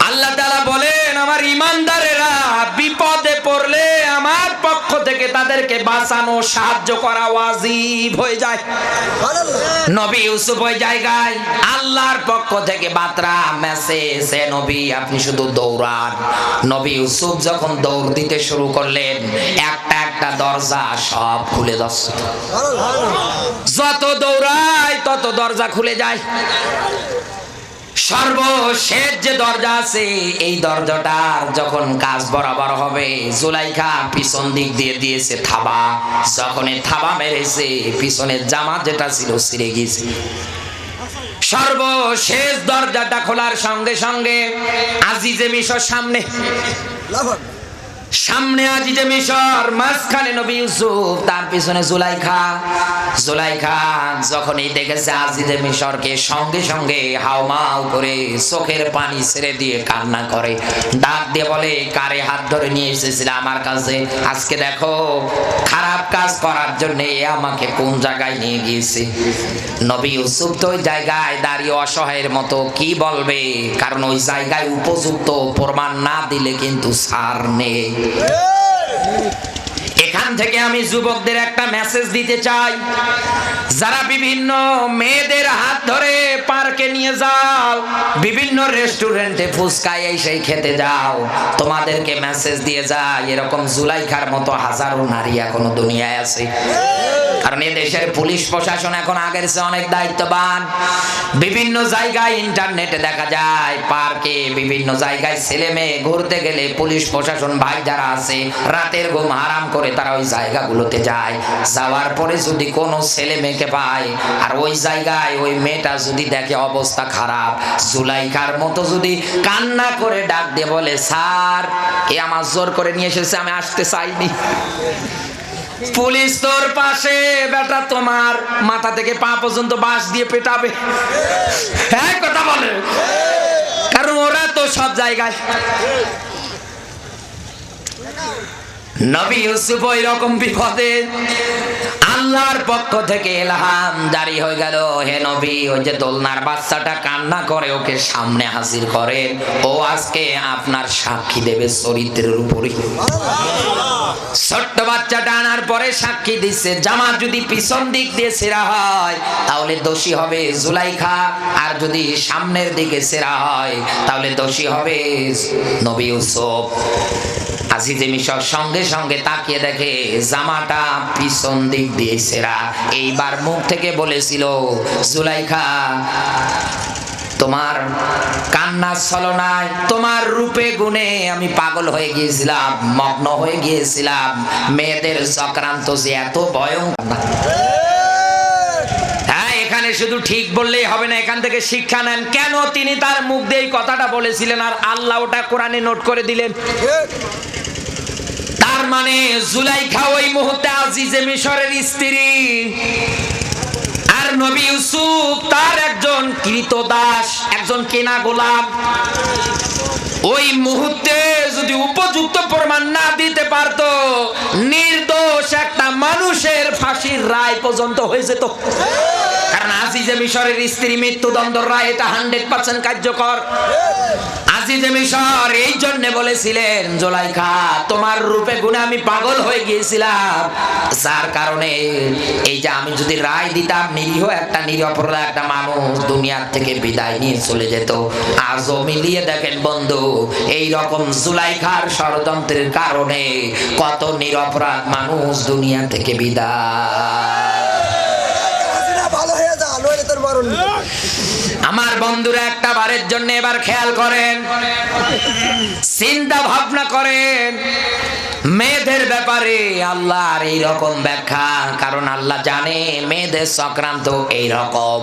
আল্লাহ তাআলা বলেন, আমার ঈমানদারেরা বিপদে পড়লে আমার পক্ষ থেকে তাদেরকে বাঁচানো, সাহায্য করা ওয়াজিব হয়ে যায়। নবী ইউসুফ ওই জায়গায় আল্লাহর পক্ষ থেকে বার্তা, মেসেজ, নবী আপনি শুধু দৌড়ান। নবী ইউসুফ যখন দৌড় দিতে শুরু করলেন, একটা একটা দরজা সব খুলে যাচ্ছে। যত দৌড়ায় তত দরজা খুলে যায়। সর্বশেষ যে দরজা আছে, এই দরজাটার যখন কাজ বরাবর হবে, জুলাইখা পিছন দিক দিয়ে দিয়েছে থাবা। যখন থাবা মেরেছে, পিছনের জামা যেটা ছিল ছিঁড়ে গেছে। সর্বশেষ দরজাটা খোলার সঙ্গে সঙ্গে আজিজে মিশর সামনে, সামনে আজিজে মিশর, মাঝখানে নবী ইউসুফ, তার পিছনে জুলাইখা। জুলাইখা যখন এই দেখেছে আজিজে মিশরকে, সঙ্গে সঙ্গে হাউমাউ করে চোখের পানি ছেড়ে দিয়ে কান্না করে, ডাক দিয়ে বলে, কারে হাত ধরে নিয়ে এসেছিল আমার কাছে? আজকে দেখো খারাপ কাজ করার জন্য আমাকে কোন জায়গায় নিয়ে গিয়েছে। নবী ইউসুফ তো ওই জায়গায় দাঁড়িয়ে অসহায়ের মতো কি বলবে, কারণ ওই জায়গায় উপযুক্ত প্রমাণ না দিলে কিন্তু ছাড় নেই। এখান থেকে আমি যুবকদের একটা মেসেজ দিতে চাই, যারা বিভিন্ন মেয়েদের হাত ধরে পার্কে নিয়ে যাও, বিভিন্ন রেস্টুরেন্টে ফুচকা এই সেই খেতে যাও, তোমাদেরকে মেসেজ দিয়ে যায়, এরকম জুলাইখার মতো হাজারো নারী এখনো দুনিয়ায় আছে। কারণ এই দেশের পুলিশ প্রশাসন এখন আগের চেয়ে অনেক দায়িত্ববান। বিভিন্ন জায়গায় ইন্টারনেটে দেখা যায়, পার্কে বিভিন্ন জায়গায় ছেলে মেয়ে ঘুরতে গেলে পুলিশ প্রশাসন ভাই যারা আছে, রাতের ঘুম হারাম করে তারা ওই জায়গাগুলোতে যায়, যাওয়ার পরে যদি কোনো ছেলে মেয়েকে পায় আর ওই জায়গায় ওই মেয়েটা যদি দেখে অবস্থা খারাপ, জুলাইখার মতো যদি কান্না করে ডাক দিয়ে বলে, স্যার এ আমার জোর করে নিয়ে এসেছে, আমি আসতে চাইনি, পুলিশ তোর পাশে, বেটা তোমার মাথা থেকে পা পর্যন্ত বাঁশ দিয়ে পেটাবে। হ্যাঁ কথা বলে, কারণ ওরা তো সব জায়গায়। নবী ইউসুফ ওই রকম বিপদে আল্লাহর পক্ষ থেকে ইলহাম জারি হয়ে গেল, হে নবী ওই যে দোলনার বাচ্চাটা কান্না করে ওকে সামনে হাজির করেন, ও আজকে আপনার সাক্ষী দেবে চরিত্রের উপরে। ছোট্ট বাচ্চাটা আনার পরে সাক্ষী দিচ্ছে, জামা যদি পিছন দিক দিয়ে ছেঁড়া হয় তাহলে দোষী হবে জুলাইখা, আর যদি সামনের দিকে ছেঁড়া হয় তাহলে দোষী হবে নবী ইউসুফ। আজিজে মিশর সঙ্গে সঙ্গে তাকিয়ে দেখে জামাটা পিছন দিক দিয়ে ছেঁড়া। এইবার মুখ থেকে বলেছিল, জুলাইখা তোমার কান্নার ছলনায়, তোমার রূপে গুণে আমি পাগল হয়ে গিয়েছিলাম, মগ্ন হয়ে গিয়েছিলাম, মেয়েদের চক্রান্ত যে এত ভয়ঙ্কর। হ্যাঁ, এখানে শুধু ঠিক বললেই হবে না, এখান থেকে শিক্ষা নেন কেন তিনি তার মুখ দিয়ে এই কথাটা বলেছিলেন আর আল্লাহ ওটা কোরআনে নোট করে দিলেন। তার মানে জুলাইখা ওই মুহূর্তে আজিজে মিশরের স্ত্রী, আর নবী ইউসুফ তার একজন কৃতদাস, একজন কেনা গোলাম। ওই মুহূর্তে যদি উপযুক্ত প্রমাণ না দিতে পারতো, নির্দোষ একটা মানুষের ফাঁসির রায় পর্যন্ত হয়ে যেত। কারণ আজিজে মিশরের স্ত্রী মৃত্যুদণ্ড রায় এটা 100% কার্যকর। আজিজে মিশর এই জন্য বলেছিলেন, জুলাইখা তোমার রূপে গুণে আমি পাগল হয়ে গিয়েছিলাম, যার কারণে এই যে আমি যদি রায় দিতাম, নিরীহ একটা নিরপরাধ একটা মানুষ দুনিয়ার থেকে বিদায় নিয়ে চলে যেত। আজও মিলিয়ে দেখেন বন্ধু, এই রকম জুলাইখার ষড়যন্ত্রের কারণে কত নিরপরাধ মানুষ দুনিয়া থেকে বিদায়। আমার বন্ধুরা একটা বারের জন্য এবার খেয়াল করেন, চিন্তা ভাবনা করেন মেয়েদের ব্যাপারে আল্লাহর এই রকম ব্যাখ্যা, কারণ আল্লাহ জানে মেয়েদের চক্রান্ত এই রকম।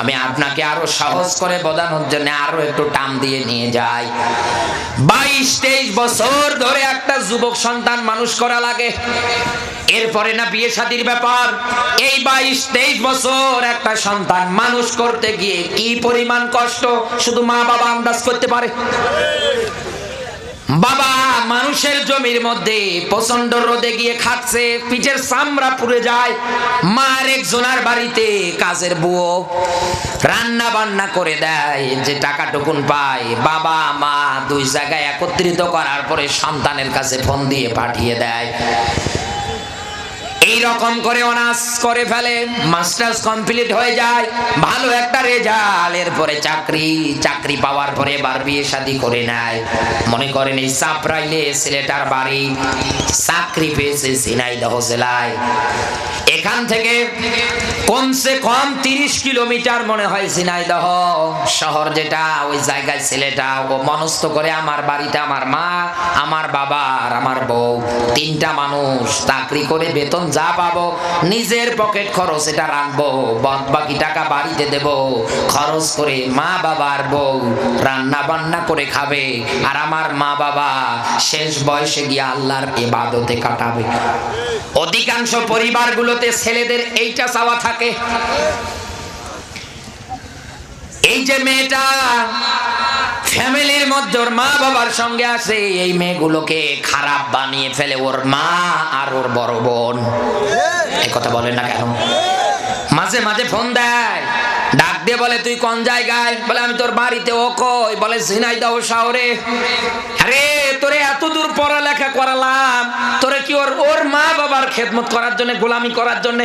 আমি আপনাকে আরো সহজ করে বোঝানোর জন্য আরো একটু টান দিয়ে নিয়ে যাই। 22-23 বছর ধরে একটা যুবক সন্তান মানুষ করা লাগে, এরপরে না বিয়ে শাদীর ব্যাপার। এই 22-23 বছর একটা সন্তান মানুষ করতে গিয়ে কি পরিমাণ কষ্ট শুধু মা বাবা আন্দাজ করতে পারে। বাবা মানুষের জমির মধ্যে প্রচন্ড রোদে গিয়ে খাচ্ছে, পিঠের চামড়া পুড়ে যায়। মার একজনের বাড়িতে কাজের বুয়ো রান্না বান্না করে দেয়, যে টাকাটুকুন পায় বাবা মা দুই জায়গায় একত্রিত করার পরে সন্তানের কাছে ফোন দিয়ে পাঠিয়ে দেয়। এই রকম করে অনার্স করে ফেলে, মাস্টার্স কমপ্লিট হয়ে যায়, ভালো একটা রেজাল্ট, এরপরে চাকরি পাওয়ার পরে এবার বিয়ে শাদী করে নেয়। মনে করেন এই চাপরাইলে ছেলেটার বাড়ি, চাকরি পেয়েছে ঝিনাইদহ জেলায়। এখান থেকে কমসে কম 30 কিলোমিটার মনে হয় ঝিনাইদহ শহর যেটা, ওই জায়গায় ছেলেটা ও মনস্থ করে আমার বাড়িতে আমার মা, আমার বাবা আর আমার বউ, 3টা মানুষ চাকরি করে বেতন যা পাবো নিজের পকেট খরচ এটা রাখবো, বাকি টাকা বাড়িতে দেব, খরচ করে মা বাবার বউ রান্না বান্না করে খাবে, আর আমার মা বাবা শেষ বয়সে গিয়ে আল্লাহর ইবাদতে কাটাবে। অধিকাংশ পরিবারগুলোতে ছেলেদের এইটা চাওয়া থাকে। এই যে মেয়েটা ফ্যামিলির মধ্যে ওর মা বাবার সঙ্গে আসে, এই মেয়েগুলোকে খারাপ বানিয়ে ফেলে ওর মা আর ওর বড় বোন। এই কথা বলেন না কেন? মাঝে মাঝে ফোন দেয়, ডাক দিয়ে বলে তুই কোন জায়গায়, বলে আমি তোর বাড়িতে। ও কই, বলে ঝিনাইদহ শহরে। আরে তোরে এত দূর পড়ালেখা করালাম, তোরে কি ওর মা বাবার খেদমত করার জন্য, গোলামি করার জন্য?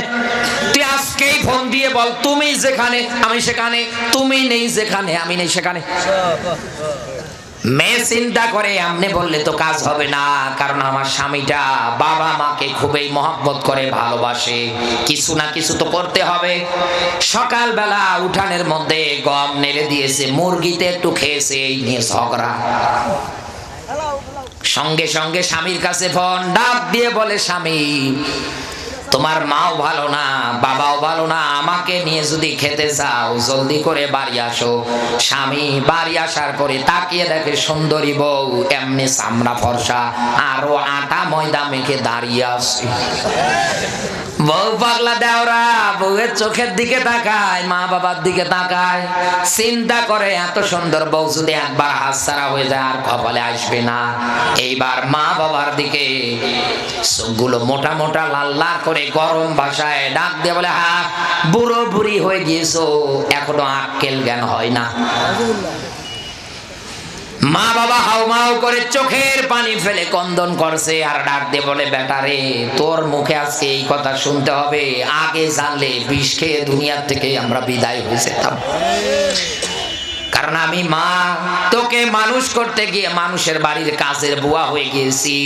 তুই আজকেই ফোন দিয়ে বল তুমি যেখানে আমি সেখানে, তুমি নেই যেখানে আমি নেই সেখানে। মেয়ে চিন্তা করে আমনে বললে তো কাজ হবে না, কারণ আমার স্বামীটা বাবা মাকে খুবই মহব্বত করে, ভালোবাসে, কিছু না কিছু তো করতে হবে। সকালবেলা উঠানের মধ্যে গম নেড়ে দিয়েছে, মুরগিতে একটু খেয়েছে, এই নিয়ে ঝগড়া। সঙ্গে সঙ্গে স্বামীর কাছে ফোন, ডাক দিয়ে বলে, স্বামী তোমার মাও ভালো না, বাবাও ভালো না, আমাকে নিয়ে যদি খেতে চাও জলদি করে বাড়ি আসো। স্বামী বাড়ি আসার পরে তাকিয়ে দেখে সুন্দরী বউ এমনি চামড়া ফর্সা, আরো আটা ময়দা মেখে দাঁড়িয়ে আসছে। বউ পাগলা দেওরা বউয়ের চোখের দিকে তাকায়, মা বাবার দিকে তাকায়, চিন্তা করে এত সুন্দর বউ যদি একবার হাতছাড়া হয়ে যায় আর কপালে আসবে না। এইবার মা বাবার দিকে চোখগুলো মোটা মোটা লাল লাল করে গরম ভাষায় ডাক দিয়ে বলে, হা বুড়ো বুড়ি হয়ে গিয়েছো, এখনো আক্কেল জ্ঞান হয় না। মা বাবা হাউমাউ করে চোখের পানি ফেলে কন্দন করছে আর ডাক দিয়ে বলে, বেটা রে তোর মুখে আজকে এই কথা শুনতে হবে, আগে জানলে বিষ খেয়ে দুনিয়ার থেকে আমরা বিদায় হয়ে যেতাম। কারণ আমি মা তোকে মানুষ করতে গিয়ে মানুষের বাড়ির কাজের বুয়া হয়ে গিয়েছি।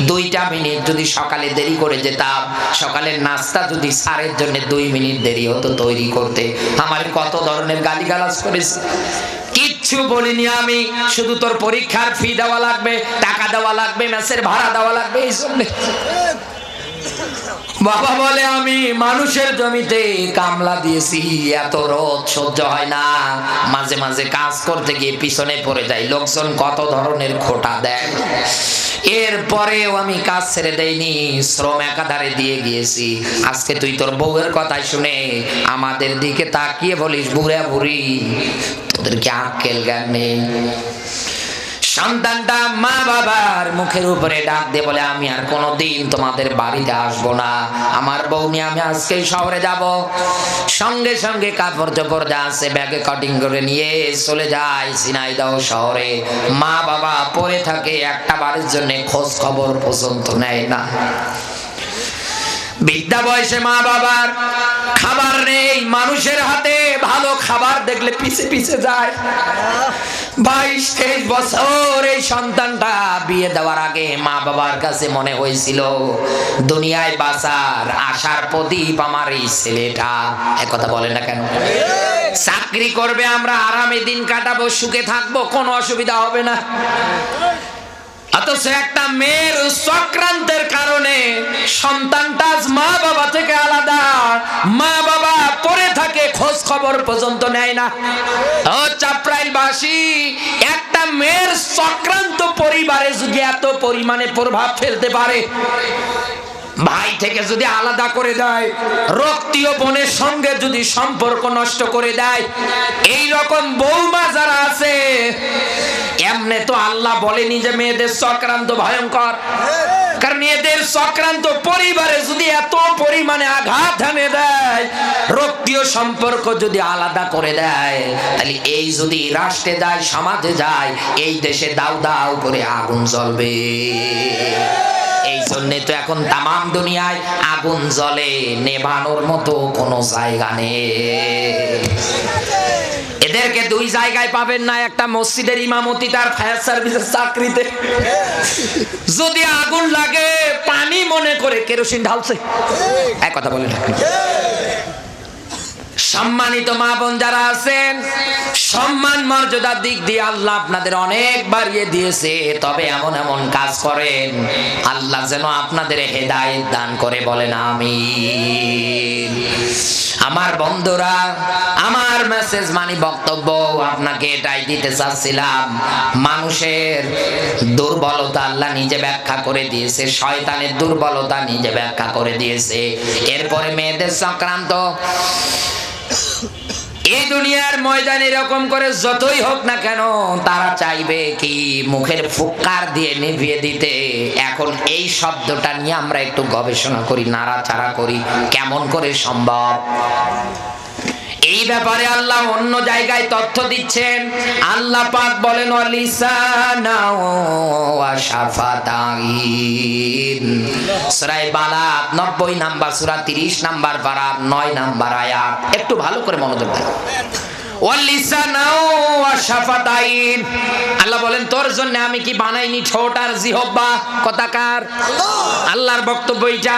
2টা মিনিট যদি সকালে দেরি করে যেতাম, সকালের নাস্তা যদি সারের জন্য 2 মিনিট দেরি হতো তৈরি করতে, আমার কত ধরনের গালিগালাজ করেছে। কিচ্ছু বলিনি আমি, শুধু তোর পরীক্ষার ফি দেওয়া লাগবে, টাকা দেওয়া লাগবে, মেসের ভাড়া দেওয়া লাগবে, এই জন্য। বাবা বলে, আমি মানুষের জমিতে কামলা দিয়েছি, এত রোদ সহ্য হয় না, মাঝে মাঝে কাজ করতে গিয়ে পিছনে পড়ে যাই, লোকজন কত ধরনের খোঁটা দেয়, এরপরেও আমি কাজ ছেড়ে দেইনি, শ্রম একাধারে দিয়ে গিয়েছি। আজকে তুই তোর বউয়ের কথা শুনে আমাদের দিকে তাকিয়ে বলিস বুড়া বুড়ি, তোদের কি আক্কেল জ্ঞান নেই? সন্তানটা মা বাবার মুখের উপরে ডাক দিয়ে বলে, আমি আর কোনোদিন তোমাদের বাড়িতে আসবো না, আমার বউ নিয়ে আমি আজকে শহরে যাব। সঙ্গে সঙ্গে কাপড় চোপড় যা আছে ব্যাগে কাটিং করে নিয়ে চলে যায় ঝিনাইদহ শহরে। মা বাবা পড়ে থাকে, একটা বাড়ির জন্য খোঁজ খবর পর্যন্ত নেয় না। বৃদ্ধা বয়সে মা বাবার খাবার নেই, মানুষের হাতে ভালো খাবার দেখলে পিছে পিছে যায়। 22-23 বছর এই সন্তানটা বিয়ে দেওয়ার আগে মা বাবার কাছে মনে হয়েছিল দুনিয়ায় বাঁচার আশার প্রদীপ আমার এই ছেলেটা। একথা বলে না কেন? চাকরি করবে, আমরা আরামে দিন কাটাবো, সুখে থাকবো, কোনো অসুবিধা হবে না। অথচ একটা মেয়ের চক্রান্তের কারণে সন্তানটা মা বাবা থেকে আলাদা, মা বাবা পড়ে থাকে, খোঁজ খবর পর্যন্ত নেয় না। ও চাপরাইলবাসী, একটা মেয়ের চক্রান্ত পরিবারে যদি এত পরিমাণে প্রভাব ফেলতে পারে, ভাই থেকে যদি আলাদা করে দেয়, রক্তীয় বোনের সঙ্গে যদি সম্পর্ক নষ্ট করে দেয়, এই রকম বৌমা যারা আছে, এমনি তো আল্লাহ বলেনি যে মেয়েদের চক্রান্ত ভয়ঙ্কর, কারণ এদের চক্রান্ত পরিবারে যদি এত পরিমাণে আঘাত এনে দেয়, রক্তীয় সম্পর্ক যদি আলাদা করে দেয়, তাহলে এই যদি রাষ্ট্রে যায়, সমাজে যায়, এই দেশে দাউ দাউ করে আগুন জ্বলবে। এই জন্যে তো এখন তামাম দুনিয়ায় আগুন জ্বলে, নেভানোর মতো কোনো জায়গা নেই। এদেরকে 2 জায়গায় পাবেন না, একটা মসজিদের ইমামতি, তার ফায়ার সার্ভিসের চাকরিতে। যদি আগুন লাগে পানি মনে করে কেরোসিন ঢালছে, এক কথা বলে না। সম্মানিত মা বোন যারা আছেন, সম্মান মর্যাদার দিক দিয়ে আল্লাহ আপনাদের অনেক বাড়িয়ে দিয়েছে, তবে এমন এমন কাজ করেন আল্লাহ যেন আপনাদের হেদায়েত দান করে, বলেন আমিন। আমার বন্ধুরা, আমার মেসেজ মানে বক্তব্য আপনাকে এটাই দিতে চাচ্ছিলাম, মানুষের দুর্বলতা আল্লাহ নিজে ব্যাখ্যা করে দিয়েছে, শয়তানের দুর্বলতা নিজে ব্যাখ্যা করে দিয়েছে। এরপরে মেয়েদের চক্রান্ত, এই দুনিয়ার ময়দানে এরকম করে যতই হোক না কেন, তারা চাইবে কি মুখের ফুৎকার দিয়ে নিভিয়ে দিতে। এখন এই শব্দটা নিয়ে আমরা একটু গবেষণা করি, নাড়াচাড়া করি, কেমন করে সম্ভব। এই ব্যাপারে আল্লাহ অন্য জায়গায় তথ্য দিচ্ছেন। আল্লাহ পাক বলেন, ওয়ালিসানা ওয়া শাফাতাইন, সূরা বালাগ 90 নাম্বার সূরা 30 নাম্বার পারা 9 নাম্বার আয়াত। একটু ভালো করে মনোযোগ দেন। ওয়াল লিসানাও ওয়াশ শাফাতাইন। আল্লাহ বলেন তোর জন্য আমি কি বানাইনি ঠোঁট আর জিহ্বা? কথাকার আল্লাহর বক্তব্য এটা।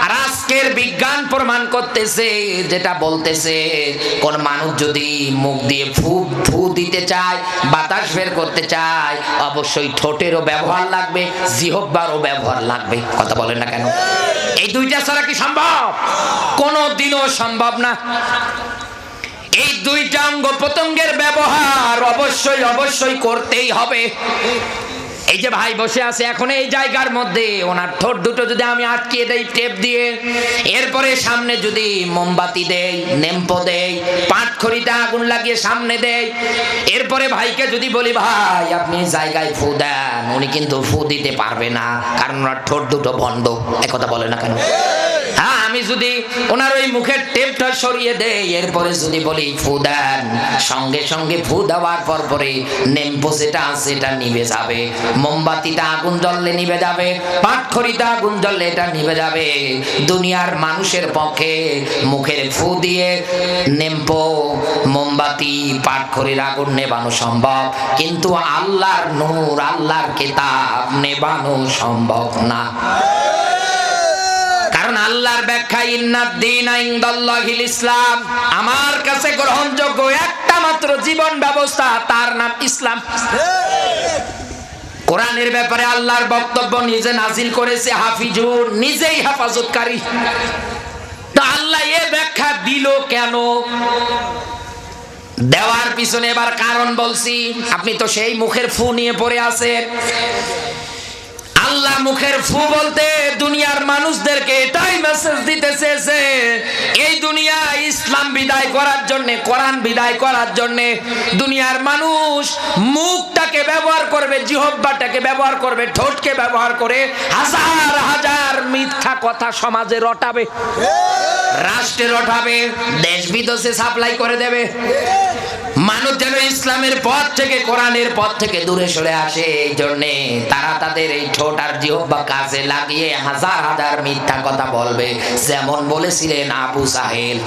আর আজকের বিজ্ঞান প্রমাণ করতেছে, যেটা বলতেছে কোন মানুষ যদি মুখ দিয়ে ফু ফু দিতে চায়, বাতাস বের করতে চায়, অবশ্যই ঠোঁটেরও ব্যবহার লাগবে, জিহ্বারও ব্যবহার লাগবে। কথা বলেন না কেন? এই দুইটা ছাড়া কি সম্ভব? কোনদিনও সম্ভব না। এই দুইটা অঙ্গ প্রত্যঙ্গের ব্যবহার অবশ্যই অবশ্যই করতেই হবে। এই যে ভাই বসে আছে এখন এই জায়গার মধ্যে, ওনার ঠোঁট দুটো যদি আমি আটকিয়ে দেই টেপ দিয়ে, এরপরে সামনে যদি মোমবাতি দেই, নেমপো দেই, পাটখড়িতে আগুন লাগিয়ে সামনে দেই, এরপরে ভাইকে যদি বলি ভাই আপনি এই জায়গায় ফু দেন, উনি কিন্তু ফু দিতে পারবে না, কারণ ওনার ঠোঁট দুটো বন্ধ। একথা বলে না কেন? হ্যাঁ, আমি যদি ওনার ওই মুখের টেপটা সরিয়ে দেই, এরপরে যদি বলি ফু দেন, সঙ্গে সঙ্গে ফু দেওয়ার পরে নেমপো যেটা আছে এটা নিভে যাবে, মোমবাতিটা আগুন জ্বললে নিভে যাবে, পাটখড়িটা আগুন জ্বললে এটা নিভে যাবে। দুনিয়ার মানুষের পক্ষে মুখের ফু দিয়ে নেমপো, মোমবাতি, পাটখড়ির আগুন নেবানো সম্ভব, কিন্তু আল্লাহর নূর, আল্লাহর কিতাব নেবানো সম্ভব না। কারণ আল্লাহর ব্যাখ্যা ইন্নাদ-দীনা ইনদাল্লাহিল ইসলাম, আমার কাছে গ্রহণযোগ্য একটা মাত্র জীবন ব্যবস্থা, তার নাম ইসলাম। কোরআনের ব্যাপারে আল্লাহর বক্তব্য নিজে নাজিল করেছে হাফিজুন, নিজেই হেফাজতকারী। তো আল্লাহ এ ব্যাখ্যা দিল কেন? দেওয়ার পিছনে এবার কারণ বলছি। আপনি তো সেই মুখের ফু নিয়ে পড়ে আছেন। আল্লাহ মুখের ফু বলতে দুনিয়ার মানুষদেরকে এটাই মেসেজ দিতে চেয়েছে, এই দুনিয়া ইসলাম বিদায় করার জন্য, কোরআন বিদায় করার জন্য দুনিয়ার মানুষ মুখটাকে ব্যবহার করবে, জিহ্বাটাকে ব্যবহার করবে, ঠোঁটকে ব্যবহার করে হাজার হাজার মিথ্যা কথা সমাজে রটাবে, রাষ্ট্রে রটাবে, দেশ বিদেশে সাপ্লাই করে দেবে। মানুষ যেন ইসলামের পথ থেকে, কোরআনের পথ থেকে দূরে সরে আসে, এই জন্যে তারা তাদের এই ঠোঁট আর জিহ্বা কাজে লাগিয়ে হাজার হাজার মিথ্যা কথা বলবে। যেমন বলেছিলেন আবু জাহেল।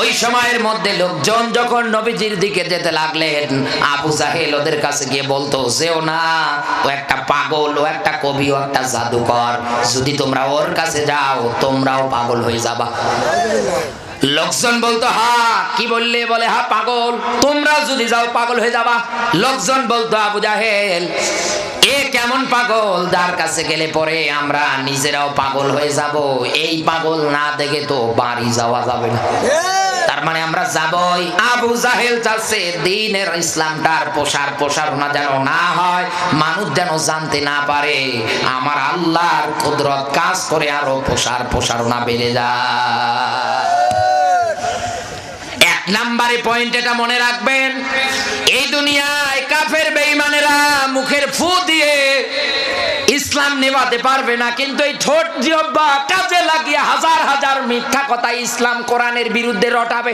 ওই সময়ের মধ্যে লোকজন যখন নবীজির দিকে যেতে লাগলেন, আবু জাহেল ওদের কাছে গিয়ে বলতো, যেও না, ও একটা পাগল, ও একটা কবি, ও একটা জাদুকর, যদি তোমরা ওর কাছে যাও তোমরাও পাগল হয়ে যাবা। লোকজন বলতো হ্যাঁ, কি বললে? বলে হ্যাঁ পাগল, তোমরা যদি যাও পাগল হয়ে যাবা। লোকজন বলতো আবু জাহেল এ কেমন পাগল, যার কাছে গেলে পরে আমরা নিজেরাও পাগল হয়ে যাব, এই পাগল না দেখে তো বাড়ি যাওয়া যাবে না, তার মানে আমরা যাবই। আবু জাহেল চাচ্ছে দ্বীনের ইসলামটার প্রসারণা যেন না হয়, মানুষ যেন জানতে না পারে, আমার আল্লাহর কুদরত কাজ করে আরো প্রসারণা বেড়ে যায়। নাম্বারে পয়েন্ট এটা মনে রাখবেন, এই দুনিয়ায় কাফের বেঈমানেরা মুখের ফু দিয়ে ইসলাম নেভাতে পারবে না, কিন্তু এই ঠোঁট জিহ্বা কাজে লাগিয়ে হাজার হাজার মিথ্যা কথা ইসলাম কোরআনের বিরুদ্ধে রটাবে।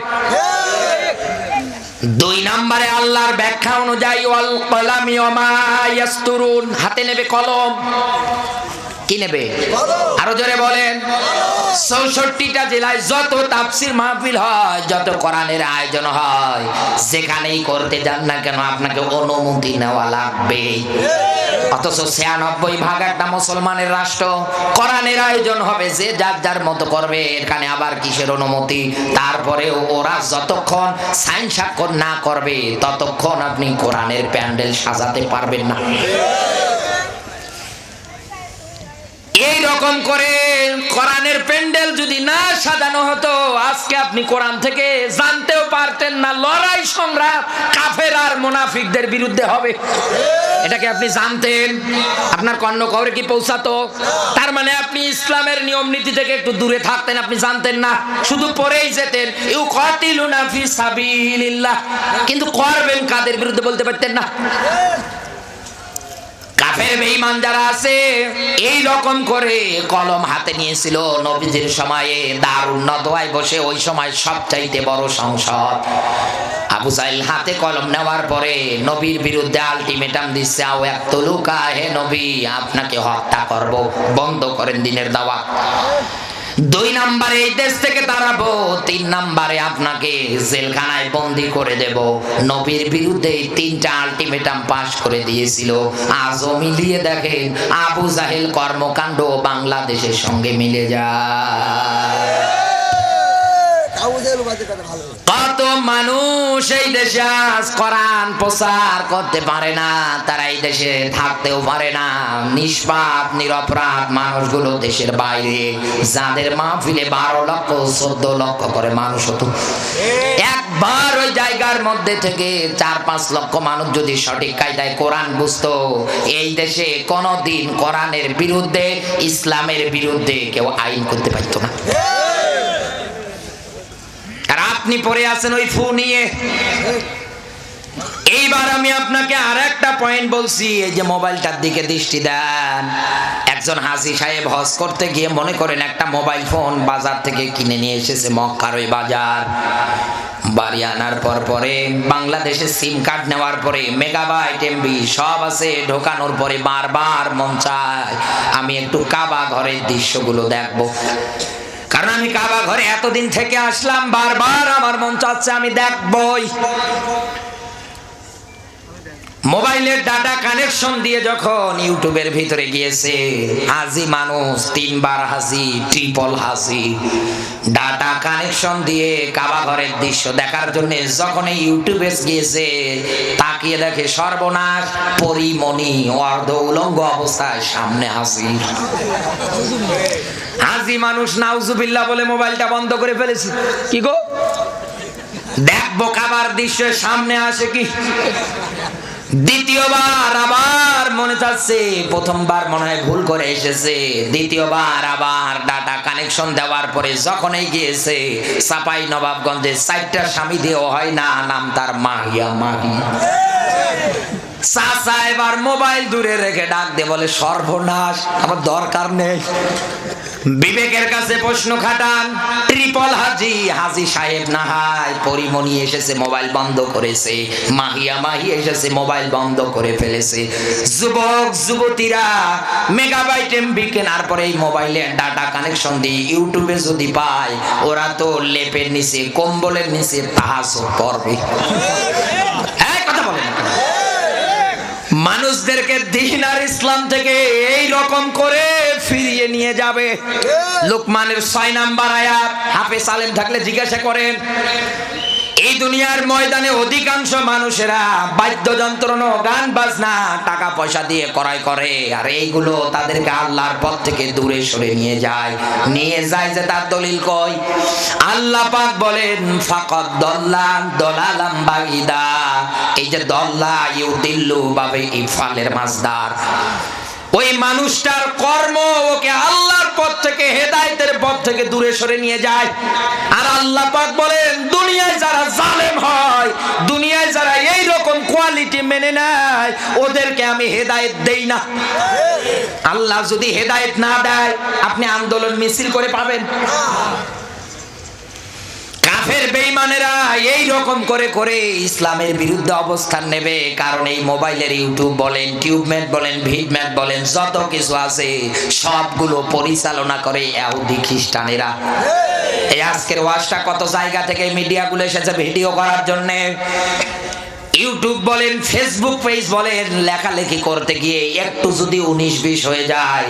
দুই নম্বরে আল্লাহর ব্যাখ্যা অনুযায়ী ওয়াল কলামি ওয়া মা ইয়াসতুরুন, হাতে নেবে কলম। কি নেবে? আরো জোরে বলেন। ৬৪টা জেলায় যত তাফসীর মাহফিল হয়, যত কোরআনের আয়োজন হয়, যেখানেই করতে যান না কেন আপনাকে অনুমতি নেওয়া লাগবে। অথচ ৯৬ একটা মুসলমানের রাষ্ট্র, কোরআনের আয়োজন হবে, যে যার যার মতো করবে, এখানে আবার কিসের অনুমতি? তারপরেও ওরা যতক্ষণ সাইন স্বাক্ষর না করবে ততক্ষণ আপনি কোরআনের প্যান্ডেল সাজাতে পারবেন না। এই রকম করে কোরআনের প্যান্ডেল যদি না সাজানো হতো, আজকে আপনি কোরআন থেকে জানতেও পারতেন না লড়াই সংগ্রাম কাফের আর মুনাফিকদের বিরুদ্ধে হবে। এটাকে আপনি জানতেন? আপনার কর্ণ কবরে কি পৌঁছাতো? তার মানে আপনি ইসলামের নিয়ম নীতি থেকে একটু দূরে থাকতেন, আপনি জানতেন না, শুধু পড়েই যেতেন ইউকাতিলুনা ফি সাবিলিল্লাহ, কিন্তু করবেন কাদের বিরুদ্ধে বলতে পারতেন না। কাফের বেঈমান যারা আছে এই রকম করে কলম হাতে নিয়েছিল নবীজির সময়ে দারুন নদওয়ায় বসে, ওই সময় সবচাইতে বড় সংসদ। আবু জাহেল হাতে কলম নেওয়ার পরে নবীর বিরুদ্ধে আলটিমেটাম দিচ্ছে, আও একতলুকা, হে নবী আপনাকে হত্যা করব, বন্ধ করেন দ্বীনের দাওয়াত। 2 নম্বরে এই দেশ থেকে তাড়াবো, 3 নম্বরে আপনাকে জেলখানায় বন্দী করে দেব। নবীর বিরুদ্ধে 3টা আলটিমেটাম পাশ করে দিয়েছিল। আজও মিলিয়ে দেখেন আবু জাহেল কর্মকাণ্ড বাংলাদেশের সঙ্গে মিলে যায়। কত মানুষ এই দেশে আজ কোরআন প্রচার করতে পারে না, তারা এই দেশে থাকতেও পারে না। নিষ্পাপ নিরপরাধ মানুষগুলো দেশের বাইরে, যাদের মাহফিলে 12 লক্ষ 14 লক্ষ করে মানুষ হতো, একবার ওই জায়গার মধ্যে থেকে 4-5 লক্ষ মানুষ যদি সঠিক কায়দায় কোরআন বুঝতো, এই দেশে কোনোদিন কোরআনের বিরুদ্ধে ইসলামের বিরুদ্ধে কেউ আইন করতে পারতো না। আর আপনি পড়ে আছেন ওই ফু নিয়ে। এইবার আমি আপনাকে আর একটা পয়েন্ট বলছি, এই যে মোবাইলটার দিকে দৃষ্টি দেন। একজন হাজী সাহেব হজ করতে গিয়ে মনে করেন একটা মোবাইল ফোন বাজার থেকে কিনে নিয়ে এসেছে, মক্কার ওই বাজার। বাড়ি আনার পরে বাংলাদেশে সিম কার্ড নেওয়ার পরে মেগাবাইট এমবি সব আছে, ঢোকানোর পরে বারবার মন চায় আমি একটু কাবা ঘরের দৃশ্যগুলো দেখবো, কারণ আমি কাবা ঘরে এতদিন থেকে আসলাম, বারবার আমার মন চাচ্ছে আমি দেখবই। মোবাইলের ডাটা কানেকশন দিয়ে যখন ইউটিউবের ভিতরে গিয়েছে, হাজি মানুষ 3 বার হাজি, ট্রিপল হাজি, ডাটা কানেকশন দিয়ে কাবা ঘরের দৃশ্য দেখার জন্য যখন এই ইউটিউবে গিয়েছে, তাকিয়ে দেখে সর্বনাশ, পরিমণি অর্ধ উলঙ্গ অবস্থায় সামনে হাজির। হাজি মানুষ নাউজুবিল্লাহ বলে মোবাইলটা বন্ধ করে ফেলেছে। কি গো, দেখবো কাবার দৃশ্য, সামনে আসে কি। দ্বিতীয়বার আবার মনে চাচ্ছে, প্রথমবার মনে হয় ভুল করে এসেছে, দ্বিতীয়বার আবার ডাটা কানেকশন দেওয়ার পরে যখনই গিয়েছে চাপাই নবাবগঞ্জে 4টা স্বামী দিয়েও হয় না, নাম তার মাহিয়া মাহি। চাচা এবার মোবাইল দূরে রেখে ডাক দিয়ে বলে সর্বনাশ, আমার দরকার নেই। বিবেকের কাছে প্রশ্ন খাটান, ট্রিপল হাজি, হাজি সাহেব না হয় পরিমণি এসেছে মোবাইল বন্ধ করেছে, মাহিয়া মাহি এসেছে মোবাইল বন্ধ করে ফেলেছে। যুবক যুবতীরা মেগাবাইট এমবি কেনার পরে এই মোবাইলে ডাটা কানেকশন দিয়ে ইউটিউবে যদি পায়, ওরা তো লেপের নিচে কম্বলের নিচে তাহাজ্জুদ পড়বে। এই কথা বলেন, মানুষদেরকে দ্বীন আর ইসলাম থেকে এই রকম করে ফিরিয়ে নিয়ে যাবে। লোকমানের 6 নাম্বার আয়াত, হাফেজ আলেম থাকলে জিজ্ঞাসা করেন। এই দুনিয়ার ময়দানে অধিকাংশ মানুষেরা বাদ্যযন্ত্র, গান বাজনা টাকা পয়সা দিয়ে ক্রয় করে, আর এইগুলো তাদেরকে আল্লাহর পথ থেকে দূরে সরে নিয়ে যায়। যে তার দলিল কই? আল্লাহ পাক বলেন ফাকাদ দাল্লা দালালাম বাঈদা। এই যে দাল্লা ইউদিল্লু বাবে ইফালের মাসদার, ওই মানুষটার কর্ম ওকে আল্লাহর পথ থেকে, হেদায়েতের পথ থেকে দূরে সরে নিয়ে যায়। আর আল্লাহ পাক বলেন দুনিয়ায় যারা জালেম হয়, দুনিয়ায় যারা এই রকম কোয়ালিটি মেনে নেয়, ওদেরকে আমি হেদায়েত দেই না। আল্লাহ যদি হেদায়েত না দেয়, আপনি আন্দোলন মিছিল করে পাবেন? কাফের বেঈমানেরা এই রকম করে করে ইসলামের বিরুদ্ধে অবস্থান নেবে, কারণ এই মোবাইলের ইউটিউব বলেন, টিউবমেট বলেন, ভিডমেট বলেন, যত কিছু আছে সবগুলো পরিচালনা করে ইহুদি খ্রিস্টানেরা। এই আজকের ওয়াজটা কত জায়গা থেকে মিডিয়াগুলো এসেছে ভিডিও করার জন্য। ইউটিউব বলেন, ফেসবুক পেজ বলেন, লেখালেখি করতে গিয়ে একটু যদি 19-20 হয়ে যায়,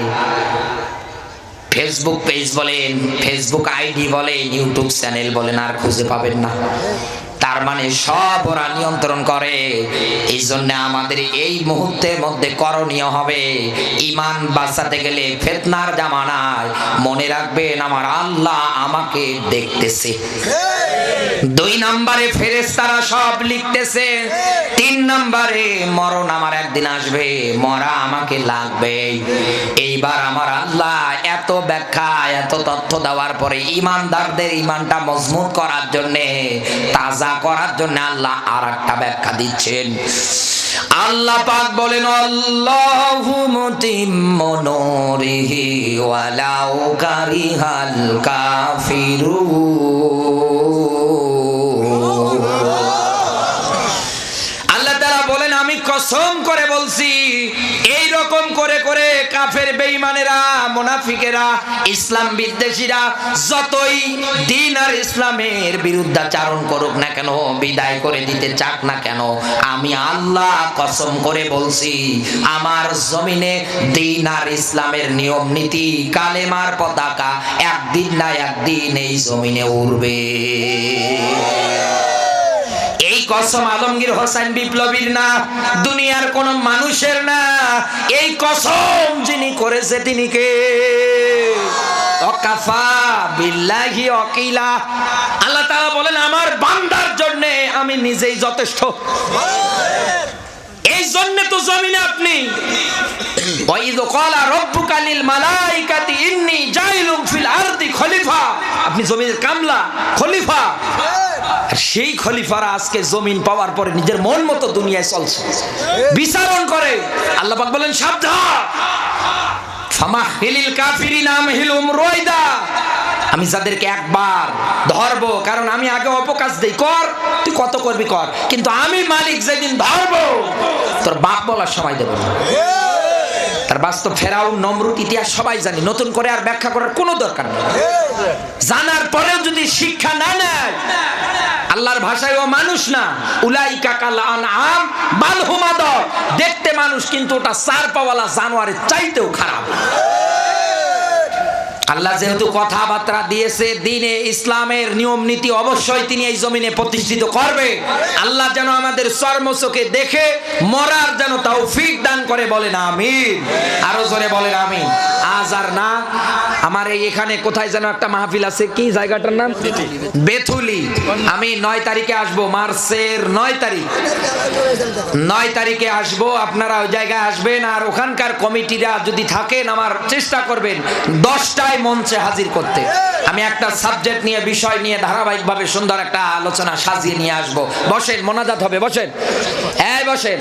ফেসবুক পেজ বলেন, ফেসবুক আইডি বলেন, ইউটিউব চ্যানেল বলেন, আর খুঁজে পাবেন না। তার মানে সব ওরা নিয়ন্ত্রণ করে। এই জন্য আমাদের এই মুহূর্তের মধ্যে করণীয় হবে, ঈমান বাঁচাতে গেলে ফিতনার জামানায় মনে রাখবেন আমার আল্লাহ আমাকে দেখতেছে। 2 নম্বরে ফেরেশতারা সব লিখতেছে। 3 নম্বরে মরণ আমার একদিন আসবে, মরা আমাকে লাগবে। এইবার আমার আল্লাহ এত ব্যাখ্যা, এত তথ্য দেওয়ার পরে ঈমানদারদের ঈমানটা মজবুত করার জন্য, তাজা করার জন্য আল্লাহ আরেকটা ব্যাখ্যা দিচ্ছেন। আল্লাহ পাক বলেন আল্লাহু মুতিম্মু নূরিহি ওয়ালাউ কারিহাল কাফিরুন। আল্লাহ তাআলা বলেন আমি কসম করে বলছি, এই রকম করে করে কাফের বেঈমানেরা, মুনাফিকেরা, ইসলাম বিদ্বেষীরা যতই দিন আর ইসলামের বিরুদ্ধাচারণ করুক না কেন, বিদায় করে দিতে চাক না কেন, আমি আল্লাহ কসম করে বলছি, আমার জমিনে দিন আর ইসলামের নিয়ম নীতি, কালেমার পতাকা একদিন না একদিন এই জমিনে উড়বে। এই কসম আলমগীর হোসেন বিপ্লবীর না, দুনিয়ার কোন মানুষের না, এই কসম যিনি করেছে তিনি কে? ওয়াকাফা বিল্লাহি ওয়াকিলা। আল্লাহ তাআলা বলেন আমার বান্দার জন্য আমি নিজেই যথেষ্ট। এই জন্য তো জমিনে আপনি ওয়াইদ ক্বালা রাব্বুকা লিল মালাইকাতি ইন্নী জাইলুন ফিল আরদি খলিফা, আপনি জমিনের কামলা, খলিফা। আর সেই খলিফারা আজকে জমিন পাওয়ার পরে নিজের মন মতো দুনিয়ায় চলছে, বিচারণ করে। আল্লাহ পাক বলেন সাবধান, ফামাহিলিল কাফিরিনা আমহিলুম রুয়াইদা, আমি যাদেরকে একবার ধরবো, কারণ আমি আগে অপকাশ দেই, কর তুই কত করবি কর, কিন্তু আমি মালিক যেদিন ধরবো তোর বাপ বলার সময় দেব না। তার বাস্তব ফেরাউন, নমরুদ ইতিহাস সবাই জানি, নতুন করে আর ব্যাখ্যা করার কোনো দরকার নেই। জানার পরেও যদি শিক্ষা না নেয়, আল্লাহর ভাষায় ও মানুষ না, উলাইকা কাল আনআম বাল হুম আদল, দেখতে মানুষ কিন্তু ওটা চার পাওয়ালা জানোয়ারের চাইতেও খারাপ। আল্লাহ যেহেতু কথাবার্তা দিয়েছে, দ্বীনে ইসলামের নিয়ম নীতি অবশ্যই তিনি এই জমিনে প্রতিষ্ঠিত করবে। আল্লাহ যেন আমাদের চর্মচোখে দেখে মরার যেন তৌফিক দান করে, বলেন আমিন। আরো জোরে বলেন আমিন। আজ আর না, আমার এই এখানে কোথায় যেন একটা মাহফিল আছে, কি জায়গাটার নাম? বেথুলি। আমি 9 তারিখে আসবো, মার্চের 9 তারিখ, 9 তারিখে আসবো। আপনারা ওই জায়গায় আসবেন, আর ওখানকার কমিটিরা যদি থাকেন আমার চেষ্টা করবেন 10টায় মঞ্চে হাজির করতে। আমি একটা সাবজেক্ট নিয়ে, বিষয় নিয়ে ধারাবাহিকভাবে সুন্দর একটা আলোচনা সাজিয়ে নিয়ে আসবো। বসেন, মোনাজাত হবে, বসেন, এই বসেন,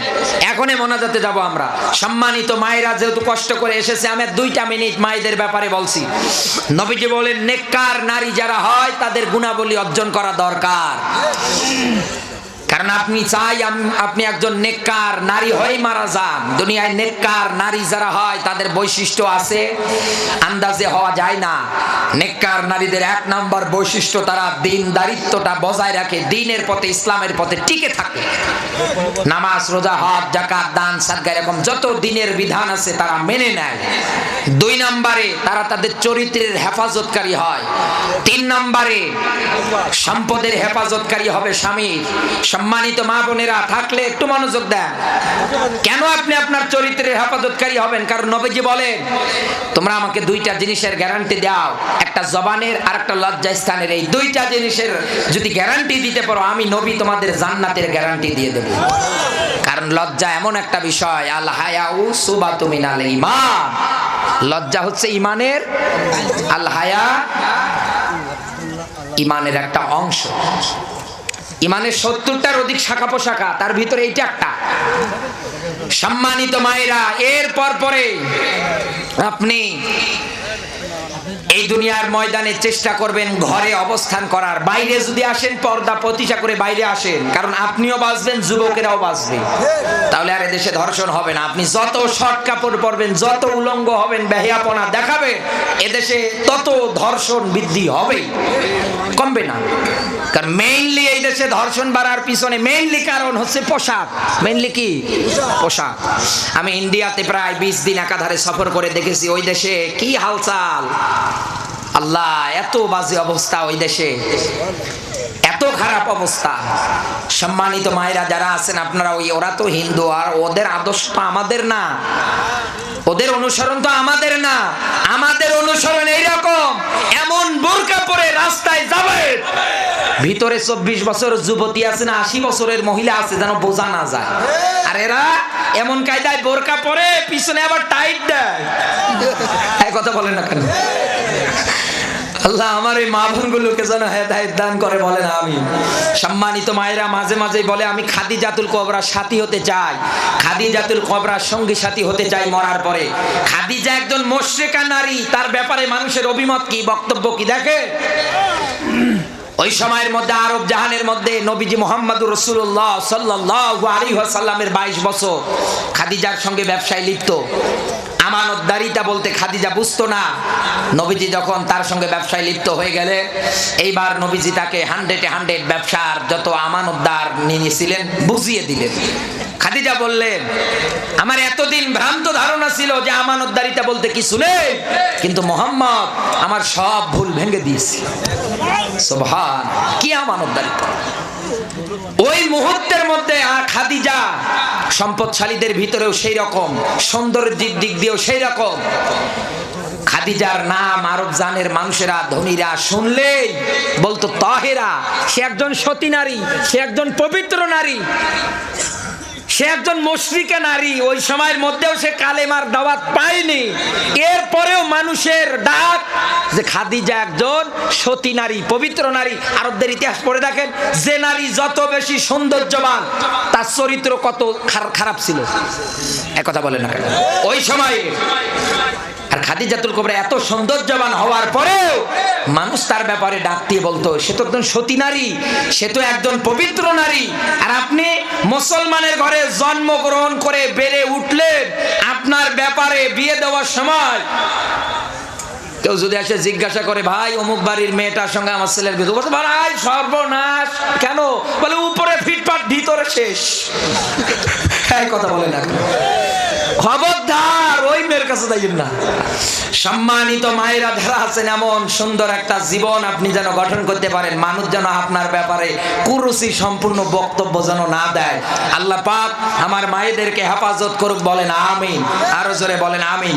এখনই মোনাজাতে যাব আমরা। সম্মানিত মায়েরা যেহেতু কষ্ট করে এসেছে, আমি 2টা মিনিট মায়েদের ব্যাপারে বলছি। নবীজি বলেন নেককার নারী যারা হয় তাদের গুণাবলী অর্জন করা দরকার। কারণ আপনি চাই আপনি একজন নেককার নারী হয়ে মারা যান। দুনিয়ায় নেককার নারী যারা হয় তাদের বৈশিষ্ট্য আছে, আন্দাজে হওয়া যায় না। নেককার নারীদের 1 নম্বর বৈশিষ্ট্য, তারা দিনদারিত্বটা বজায় রাখে, দ্বীনের পথে, ইসলামের পথে টিকে থাকে। নামাজ, রোজা, হজ, যাকাত, দান, সাদকা, এরকম যত দ্বীনের বিধান আছে তারা মেনে নেয়। 2 নম্বরে তারা তাদের চরিত্রের হেফাজতকারী হয়। 3 নম্বরে সম্পদের হেফাজতকারী হবে স্বামীর। সম্মানিত মা বোনেরা থাকলে একটু মনোযোগ দেন। কেন আপনি আপনার চরিত্রের হেফাজতকারী হবেন? কারণ নবীজি বলেন তোমরা আমাকে 2টা জিনিসের গ্যারান্টি দাও, একটা জবানের আর একটা লজ্জাস্থানের। এই 2টা জিনিসের যদি গ্যারান্টি দিতে পারো, আমি নবী তোমাদের জান্নাতের গ্যারান্টি দিয়ে দেব। কারণ লজ্জা এমন একটা বিষয়, আল হায়াউ সুবাতু মিনাল ঈমান, লজ্জা হচ্ছে ঈমানের, আল হায়া ঈমানের একটা অংশ। ঈমানের 70টার অধিক শাখা পোশাখা, তার ভিতরে এইটা একটা। সম্মানিত মায়েরা, এরপর পরে আপনি এই দুনিয়ার ময়দানে চেষ্টা করবেন ঘরে অবস্থান করার। বাইরে যদি আসেন পর্দা প্রতিষ্ঠা করে বাইরে আসেন, কারণ আপনিও বাঁচবেন, যুবকেরাও বাঁচবে। তাহলে আর এদেশে ধর্ষণ হবে না। আপনি যত শর্ট কাপড় পরবেন, যত উলঙ্গ হবেন, বেহিয়াপনা দেখাবেন, এদেশে তত ধর্ষণ বৃদ্ধি হবে, কমবে না। কারণ মেইনলি এই দেশে ধর্ষণ বাড়ার পিছনে মেইনলি কারণ হচ্ছে পোশাক। মেইনলি কি? পোশাক। আমি ইন্ডিয়াতে প্রায় 20 দিন একাধারে সফর করে দেখেছি ওই দেশে কি হালচাল। আল্লাহ, এত বাজে অবস্থা ওই দেশে, এত খারাপ অবস্থা। সম্মানিত মায়েরা যারা আছেন আপনারা, ওরা তো হিন্দু, আর ওদের আদর্শ তো আমাদের না, ওদের অনুসরণ তো আমাদের না। আমাদের অনুসরণ এইরকম, এমন বোরকা পরে রাস্তায় যাবে, ভিতরে 24 বছর যুবতী আছে না 80 বছরের মহিলা আছে, যেন বোঝা না যায়। আর এরা এমন কায়দায় বোরকা পরে, পিছনে আবার টাইট দেয়। এই কথা বলেন না কেন? আল্লাহ আমার এই মা বোনগুলোকে যেন হেদায়েত দান করে, বলেন আমিন। সম্মানিত মায়েরা মাঝে মাঝে বলে আমি খাদিজাতুল কুবরার সাথী হতে চাই, খাদিজাতুল কুবরার সঙ্গী সাথী হতে চাই মরার পরে। খাদিজা একজন মুশরিকা নারী, তার ব্যাপারে মানুষের অভিমত কি, বক্তব্য কি দেখে। ওই সময়ের মধ্যে আরব জাহানের মধ্যে নবীজি মুহাম্মদুর রাসূলুল্লাহ সাল্লাল্লাহু আলাইহি ওয়াসাল্লামের 22 বছর খাদিজার সঙ্গে ব্যবসায় লিপ্ত। আমানতদারিতা বলতে খাদিজা বুঝতো না। নবীজি যখন তার সঙ্গে ব্যবসায় লিপ্ত হয়ে গেলেন, এইবার নবীজি তাকে 100 ব্যবসার যত আমানতদার নিয়েছিলেন বুঝিয়ে দিলেন। খাদিজা বললেন, আমার এতদিন ভ্রান্ত ধারণা ছিল যে আমানতদারিতা বলতে কিছু নেই, কিন্তু মুহাম্মদ আমার সব ভুল ভেঙে দিয়েছে। সুবহান, কি আমানতদারিতা! ওই মুহূর্তের মধ্যে খাদিজা সম্পদশালীদের ভিতরেও সেই রকম, সৌন্দর্যের দিক দিয়েও সেই রকম। খাদিজার নাম আরব জানের মানুষেরা, ধনীরা শুনলেই বলতো তাহেরা, সে একজন সতী নারী, সে একজন পবিত্র নারী, সে একজন মুশরিকা নারী। ওই সময়ের মধ্যেও সে কালেমার দাওয়াত পায়নি, এরপরেও মানুষের ডাক যে খাদিজা একজন সতী নারী, পবিত্র নারী। আরবদের ইতিহাস পড়ে দেখেন, যে নারী যত বেশি সৌন্দর্যবান তার চরিত্র কত খারাপ ছিল। একথা বলে না কেন ওই সময়ে? আর খাদিজাতুল কুবরা এত সৌন্দর্যবান হওয়ার পরেও মানুষ তার ব্যাপারে ডাক দিয়ে বলতো, সে তো একজন সতী নারী, সে তো একজন পবিত্র নারী। আর আপনি মুসলমানের ঘরে জন্মগ্রহণ করে বেড়ে উঠলেন, আপনার ব্যাপারে বিয়ে দেওয়ার সময় কেউ যদি এসে জিজ্ঞাসা করে, ভাই অমুক বাড়ির মেয়েটার সঙ্গে আমার ছেলের বিয়ে, বলতে ভাই সর্বনাশ। কেন? বলে উপরে ফিটফাট ভিতরে শেষ। এই কথা বলে না, খবরদার ওই মেয়ের কাছে যাইবেন না। সম্মানিত মায়েরা যারা আছেন, এমন সুন্দর একটা জীবন আপনি যেন গঠন করতে পারেন, মানুষ যেন আপনার ব্যাপারে কুরুচি সম্পূর্ণ বক্তব্য যেন না দেয়। আল্লাহ পাক আমার মায়েদেরকে হেফাজত করুক, বলেন আমিন। আরো জোরে বলেন আমিন।